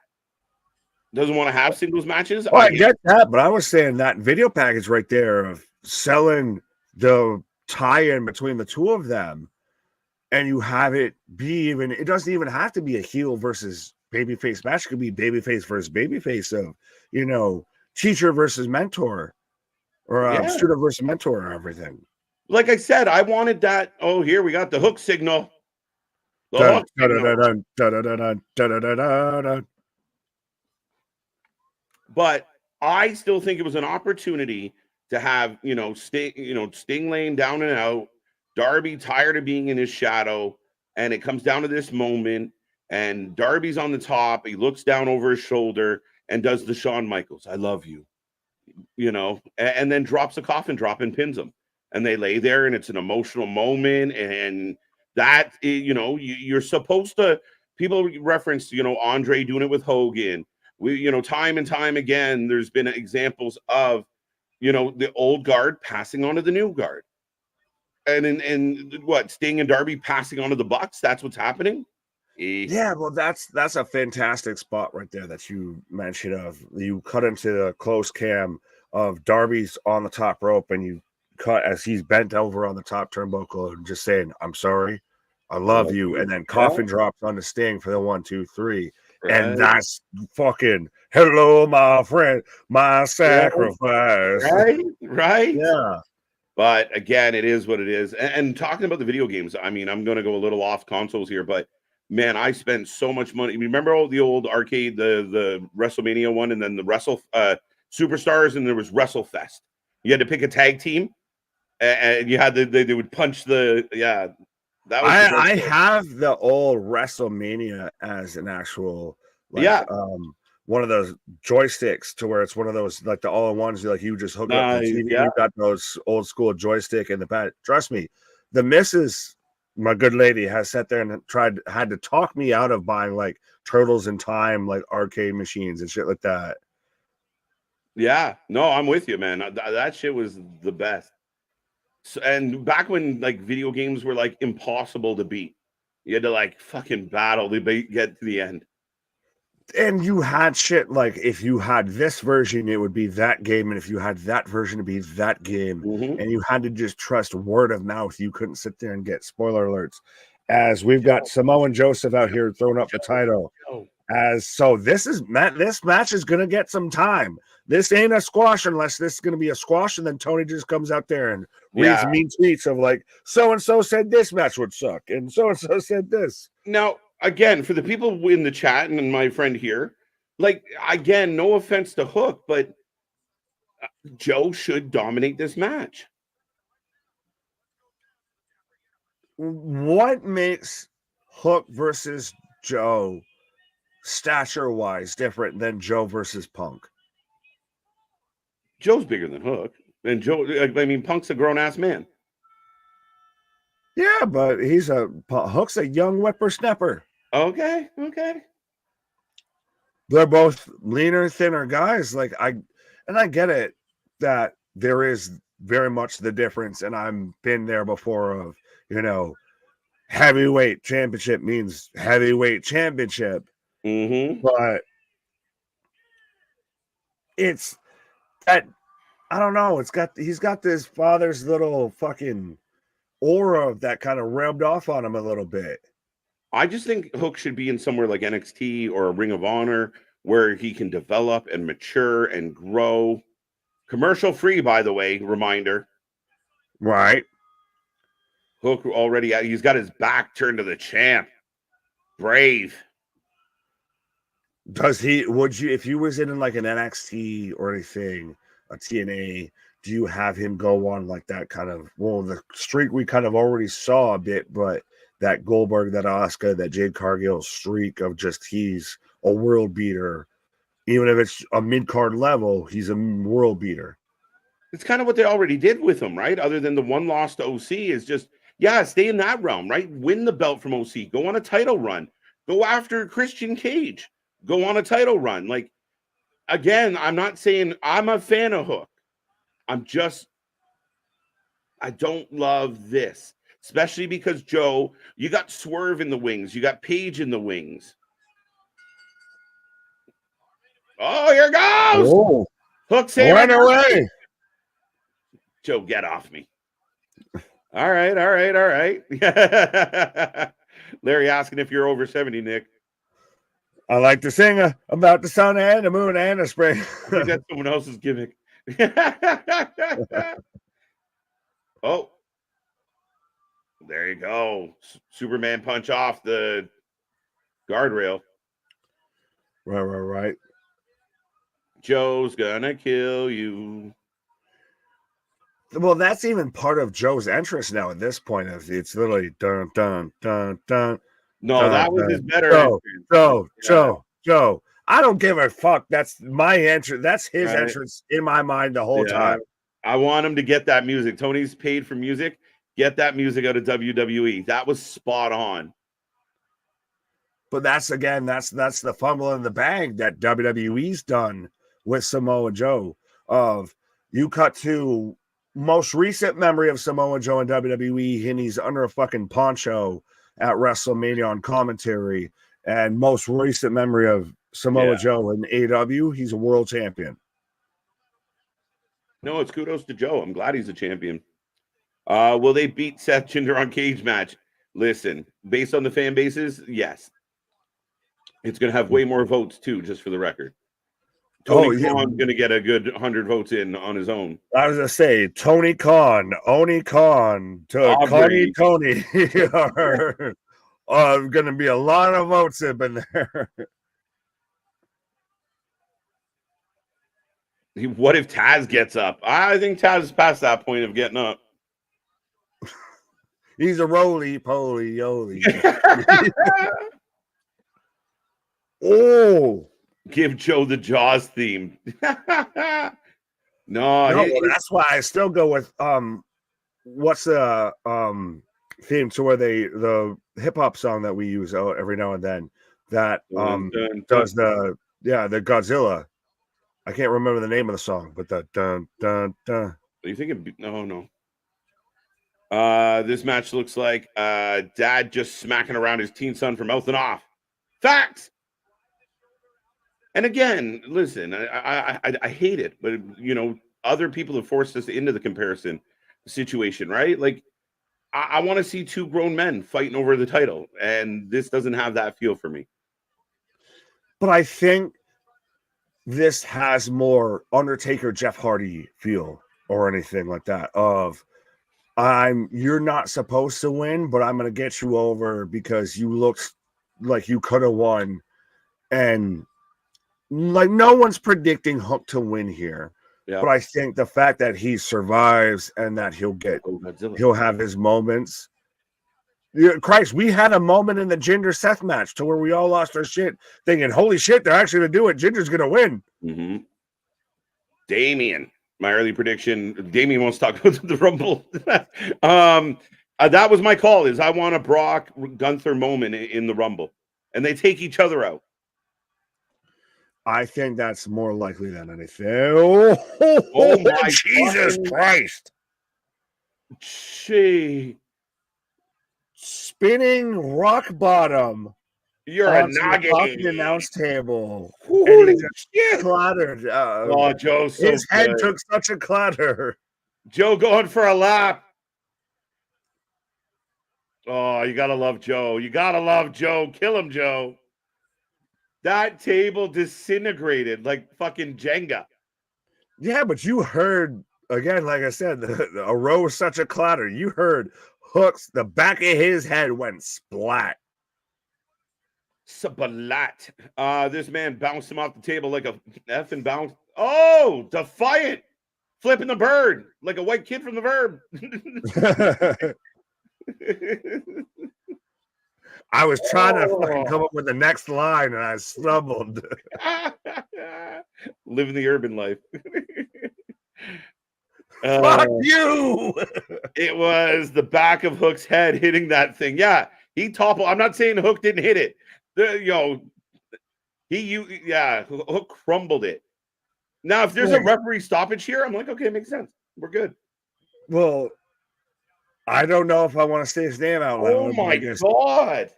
Doesn't want to have singles matches. Well, I get that, but I was saying that video package right there of selling the tie-in between the two of them, and you have it be even, it doesn't even have to be a heel versus babyface match. It could be babyface versus babyface of, teacher versus mentor, or student versus mentor, or everything. Like I said, I wanted that. Oh, here we got the hook signal. But I still think it was an opportunity to have, Sting laying down and out, Darby tired of being in his shadow, and it comes down to this moment, and Darby's on the top. He looks down over his shoulder and does the Shawn Michaels, I love you, and then drops a coffin drop and pins him. And they lay there, and it's an emotional moment, and that, you're supposed to, people reference, Andre doing it with Hogan. We, time and time again, there's been examples of, the old guard passing on to the new guard. And what, Sting and Darby passing on to the Bucks? That's what's happening? Yeah, well, that's a fantastic spot right there that you mentioned of. You cut into the close cam of Darby's on the top rope, and you cut as he's bent over on the top turnbuckle and just saying, I'm sorry, I love you. And then coffin drops on the Sting for the 1, 2, 3. Right. And that's fucking hello, my friend, my sacrifice. Right. Yeah. But again, it is what it is. And talking about the video games, I mean, I'm going to go a little off consoles here, but man, I spent so much money. Remember all the old arcade, the WrestleMania one, and then the Superstars, and there was WrestleFest. You had to pick a tag team, and you had they would punch the That was I have the old WrestleMania as an actual one of those joysticks to where it's one of those like the all-in-ones you just hook up the TV. You got those old school joystick in the pad. Trust me, the missus, my good lady, has sat there and had to talk me out of buying like Turtles in Time, like arcade machines and shit like that. Yeah, no, I'm with you, man. That shit was the best. So, and back when like video games were like impossible to beat, you had to like fucking battle to get to the end. And you had shit like if you had this version, it would be that game, and if you had that version, it'd be that game. Mm-hmm. And you had to just trust word of mouth. You couldn't sit there and get spoiler alerts. As we've got Samoa and Joseph out here throwing up the title. This match is gonna get some time. This ain't a squash unless this is gonna be a squash, and then Tony just comes out there and reads mean tweets of like so and so said this match would suck, and so said this. Now, again, for the people in the chat and my friend here, like again, no offense to Hook, but Joe should dominate this match. What makes Hook versus Joe stature-wise different than Joe versus Punk? Joe's bigger than Hook, and Punk's a grown-ass man. Yeah, but Hook's a young whippersnapper. Okay. They're both leaner, thinner guys. I get it that there is very much the difference, and I've been there before of, heavyweight championship means heavyweight championship. Mm-hmm. But it's that, I don't know. He's got this father's little fucking aura that kind of rubbed off on him a little bit. I just think Hook should be in somewhere like NXT or a Ring of Honor where he can develop and mature and grow. Commercial free, by the way, reminder. Right. Hook already, he's got his back turned to the champ. Brave. Does he, would you, if you was in like an NXT or anything, a TNA, do you have him go on like that kind of, well, the streak we kind of already saw a bit, but that Goldberg, that Asuka, that Jade Cargill streak of just he's a world beater, even if it's a mid-card level, he's a world beater. It's kind of what they already did with him, right? Other than the one loss to OC is just, yeah, stay in that realm, right? Win the belt from OC. Go on a title run. Go after Christian Cage. Go on a title run. Like, again, I'm not saying I'm a fan of Hook. I don't love this. Especially because, Joe, you got Swerve in the wings. You got Paige in the wings. Oh, here goes! Oh. Hook saying, run away! Joe, get off me. All right. Larry asking if you're over 70, Nick. I like to sing about the sun and the moon and the spring. I think that's someone else's gimmick. Oh, there you go. Superman punch off the guardrail. Right. Joe's gonna kill you. Well, that's even part of Joe's entrance now at this point. It's literally dun dun dun dun. No, dun, that was dun. his better Joe. I don't give a fuck. That's my entrance. That's his entrance in my mind the whole time. I want him to get that music. Tony's paid for music. Get that music out of WWE. That was spot on. But that's the fumble in the bag that WWE's done with Samoa Joe. Of you cut to most recent memory of Samoa Joe in WWE, and he's under a fucking poncho at WrestleMania on commentary. And most recent memory of Samoa Joe in AEW, he's a world champion. No, it's kudos to Joe. I'm glad he's a champion. Will they beat Seth Jinder on cage match? Listen, based on the fan bases, yes. It's going to have way more votes, too, just for the record. Tony Khan's going to get a good 100 votes in on his own. I was going to say, Tony Khan, Oni Khan, to Connie Tony are going to be a lot of votes up in there. What if Taz gets up? I think Taz is past that point of getting up. He's a roly-poly-oly. Oh. Give Joe the Jaws theme. No, that's why I still go with what's the theme to where the hip hop song that we use every now and then that does the Godzilla. I can't remember the name of the song, but the dun dun dun. Are you thinking? No. This match looks like dad just smacking around his teen son for mouthing off. Facts. And again, listen, I hate it, but other people have forced us into the comparison situation, right? Like, I want to see two grown men fighting over the title, and this doesn't have that feel for me. But I think this has more Undertaker Jeff Hardy feel or anything like that. You're not supposed to win, but I'm gonna get you over because you looked like you could have won, and like no one's predicting Hook to win here. Yeah. But I think the fact that he survives and that he'll have his moments. Christ, we had a moment in the Jinder Seth match to where we all lost our shit thinking, holy shit, they're actually going to do it. Jinder's going to win. Mm-hmm. Damien, my early prediction. Damien wants to talk about the Rumble. That was my call, is I want a Brock Gunther moment in the Rumble. And they take each other out. I think that's more likely than anything. Oh my Jesus Christ. Gee. Spinning rock bottom. You're a noggin. Off the announce table. And he just clattered. Joe, his head took such a clatter. Joe going for a lap. Oh, you gotta love Joe. You gotta love Joe. Kill him, Joe. That table disintegrated like fucking Jenga. Yeah, but you heard again, like I said, a row was such a clatter. You heard Hooks, the back of his head went splat. Sabalat. This man bounced him off the table like a effing bounce. Oh, defiant. Flipping the bird like a white kid from the Verb. I was trying to fucking come up with the next line and I stumbled. Living the urban life. Fuck you. It was the back of Hook's head hitting that thing. Yeah, he toppled. I'm not saying Hook didn't hit it. Hook crumbled it. Now, if there's a referee stoppage here, I'm like, okay, it makes sense. We're good. Well, I don't know if I want to say his name out loud. Oh my God.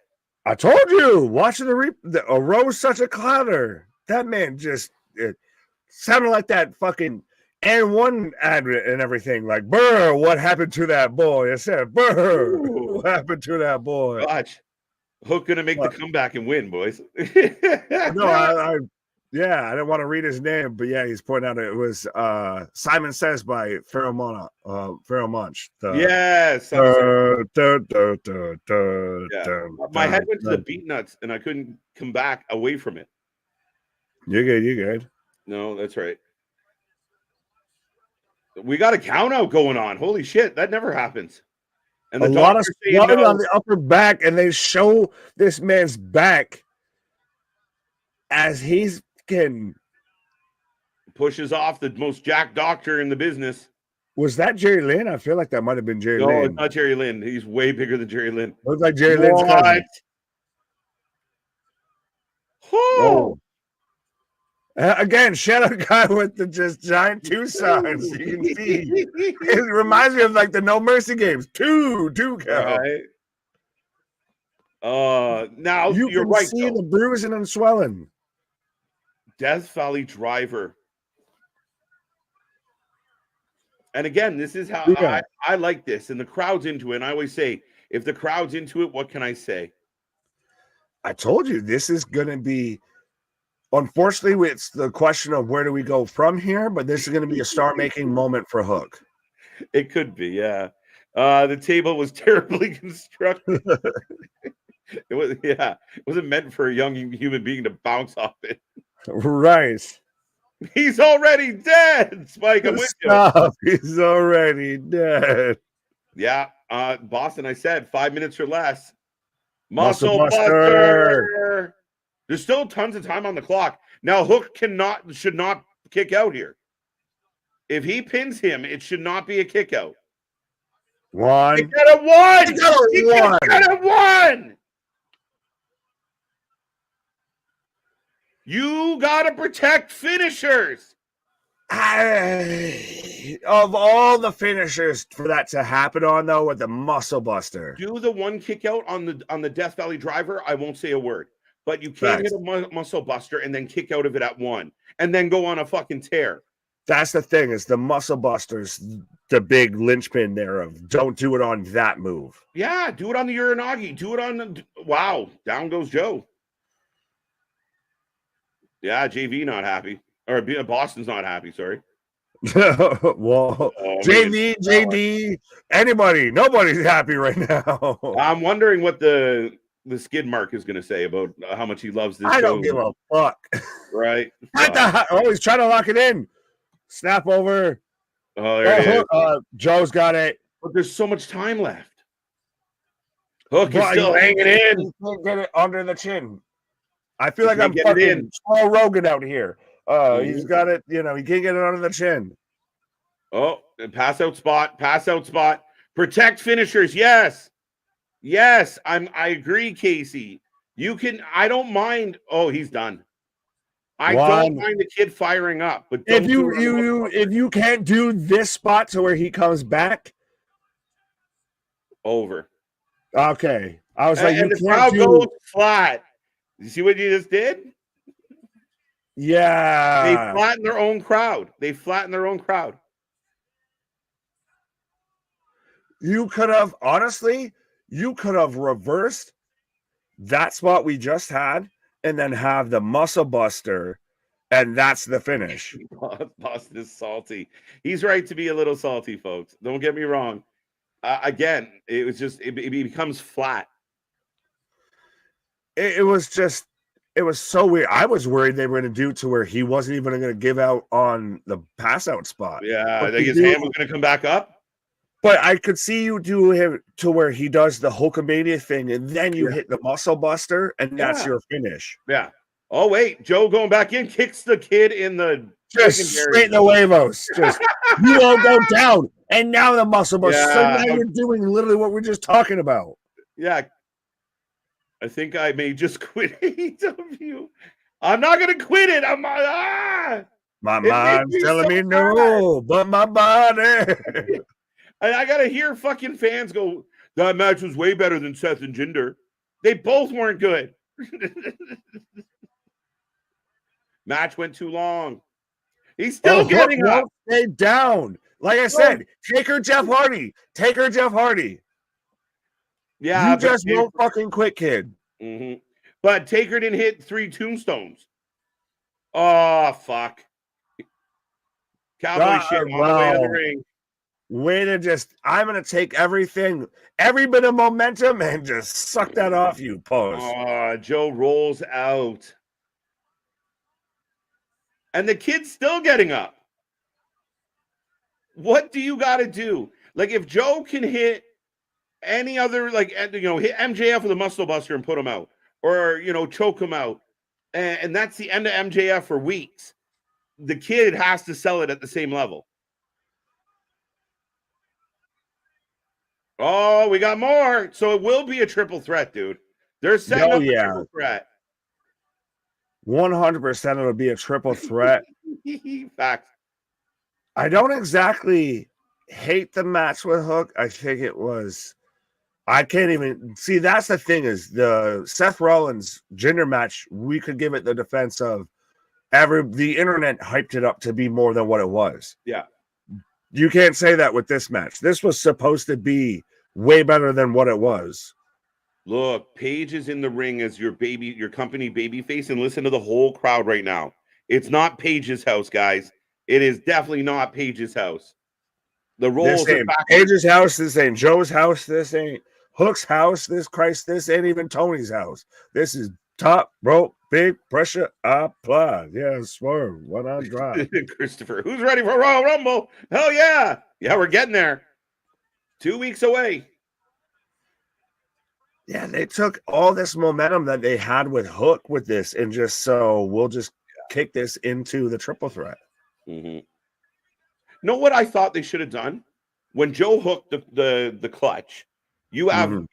I told you, watching a row was such a clatter. That man it sounded like that fucking N1 ad and everything. Like, brr, what happened to that boy? I said, brr, what happened to that boy? Watch. Hook gonna make the comeback and win, boys. No, I didn't want to read his name, but yeah, he's pointing out it was Simon Says by Pharaoh Munch. Yes. Yeah. My head went to the beat nuts and I couldn't come back away from it. You're good. No, that's right. We got a count out going on. Holy shit, that never happens. And a lot of blood on the upper back, and they show this man's back as he's getting pushes off the most jacked doctor in the business. Was that Jerry Lynn? I feel like that might have been Jerry Lynn. No, it's not Jerry Lynn. He's way bigger than Jerry Lynn. Looks like Jerry Lynn's cousin. Oh. Again, shout out guy with the just giant two signs. You can see. It reminds me of like the No Mercy games. Two count. Right. Now you're right. See the bruising and swelling. Death Valley Driver. And again, this is how I like this, and the crowd's into it. And I always say, if the crowd's into it, what can I say? I told you this is going to be. Unfortunately, it's the question of where do we go from here, but this is going to be a star-making moment for Hook. It could be, yeah. The table was terribly constructed. It wasn't meant for a young human being to bounce off it. Right. He's already dead, Spike. I'm with you. He's already dead. Yeah, Boston, I said 5 minutes or less. Muscle Buster. There's still tons of time on the clock. Now, Hook should not kick out here. If he pins him, it should not be a kick out. One. He got a one. He got a one. You got to protect finishers. Of all the finishers for that to happen on, though, with the Muscle Buster. Do the one kick out on the Death Valley Driver. I won't say a word. But you can't hit a Muscle Buster and then kick out of it at one and then go on a fucking tear. That's the thing, is the Muscle Buster's the big linchpin there of don't do it on that move. Yeah, do it on the Uranagi. Do it on the... Wow, down goes Joe. Yeah, JV not happy. Or Boston's not happy, sorry. Well, JV, JD, anybody, nobody's happy right now. I'm wondering what the skid mark is going to say about how much he loves this. I don't give a fuck. Right. He's trying to lock it in. Snap over. Oh, there it is. Joe's got it. But there's so much time left. Hook is still hanging in. He can't get it under the chin. I feel like I'm fucking Joe Rogan out here. He's got it. He can't get it under the chin. Oh, pass out spot. Protect finishers. Yes. I agree, Casey. You can. I don't mind. Oh, he's done. I don't mind the kid firing up, but if you can't do this spot to where he comes back, over. Okay, I was like, and the crowd goes flat. You see what you just did? Yeah, they flatten their own crowd. You could have honestly. you could have reversed that spot we just had and then have the muscle buster, and that's the finish. Boston is salty. He's right to be a little salty, folks. Don't get me wrong. Again, it was just it becomes flat. It was so weird. I was worried they were going to do to where he wasn't even going to give out on the pass out spot. Yeah, I think his hand was going to come back up. But I could see you do him to where he does the Hulkamania thing, and then you hit the muscle buster, and that's your finish. Yeah. Oh, wait. Joe going back in, kicks the kid in the just straight in the huevos. Just you won't go down. And now the muscle buster. Yeah. So now you're doing literally what we're just talking about. Yeah. I think I may just quit AEW. I'm not going to quit it. My mind's telling me no, but my body. I got to hear fucking fans go, that match was way better than Seth and Jinder. They both weren't good. Match went too long. He's still getting up. Stay down. Like I said, take her Jeff Hardy. Take her Jeff Hardy. Yeah. You just won't fucking quit, kid. Mm-hmm. But Taker didn't hit 3 tombstones. Oh, fuck. Cowboy shit on the way to the ring. Way to just, I'm going to take everything, every bit of momentum and just suck that off you, Post. Oh, Joe rolls out. And the kid's still getting up. What do you got to do? Like, if Joe can hit any other, like, hit MJF with a muscle buster and put him out, or, choke him out, and that's the end of MJF for weeks, the kid has to sell it at the same level. Oh, we got more. So it will be a triple threat, dude. They're setting up a triple threat. 100% it'll be a triple threat. Fact. I don't exactly hate the match with Hook. I think it was, I can't even see. That's the thing, is the Seth Rollins Jinder match, we could give it the defense of the internet hyped it up to be more than what it was. Yeah. You can't say that with this match. This was supposed to be way better than what it was. Look, Paige is in the ring as your company baby face, and listen to the whole crowd right now. It's not Paige's house, guys. It is definitely not Paige's house. The roles are back. Paige's house. This ain't Joe's house. This ain't Hook's house. This ain't even Tony's house. This is top rope, big pressure, applause. Yeah, Swerve, what on drive. Christopher, who's ready for Royal Rumble? Hell yeah. Yeah, we're getting there. 2 weeks away. Yeah, they took all this momentum that they had with Hook with this, and we'll just kick this into the triple threat. Mm-hmm. Know what I thought they should have done? When Joe hooked the clutch, you have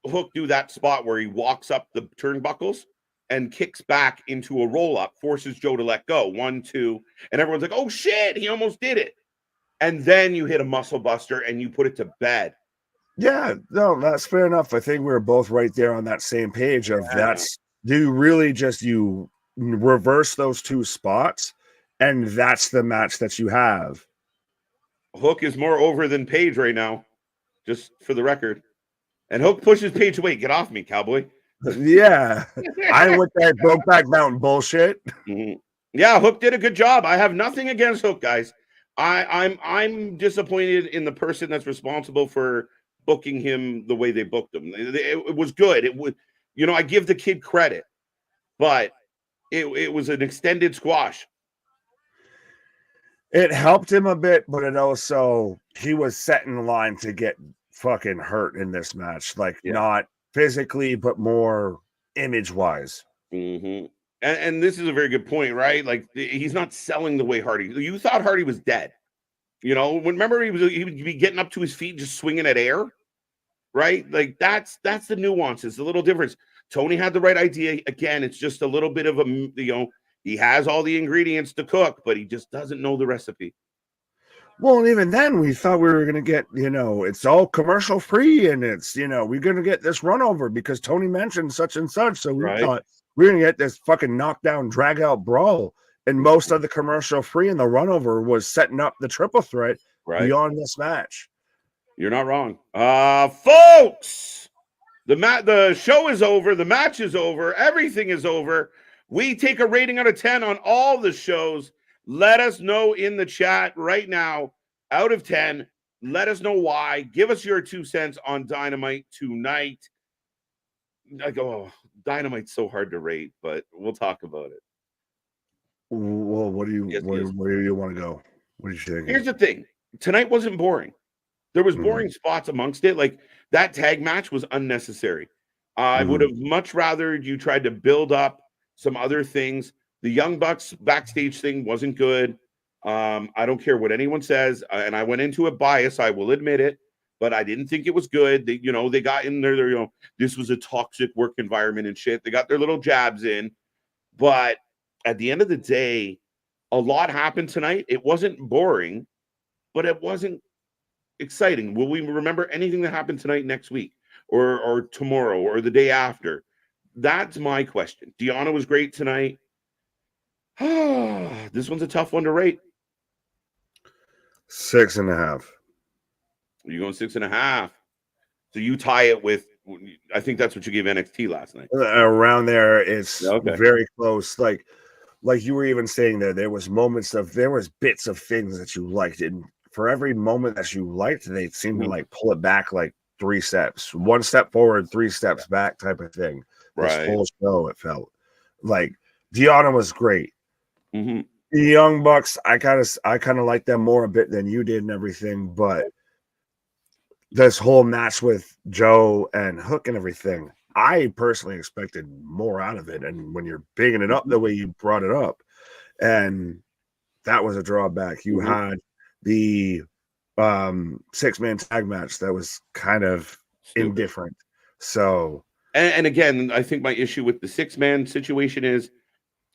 Hook do that spot where he walks up the turnbuckles and kicks back into a roll-up, forces Joe to let go. 1, 2, and everyone's like, oh, shit, he almost did it. And then you hit a muscle buster and you put it to bed. Yeah, no, that's fair enough. I think we're both right there on that same page of you reverse those 2 spots, and that's the match that you have. Hook is more over than Paige right now, just for the record. And Hook pushes Paige away. Get off me, cowboy. Yeah. I with that Brokeback Mountain bullshit. Mm-hmm. Yeah, Hook did a good job. I have nothing against Hook, guys. I'm disappointed in the person that's responsible for booking him the way they booked him. It was good. It would, I give the kid credit, but it was an extended squash. It helped him a bit, but it also, he was set in line to get fucking hurt in this match. Not physically, but more image-wise. Mm-hmm. And this is a very good point, right? Like, he's not selling the way Hardy. You thought Hardy was dead. Remember he would be getting up to his feet, just swinging at air, right? Like, that's the nuances, the little difference. Tony had the right idea. Again, it's just a little bit of he has all the ingredients to cook, but he just doesn't know the recipe. Well, and even then, we thought we were going to get, it's all commercial free, and it's, we're going to get this run over because Tony mentioned such and such. So we thought we're going to get this fucking knockdown, drag out brawl. And most of the commercial free and the run over was setting up the triple threat beyond this match. You're not wrong. Folks, The show is over. The match is over. Everything is over. We take a rating out of 10 on all the shows. Let us know in the chat right now, out of 10. Let us know why. Give us your 2 cents on Dynamite tonight. I go, Dynamite's so hard to rate, but we'll talk about it. Well, where do you want to go? What do you think? Here's the thing. Tonight wasn't boring. There was boring spots amongst it. Like that tag match was unnecessary. I would have much rather you tried to build up some other things. The Young Bucks backstage thing wasn't good. I don't care what anyone says, and I went into it biased. I will admit it, but I didn't think it was good. They got in there. This was a toxic work environment and shit. They got their little jabs in, but at the end of the day, a lot happened tonight. It wasn't boring, but it wasn't exciting. Will we remember anything that happened tonight next week or tomorrow or the day after? That's my question. Deanna was great tonight. This one's a tough one to rate. 6.5. You're going 6.5. So you tie it with, I think that's what you gave NXT last night. Around there, it's very close. Like you were even saying there was bits of things that you liked, and for every moment that you liked, they seemed to like pull it back like 3 steps, 1 step forward, 3 steps back, type of thing. This whole show, it felt like Deanna was great. The Young Bucks, I kind of like them more a bit than you did and everything, but this whole match with Joe and Hook and everything, I personally expected more out of it. And when you're bigging it up the way you brought it up, and that was a drawback. You had the 6-man tag match that was kind of indifferent. So, and again, I think my issue with the 6-man situation is,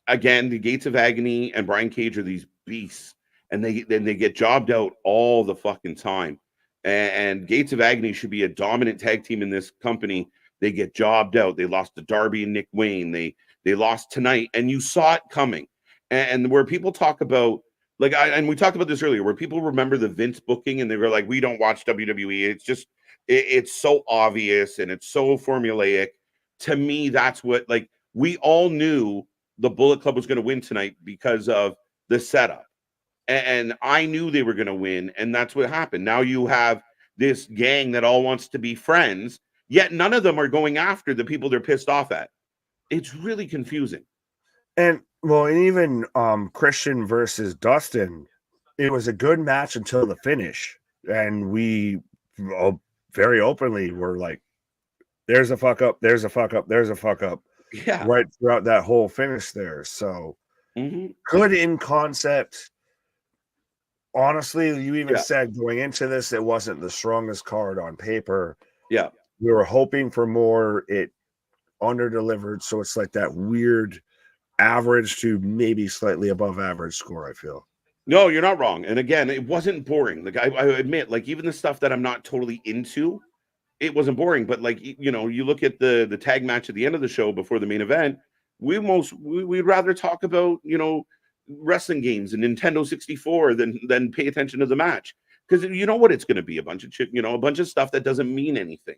again, the Gates of Agony and Brian Cage are these beasts, and they get jobbed out all the fucking time. And Gates of Agony should be a dominant tag team in this company. They get jobbed out. They lost to Darby and Nick Wayne. They lost tonight, and you saw it coming. And where people talk about, and we talked about this earlier, where people remember the Vince booking and they were like, we don't watch WWE. It's just, it's so obvious and it's so formulaic. To me, that's what, we all knew the Bullet Club was going to win tonight because of the setup. And I knew they were going to win, and that's what happened. Now you have this gang that all wants to be friends, yet none of them are going after the people they're pissed off at. It's really confusing. And even Christian versus Dustin, it was a good match until the finish. And we very openly were like, there's a fuck up, there's a fuck up, there's a fuck up. Yeah. Right throughout that whole finish there. So good in concept. Honestly, you even said going into this, it wasn't the strongest card on paper. Yeah. We were hoping for more. It under-delivered. So it's like that weird average to maybe slightly above average score, I feel. No, you're not wrong. And again, it wasn't boring. Like I admit, even the stuff that I'm not totally into, it wasn't boring. But you look at the tag match at the end of the show before the main event, we'd rather talk about, wrestling games and Nintendo 64 than pay attention to the match, because you know what it's going to be, a bunch of stuff that doesn't mean anything.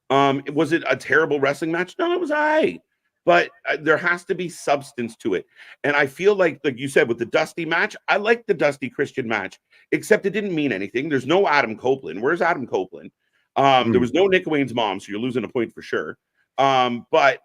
Was it a terrible wrestling match? No, it was all right, but there has to be substance to it. And I feel like you said with the Dusty match, I liked the Dusty Christian match, except it didn't mean anything. There's no Adam Copeland. Where's Adam Copeland? There was no Nick Wayne's mom, so you're losing a point for sure. But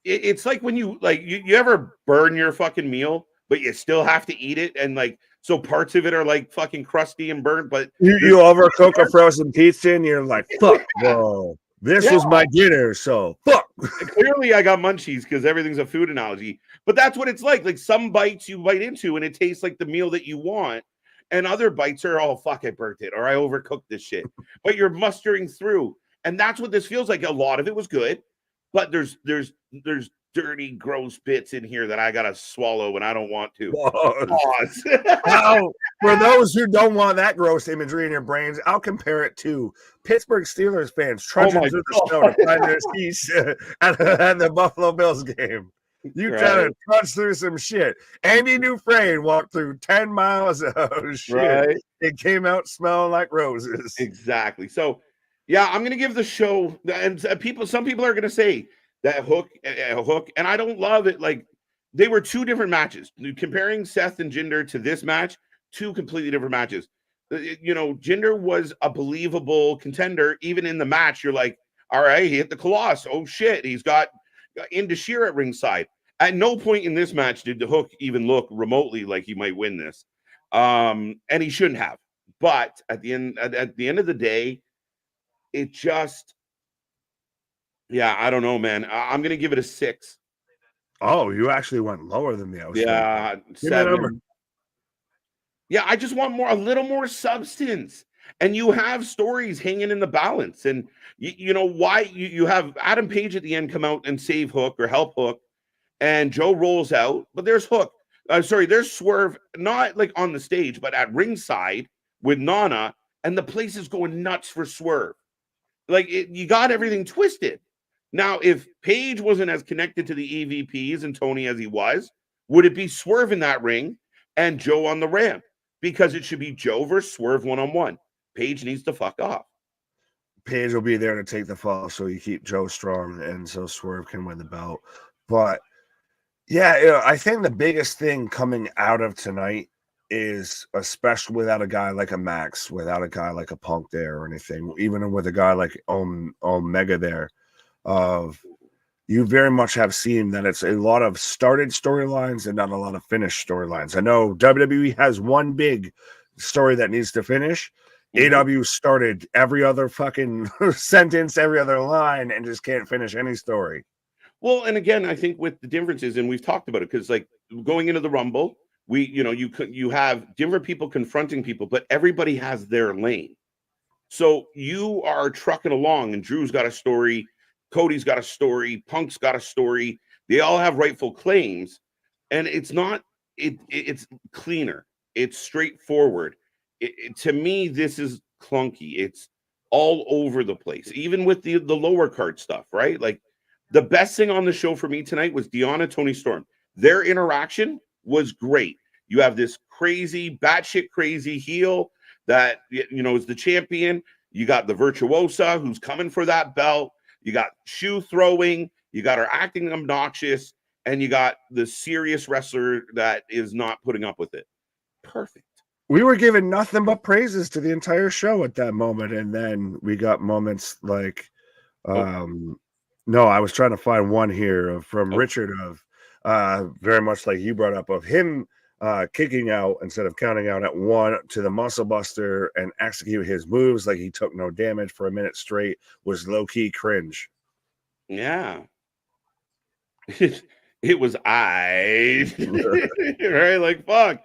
it's like when you ever burn your fucking meal, but you still have to eat it, and so parts of it are fucking crusty and burnt. But you overcook a frozen pizza, and you're like, "Fuck, bro, this was my dinner." So fuck. Clearly, I got munchies because everything's a food analogy. But that's what it's like. Like some bites you bite into, and it tastes like the meal that you want, and other bites are, "Oh fuck, I burnt it," or "I overcooked this shit." But you're mustering through, and that's what this feels like. A lot of it was good, but there's dirty, gross bits in here that I gotta swallow when I don't want to. Pause. Now, for those who don't want that gross imagery in your brains, I'll compare it to Pittsburgh Steelers fans trudging through the snow to find their seats at the Buffalo Bills game. You try to trudge through some shit. Andy Dufresne walked through 10 miles of shit. Right. It came out smelling like roses. Exactly. So Yeah, I'm gonna give the show, and some people are gonna say that Hook, and I don't love it. Like they were two different matches. Comparing Seth and Jinder to this match, two completely different matches. Jinder was a believable contender. Even in the match, you're like, all right, he hit the Colossus. Oh shit, he's got Indashir at ringside. At no point in this match did the Hook even look remotely like he might win this, and he shouldn't have. But at the end of the day, it just, yeah, I don't know, man. I'm gonna give it a 6. Oh, you actually went lower than me. I was thinking. Yeah, Give me a number. 7. Yeah, I just want a little more substance. And you have stories hanging in the balance. And why you have Adam Page at the end come out and save Hook or help Hook, and Joe rolls out, but there's Hook. There's Swerve, not like on the stage, but at ringside with Nana, and the place is going nuts for Swerve. Like you got everything twisted. Now, if Page wasn't as connected to the EVPs and Tony as he was, would it be Swerve in that ring and Joe on the ramp? Because it should be Joe versus Swerve one-on-one. Page needs to fuck off. Page will be there to take the fall, so you keep Joe strong, and so Swerve can win the belt. But yeah, I think the biggest thing coming out of tonight is, especially without a guy like a Max, without a guy like a Punk there or anything, even with a guy like Omega there, you very much have seen that it's a lot of started storylines and not a lot of finished storylines. I know WWE has one big story that needs to finish. AW started every other fucking sentence, every other line, and just can't finish any story. Well, and again, I think with the differences, and we've talked about it, because like going into the Rumble, you have different people confronting people, but everybody has their lane. So you are trucking along, and Drew's got a story, Cody's got a story, Punk's got a story. They all have rightful claims, and it's not. It's cleaner. It's straightforward. To me, this is clunky. It's all over the place, even with the lower card stuff, right? Like the best thing on the show for me tonight was Deonna, Tony Storm. Their interaction was great. You have this crazy, batshit crazy heel that is the champion. You got the virtuosa who's coming for that belt. You got shoe throwing. You got her acting obnoxious, and you got the serious wrestler that is not putting up with it. Perfect. We were giving nothing but praises to the entire show at that moment, and then we got moments like, no, I was trying to find one here from Richard of very much like you brought up, of him kicking out instead of counting out at 1 to the muscle buster and execute his moves like he took no damage for a minute straight was low-key cringe. Yeah. It was right? Like fuck.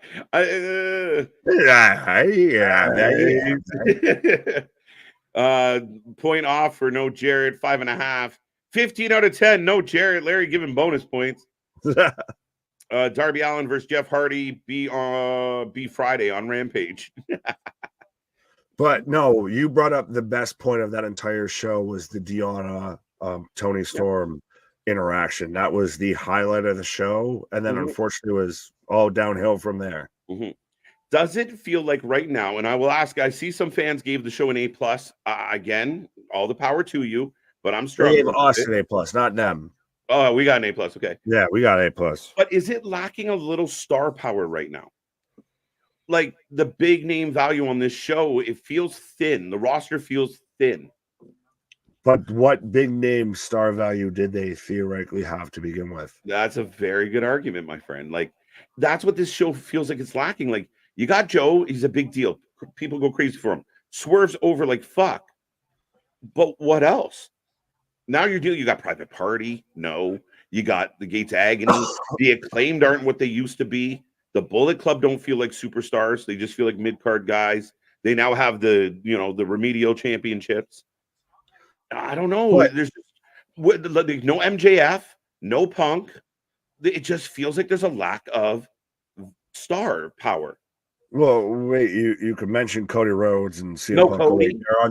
Point off for no Jared, 5.5. 15 out of 10. No Jared. Larry giving bonus points. Darby Allin versus Jeff Hardy be Friday on Rampage. But no, you brought up the best point of that entire show was the Deonna Tony Storm interaction. That was the highlight of the show, and then unfortunately it was all downhill from there. Does it feel like right now, and I will ask, I see some fans gave the show an A+. Again, all the power to you, but I'm struggling. They gave us an A+, not them. Oh, we got an A+. Okay. Yeah, we got A+. But is it lacking a little star power right now? Like the big name value on this show, it feels thin. The roster feels thin. But what big name star value did they theoretically have to begin with? That's a very good argument, my friend. Like that's what this show feels like it's lacking. Like you got Joe, he's a big deal. People go crazy for him. Swerve's over like fuck. But what else? Now you're dealing, you got Private Party. No. You got the Gates of Agony. The Acclaimed aren't what they used to be. The Bullet Club don't feel like superstars. They just feel like mid-card guys. They now have the remedial championships. I don't know. But, there's no MJF, no Punk. It just feels like there's a lack of star power. Well, wait, you could mention Cody Rhodes and CM No Punk. Cody. They're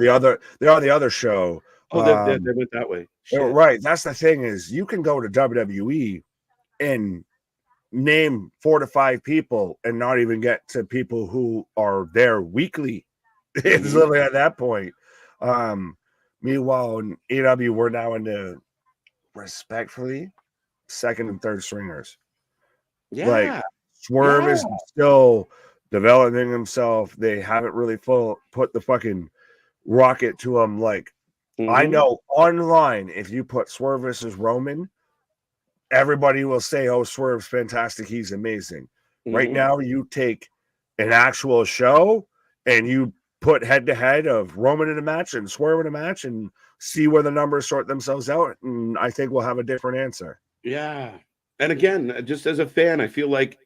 on the other show. Oh, they went that way. Shit. Right. That's the thing is you can go to WWE and name 4 to 5 people and not even get to people who are there weekly. It's literally at that point. Meanwhile, in AEW, we're now into respectfully second and third stringers. Like Yeah. Swerve Yeah. is still developing himself. They haven't really put the fucking rocket to him. Like I Mhm. know online, if you put Swerve versus Roman, everybody will say, "Oh, Swerve's fantastic. He's amazing." Right Mhm. now, you take an actual show and you put head to head of Roman in a match and Swerve in a match and see where the numbers sort themselves out. And I think we'll have a different answer. Yeah. And again, just as a fan, I feel like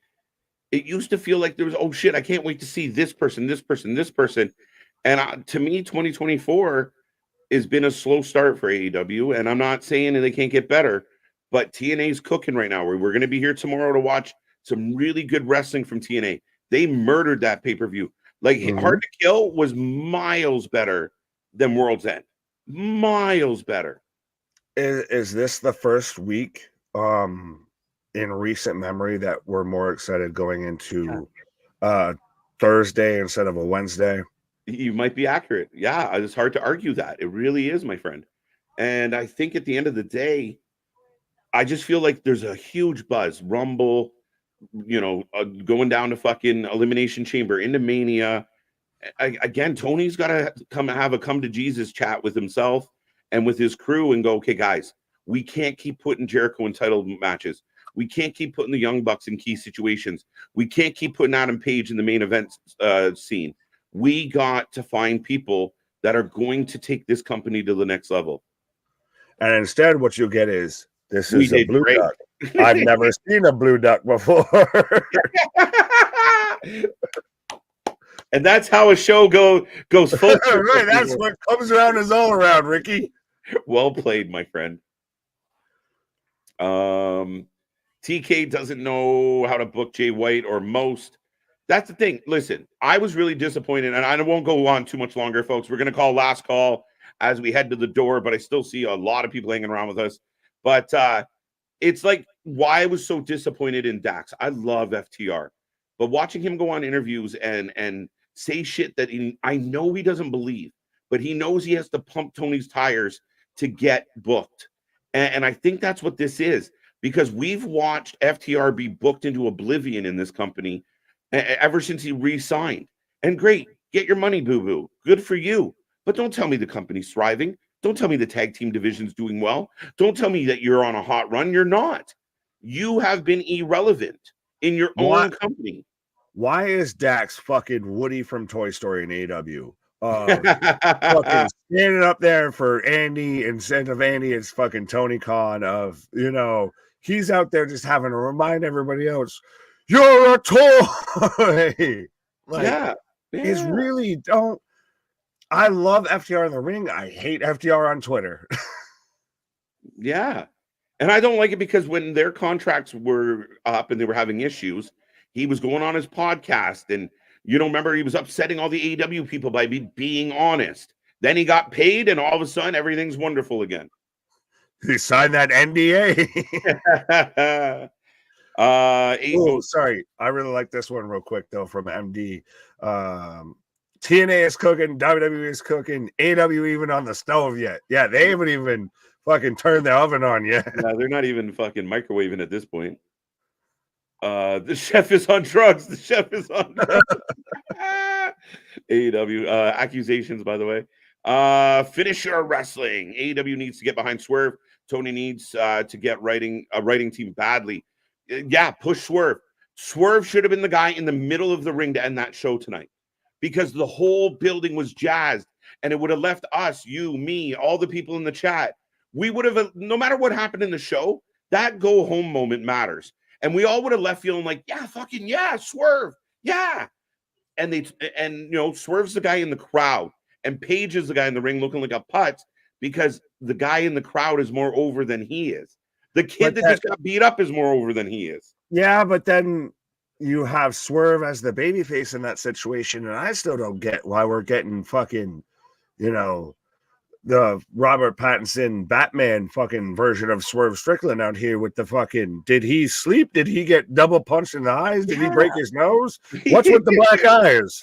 it used to feel like there was, oh shit, I can't wait to see this person, this person, this person. And to me, 2024 has been a slow start for AEW. And I'm not saying that they can't get better, but TNA's cooking right now. We're going to be here tomorrow to watch some really good wrestling from TNA. They murdered that pay per view. Like Mhm. Hard to Kill was miles better than World's End. Miles better. Is this the first week in recent memory that we're more excited going into Thursday instead of a Wednesday? You might be accurate. Yeah, it's hard to argue that. It really is, my friend. And I think at the end of the day, I just feel like there's a huge buzz, Rumble, going down to fucking Elimination Chamber, into Mania. Again, Tony's got to come to Jesus chat with himself and with his crew and go, okay, guys, we can't keep putting Jericho in title matches. We can't keep putting the Young Bucks in key situations. We can't keep putting Adam Page in the main event scene. We got to find people that are going to take this company to the next level. And instead, what you'll get is this We is a did blue great. duck. I've never seen a blue duck before. And that's how a show goes full circle. Right, that's what comes around is all around, Ricky. Well played, my friend. TK doesn't know how to book Jay White or most. That's the thing. Listen, I was really disappointed, and I won't go on too much longer, folks. We're going to call last call as we head to the door, but I still see a lot of people hanging around with us. But it's like why I was so disappointed in Dax. I love FTR, but watching him go on interviews and say shit that I know he doesn't believe, but he knows he has to pump Tony's tires to get booked. And I think that's what this is, because we've watched FTR be booked into oblivion in this company ever since he re-signed. And great, get your money, boo-boo. Good for you. But don't tell me the company's thriving. Don't tell me the tag team division's doing well. Don't tell me that you're on a hot run. You're not. You have been irrelevant in your own company. Why is Dax fucking Woody from Toy Story in AEW? Fucking standing up there for Andy instead of Andy, it's fucking Tony Khan of, he's out there just having to remind everybody else, you're a toy. Yeah. It's really don't. I love FTR in the ring. I hate FTR on Twitter. Yeah. And I don't like it because when their contracts were up and they were having issues, he was going on his podcast and remember he was upsetting all the AEW people by being honest. Then he got paid and all of a sudden everything's wonderful again. He signed that NDA. Sorry. I really like this one real quick though from MD. TNA is cooking, WWE is cooking, AEW even on the stove yet. Yeah, they haven't even fucking turned the oven on yet. Yeah, they're not even fucking microwaving at this point. The chef is on drugs. The chef is on drugs. AEW accusations, by the way. Finisher wrestling. AEW needs to get behind Swerve. Tony needs to get a writing team badly. Yeah, push Swerve. Swerve should have been the guy in the middle of the ring to end that show tonight, because the whole building was jazzed and it would have left us, you, me, all the people in the chat. We would have, no matter what happened in the show, that go home moment matters. And we all would have left feeling like, yeah, fucking yeah, Swerve, yeah. And Swerve's the guy in the crowd and Paige is the guy in the ring looking like a putz because the guy in the crowd is more over than he is. The kid that just got beat up is more over than he is. Yeah, but then you have Swerve as the babyface in that situation, and I still don't get why we're getting fucking, the Robert Pattinson Batman fucking version of Swerve Strickland out here with the fucking, did he sleep? Did he get double punched in the eyes? Did he break his nose? What's with the black eyes?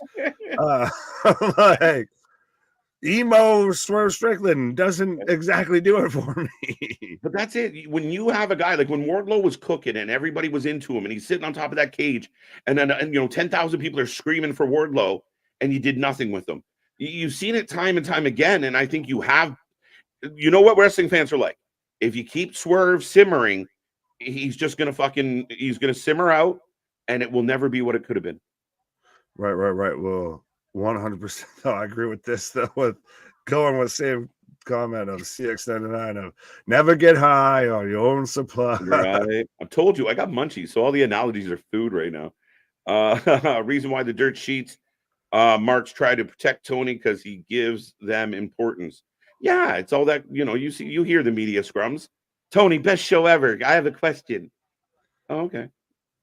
emo Swerve Strickland doesn't exactly do it for me. But that's it. When you have a guy like when Wardlow was cooking and everybody was into him and he's sitting on top of that cage and then 10,000 people are screaming for Wardlow and you did nothing with them. You've seen it time and time again. And I think you know what wrestling fans are like. If you keep Swerve simmering, he's going to simmer out and it will never be what it could have been. Right. Well, 100%. I agree with this though. With going with same comment of CX99 of never get high on your own supply. Right. I told you I got munchies, so all the analogies are food right now. Reason why the dirt sheets Marks try to protect Tony because he gives them importance. Yeah, it's all that you hear the media scrums. Tony, best show ever. I have a question. Oh, okay.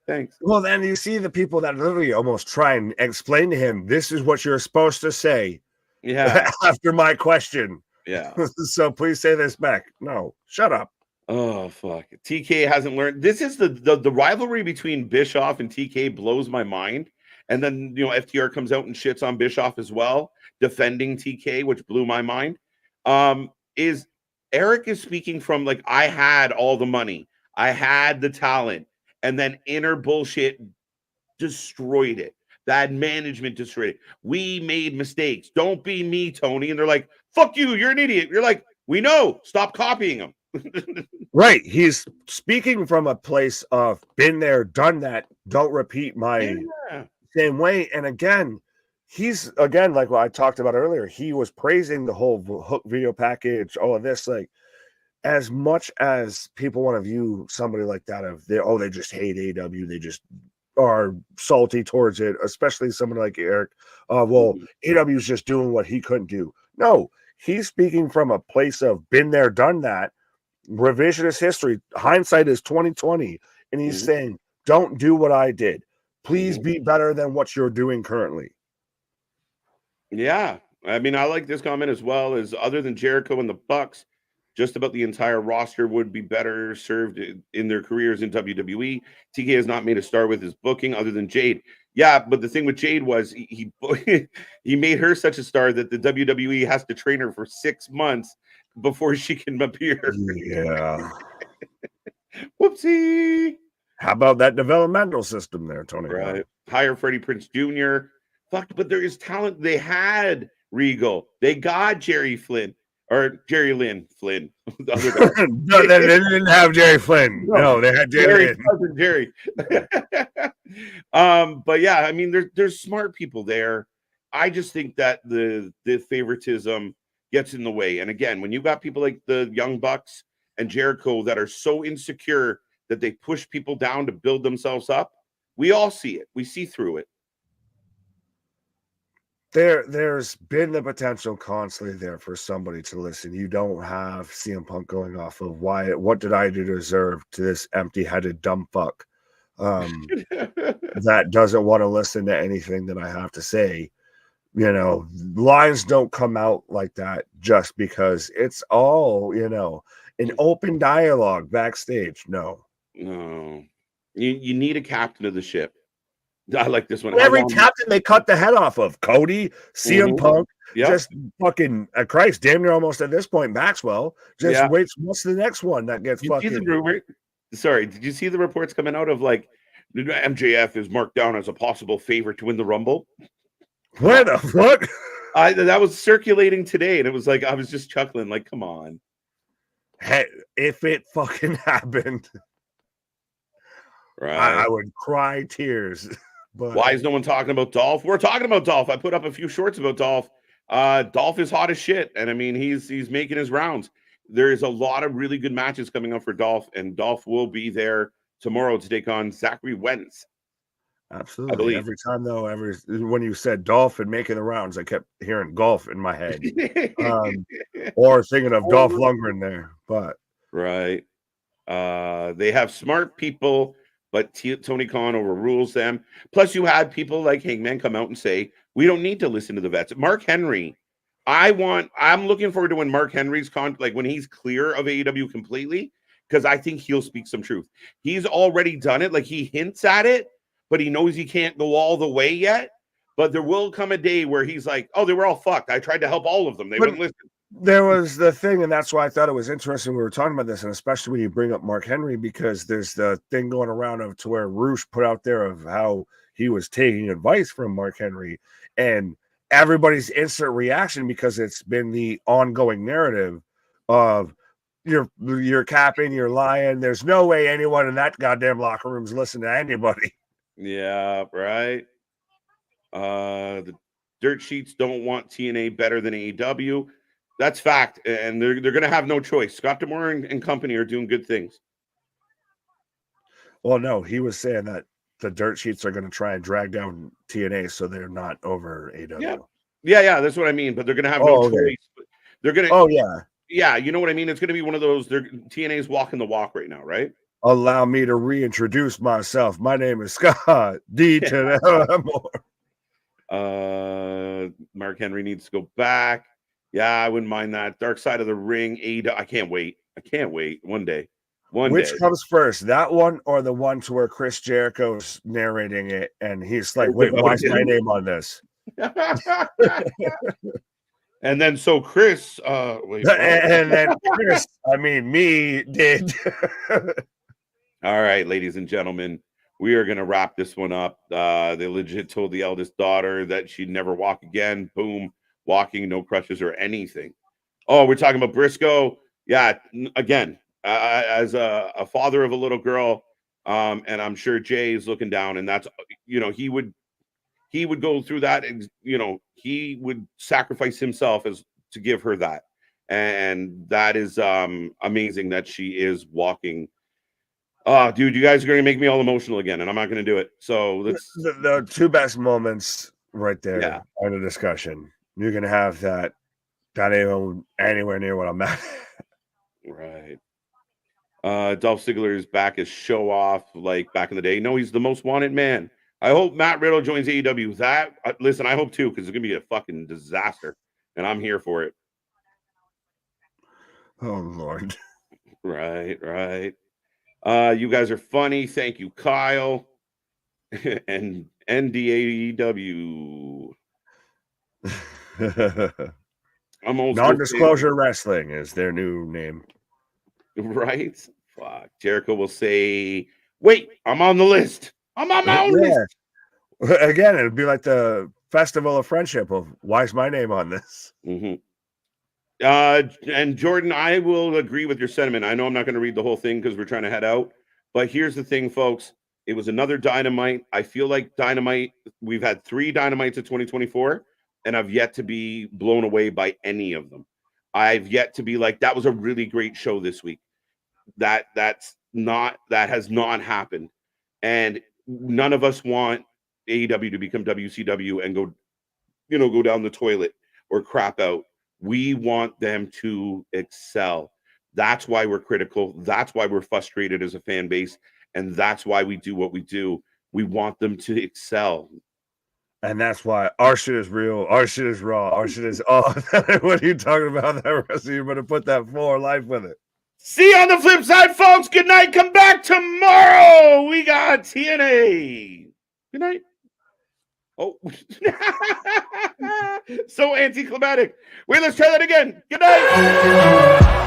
Thanks. Well, then you see the people that literally almost try and explain to him, this is what you're supposed to say. Yeah. After my question. Yeah. So please say this back. No, shut up. Oh, fuck. TK hasn't learned. This is the rivalry between Bischoff and TK blows my mind. And then, FTR comes out and shits on Bischoff as well, defending TK, which blew my mind. Is Eric is speaking from like, I had all the money. I had the talent. And then inner bullshit destroyed it. Bad management destroyed it. We made mistakes. Don't be me, Tony. And they're like, fuck you. You're an idiot. You're like, we know. Stop copying him. Right. He's speaking from a place of been there, done that. Don't repeat my same way. And again, he's like what I talked about earlier. He was praising the whole Hook video package, all of this. Like, as much as people want to view somebody like that they just hate AEW, they just are salty towards it, especially someone like Eric. AEW is just doing what he couldn't do. No, he's speaking from a place of been there, done that. Revisionist history, hindsight is 2020, and he's saying, don't do what I did. Please be better than what you're doing currently. Yeah, I mean, I like this comment as well. As other than Jericho and the Bucks, just about the entire roster would be better served in their careers in WWE. TK has not made a star with his booking other than Jade. Yeah, but the thing with Jade was he made her such a star that the WWE has to train her for 6 months before she can appear. Yeah. Whoopsie. How about that developmental system there, Tony? Right. Hire Freddie Prinze Jr. Fuck, but there is talent. They had Regal. They got Jerry Lynn. The other guy. No, they didn't have Jerry Flynn. No, they had Jerry. Jerry. But yeah, I mean, there's smart people there. I just think that the favoritism gets in the way. And again, when you got people like the Young Bucks and Jericho that are so insecure that they push people down to build themselves up, we all see it. We see through it. There's been the potential constantly there for somebody to listen. You don't have CM Punk going off of what did I do to deserve to this empty-headed dumb fuck that doesn't want to listen to anything that I have to say. Lines don't come out like that just because it's all, an open dialogue backstage. No. You need a captain of the ship. I like this one. Every captain they cut the head off of. Cody, CM Punk, just fucking Christ, damn near almost at this point, Maxwell. Just wait, what's the next one that gets fucking... Sorry, did you see the reports coming out of like MJF is marked down as a possible favorite to win the Rumble? Where the fuck? That was circulating today, and it was like, I was just chuckling, like, come on. Hey, if it fucking happened, right, I would cry tears. But why is no one talking about Dolph? We're talking about Dolph. I put up a few shorts about Dolph. Dolph is hot as shit, and I mean he's making his rounds. There is a lot of really good matches coming up for Dolph, and Dolph will be there tomorrow to take on Zachary Wentz. Absolutely. I believe. Every time though, when you said Dolph and making the rounds, I kept hearing golf in my head, or thinking of Dolph Lundgren there. But right, they have smart people. But Tony Khan overrules them. Plus, you had people like Hangman come out and say, we don't need to listen to the vets. Mark Henry, I'm looking forward to when Mark Henry's when he's clear of AEW completely, because I think he'll speak some truth. He's already done it. Like, he hints at it, but he knows he can't go all the way yet. But there will come a day where he's like, oh, they were all fucked. I tried to help all of them. They wouldn't listen. There was the thing, and that's why I thought it was interesting we were talking about this, and especially when you bring up Mark Henry, because there's the thing going around of to where Roosh put out there of how he was taking advice from Mark Henry, and everybody's instant reaction, because it's been the ongoing narrative of you're capping, you're lying. There's no way anyone in that goddamn locker room's listening to anybody. Yeah, right. The dirt sheets don't want TNA better than AEW. That's fact, and they're going to have no choice. Scott D'Amore and company are doing good things. Well, no, he was saying that the dirt sheets are going to try and drag down TNA so they're not over AEW. Yeah, that's what I mean. But they're going to have no choice. They're going to. Oh yeah. Yeah, you know what I mean? It's going to be one of those. TNA's walking the walk right now, right? Allow me to reintroduce myself. My name is Scott D. Mark Henry needs to go back. Yeah, I wouldn't mind that. Dark Side of the Ring. I can't wait. One day. Which comes first, that one or the one to where Chris Jericho's narrating it and he's like, wait, why's my name on this? And then so Chris, and then Chris, I mean me, did. All right, ladies and gentlemen, we are going to wrap this one up. They legit told the eldest daughter that she'd never walk again. Boom, walking, no crutches or anything. Oh, we're talking about Briscoe. Yeah, again, as a father of a little girl, and I'm sure Jay is looking down, and that's, he would go through that, and he would sacrifice himself to give her that, and that is amazing that she is walking. Oh, dude, you guys are going to make me all emotional again, and I'm not going to do it. So let's the two best moments right there on the discussion. You're going to have that. Not even anywhere near what I'm at. Right. Dolph Ziggler is back as show off like back in the day. No, he's the most wanted man. I hope Matt Riddle joins AEW. Listen, I hope too, because it's going to be a fucking disaster, and I'm here for it. Oh, Lord. Right. You guys are funny. Thank you, Kyle. And NDAEW. Non-disclosure wrestling is their new name. Right? Fuck. Jericho will say, wait, I'm on the list. I'm on my own list. Again, it'd be like the Festival of Friendship of why's my name on this? Mm-hmm. And Jordan, I will agree with your sentiment. I know I'm not going to read the whole thing because we're trying to head out. But here's the thing, folks. It was another Dynamite. I feel like Dynamite, we've had 3 Dynamites of 2024, and I've yet to be blown away by any of them. I've yet to be like, that was a really great show this week. That has not happened. And none of us want AEW to become WCW and go down the toilet or crap out. We want them to excel. That's why we're critical. That's why we're frustrated as a fan base. And that's why we do what we do. We want them to excel. And that's why our shit is real. Our shit is raw. Our shit is all. What are you talking about? That rest of you better put that floor life with it. See you on the flip side, folks. Good night. Come back tomorrow. We got TNA. Good night. Oh, so anticlimactic. Wait, let's try that again. Good night.